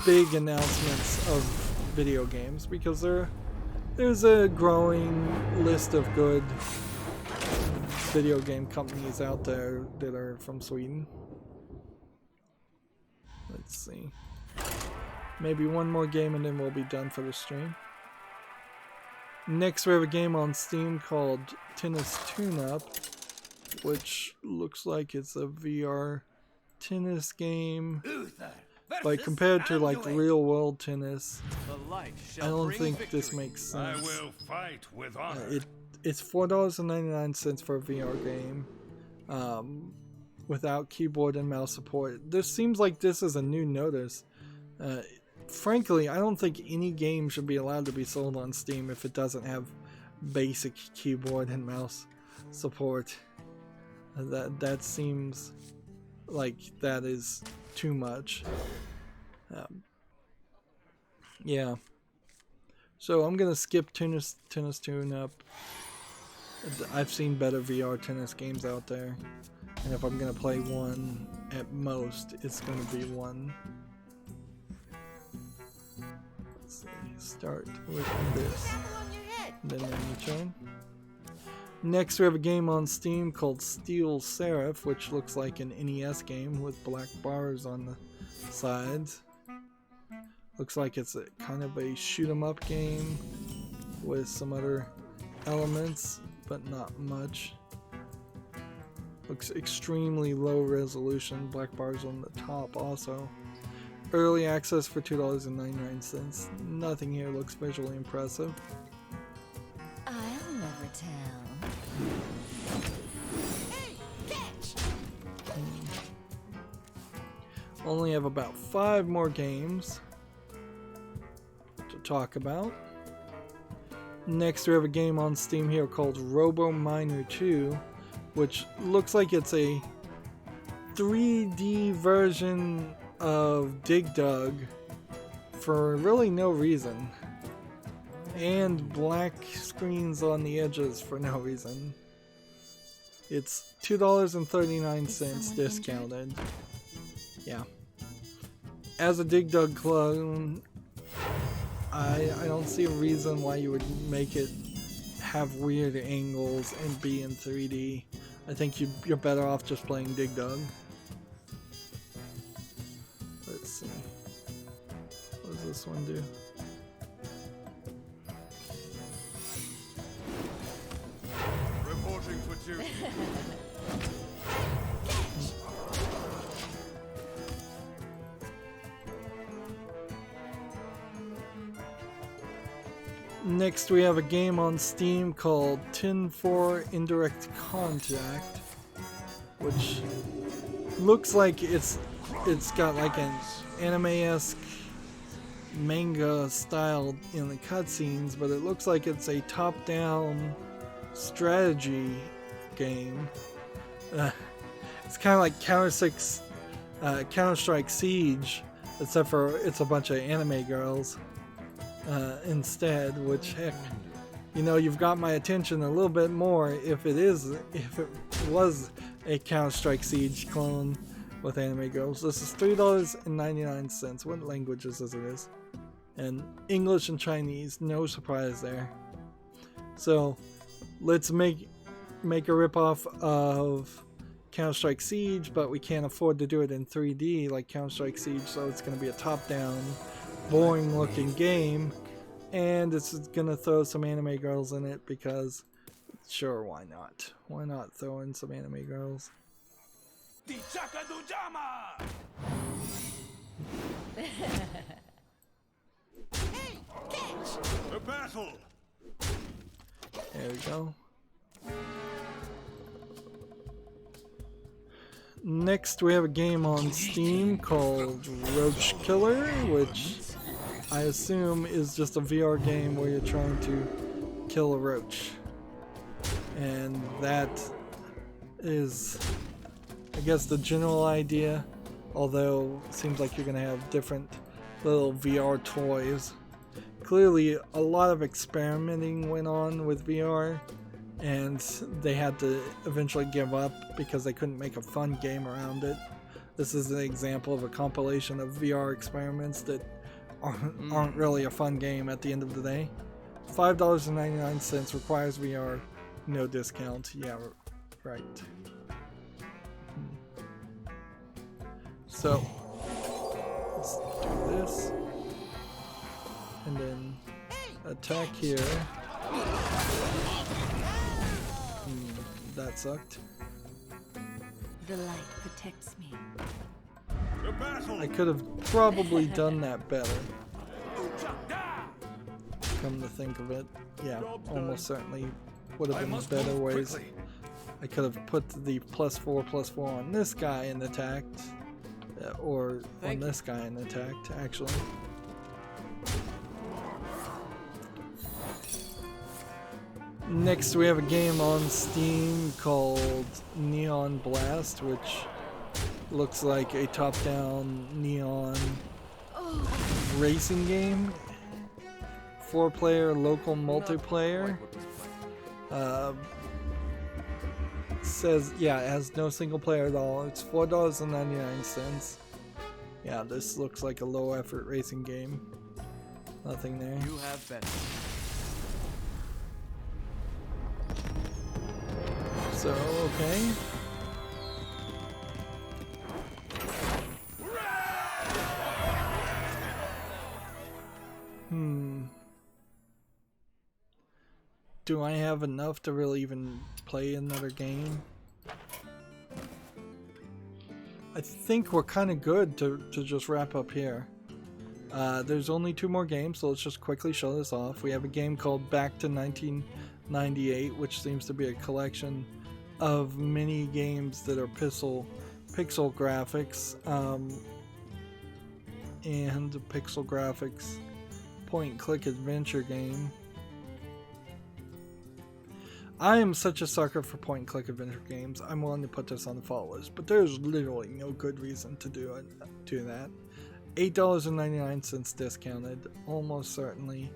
big announcements of video games, because there's a growing list of good video game companies out there that are from Sweden. Let's see. Maybe one more game and then we'll be done for the stream. Next we have a game on Steam called Tennis Tune-Up, which looks like it's a VR tennis game. But compared to like real world tennis, I don't think this makes I sense. will fight with honor. It's $4.99 for a VR game, without keyboard and mouse support. This seems like this is a new notice. Frankly, I don't think any game should be allowed to be sold on Steam if it doesn't have basic keyboard and mouse support. That seems like that is too much. Yeah. So I'm gonna skip Tennis Tune-Up. I've seen better VR tennis games out there, and if I'm gonna play one, at most, it's gonna be one. Let's see, start with this, then end your turn. Next we have a game on Steam called Steel Seraph, which looks like an NES game with black bars on the sides. Looks like it's a kind of a shoot 'em up game with some other elements, but not much. Looks extremely low resolution, black bars on the top also. Early access for $2.99. Nothing here looks visually impressive. I'll never tell. Only have about 5 more games to talk about. Next we have a game on Steam here called Robo Miner 2, which looks like it's a 3D version of Dig Dug for really no reason, and black screens on the edges for no reason. It's $2.39 discounted. Yeah. As a Dig Dug clone, I don't see a reason why you would make it have weird angles and be in 3D. I think you're better off just playing Dig Dug. Let's see. What does this one do? Reporting for duty. Next, we have a game on Steam called Tin 4 Indirect Contact, which looks like it's got like an anime-esque manga style in the cutscenes, but it looks like it's a top-down strategy game. It's kind of like Counter-Strike Siege, except for it's a bunch of anime girls. Instead, which, heck, you know, you've got my attention a little bit more if it was a Counter-Strike Siege clone with anime girls. This is $3.99. What languages is it? And English and Chinese, no surprise there. So let's make a ripoff of Counter-Strike Siege, but we can't afford to do it in 3D like Counter-Strike Siege, so it's going to be a top-down, boring looking game, and it's gonna throw some anime girls in it because sure, why not throw in some anime girls. A battle. There we go. Next, we have a game on Steam called Roach Killer, which I assume is just a VR game where you're trying to kill a roach. And that is, I guess, the general idea, although it seems like you're going to have different little VR toys. Clearly, a lot of experimenting went on with VR, and they had to eventually give up because they couldn't make a fun game around it. This is an example of a compilation of VR experiments that aren't really a fun game at the end of the day. $5.99 requires VR, no discount. Yeah, right. So let's do this, and then attack here. That sucked. The light protects me. I could have probably done that better. Come to think of it, yeah, almost certainly would have been better ways. I could have put the +4/+4 on this guy and attacked, or on this guy and attacked, actually. Next, we have a game on Steam called Neon Blast, which looks like a top-down neon racing game. 4-player local multiplayer. Says, yeah, it has no single player at all. It's $4.99. Yeah, this looks like a low-effort racing game. Nothing there. You have better. So, okay. Do I have enough to really even play another game? I think we're kind of good to just wrap up here. There's only 2 more games, so let's just quickly show this off. We have a game called Back to 1998, which seems to be a collection of mini games that are pixel graphics, and pixel graphics point-and-click adventure game. I am such a sucker for point-and-click adventure games. I'm willing to put this on the follow list, but there's literally no good reason to do that. $8.99 discounted. Almost certainly,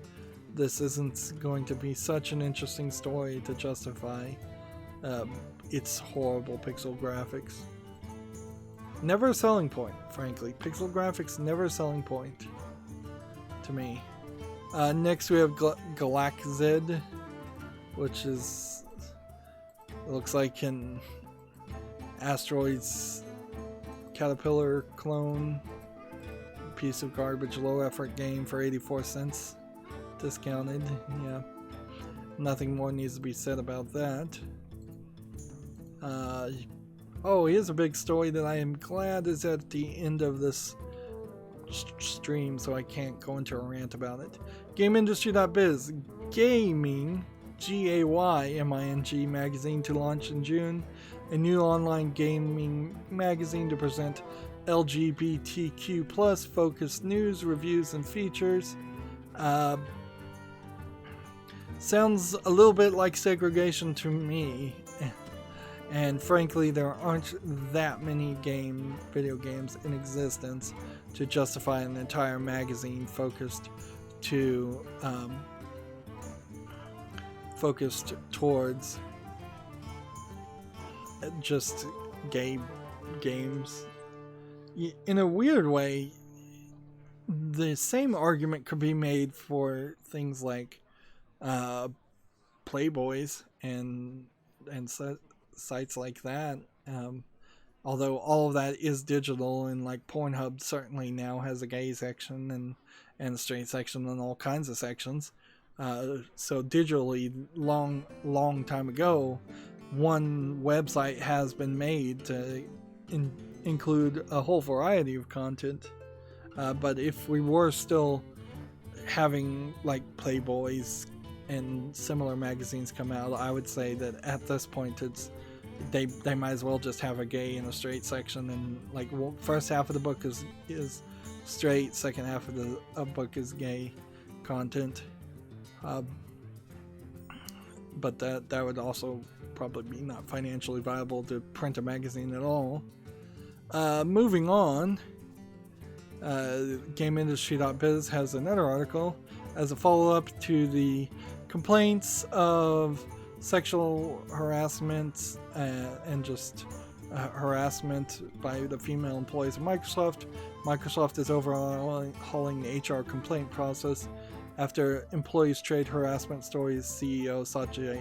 this isn't going to be such an interesting story to justify It's horrible pixel graphics. Never a selling point, frankly. Pixel graphics never a selling point to me. Next we have Galaxid, which is looks like an Asteroids Caterpillar clone. Piece of garbage, low effort game for 84 cents. Discounted, yeah. Nothing more needs to be said about that. Oh, here's a big story that I am glad is at the end of this stream, so I can't go into a rant about it. GameIndustry.biz. Gaming, G-A-Y-M-I-N-G magazine to launch in June. A new online gaming magazine to present LGBTQ plus focused news, reviews, and features. Sounds a little bit like segregation to me. And frankly, there aren't that many video games in existence to justify an entire magazine focused towards just gay games. In a weird way, the same argument could be made for things like Playboys and sites like that. Although all of that is digital, and like Pornhub certainly now has a gay section and a straight section and all kinds of sections. So digitally, long time ago, one website has been made to include a whole variety of content. But if we were still having like Playboys and similar magazines come out, I would say that at this point they might as well just have a gay and a straight section, and like first half of the book is straight, second half of the book is gay content. But that would also probably be not financially viable to print a magazine at all. Moving on, GameIndustry.biz has another article as a follow-up to the complaints of sexual harassment and just harassment by the female employees of Microsoft. Microsoft is overhauling the HR complaint process after employees trade harassment stories. CEO Satya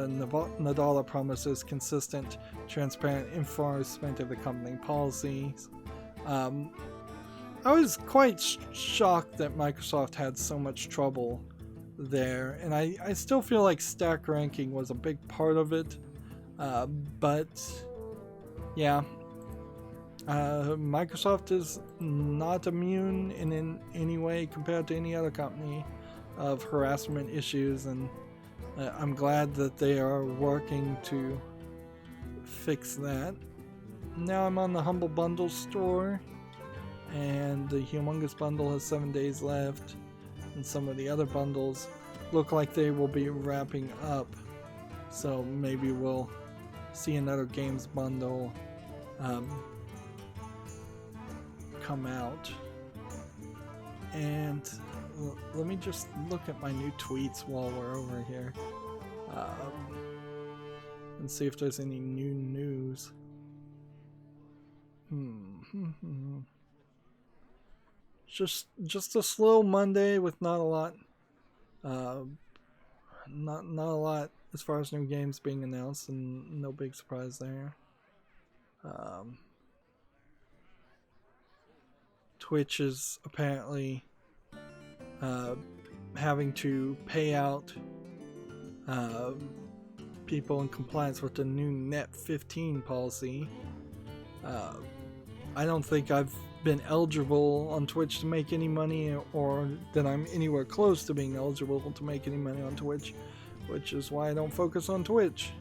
Nadella promises consistent, transparent enforcement of the company policies. I was quite shocked that Microsoft had so much trouble there, and I still feel like stack ranking was a big part of it, but yeah, Microsoft is not immune in any way compared to any other company of harassment issues, and I'm glad that they are working to fix that. Now I'm on the Humble Bundle store, and the Humongous Bundle has 7 days left, and some of the other bundles look like they will be wrapping up, so maybe we'll see another games bundle come out. And let me just look at my new tweets while we're over here and see if there's any new news. Just a slow Monday with not a lot not a lot as far as new games being announced, and no big surprise there. Twitch is apparently having to pay out people in compliance with the new Net 15 policy. I don't think I've been eligible on Twitch to make any money, or that I'm anywhere close to being eligible to make any money on Twitch, which is why I don't focus on Twitch.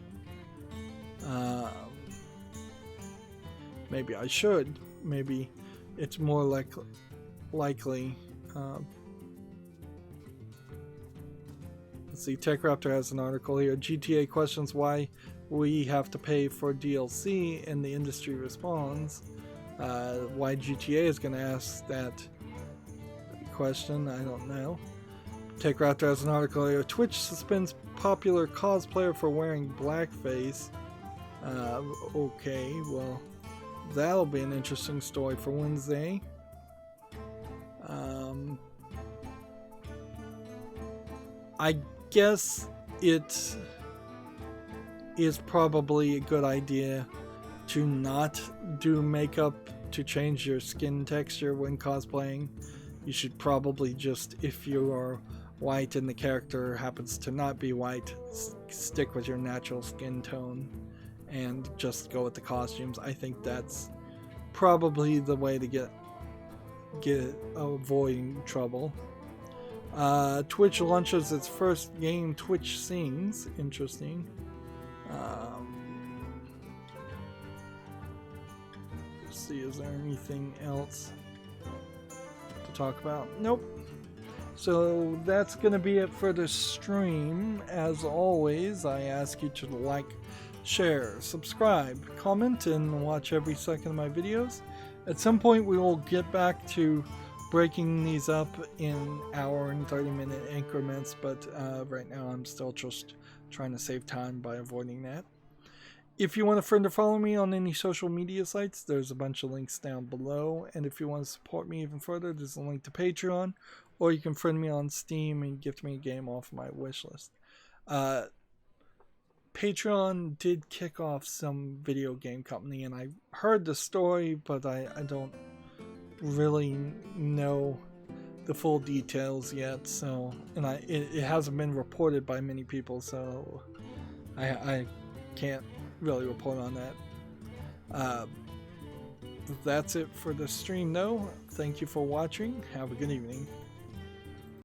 Maybe I should. Maybe it's more likely. Let's see, TechRaptor has an article here. GTA questions why we have to pay for DLC, and the industry responds. Why GTA is going to ask that question, I don't know. TechRaptor has an article here. Twitch suspends popular cosplayer for wearing blackface. Okay, well, that'll be an interesting story for Wednesday. I guess it is probably a good idea to not do makeup to change your skin texture when cosplaying. You should probably just, if you are white and the character happens to not be white, stick with your natural skin tone and just go with the costumes. I think that's probably the way to get avoiding trouble. Twitch launches its first game, Twitch Sings. Interesting. Let's see, is there anything else to talk about? Nope. So that's going to be it for the stream. As always, I ask you to like, share, subscribe, comment, and watch every second of my videos. At some point we will get back to breaking these up in hour and 30-minute increments, but right now I'm still just trying to save time by avoiding that. If you want a friend to follow me on any social media sites, there's a bunch of links down below, and if you want to support me even further, there's a link to Patreon, or you can friend me on Steam and gift me a game off my wishlist. Patreon did kick off some video game company, and I heard the story, but I don't really know the full details yet. So, and it hasn't been reported by many people, so I can't really report on that. That's it for the stream, though. Thank you for watching. Have a good evening.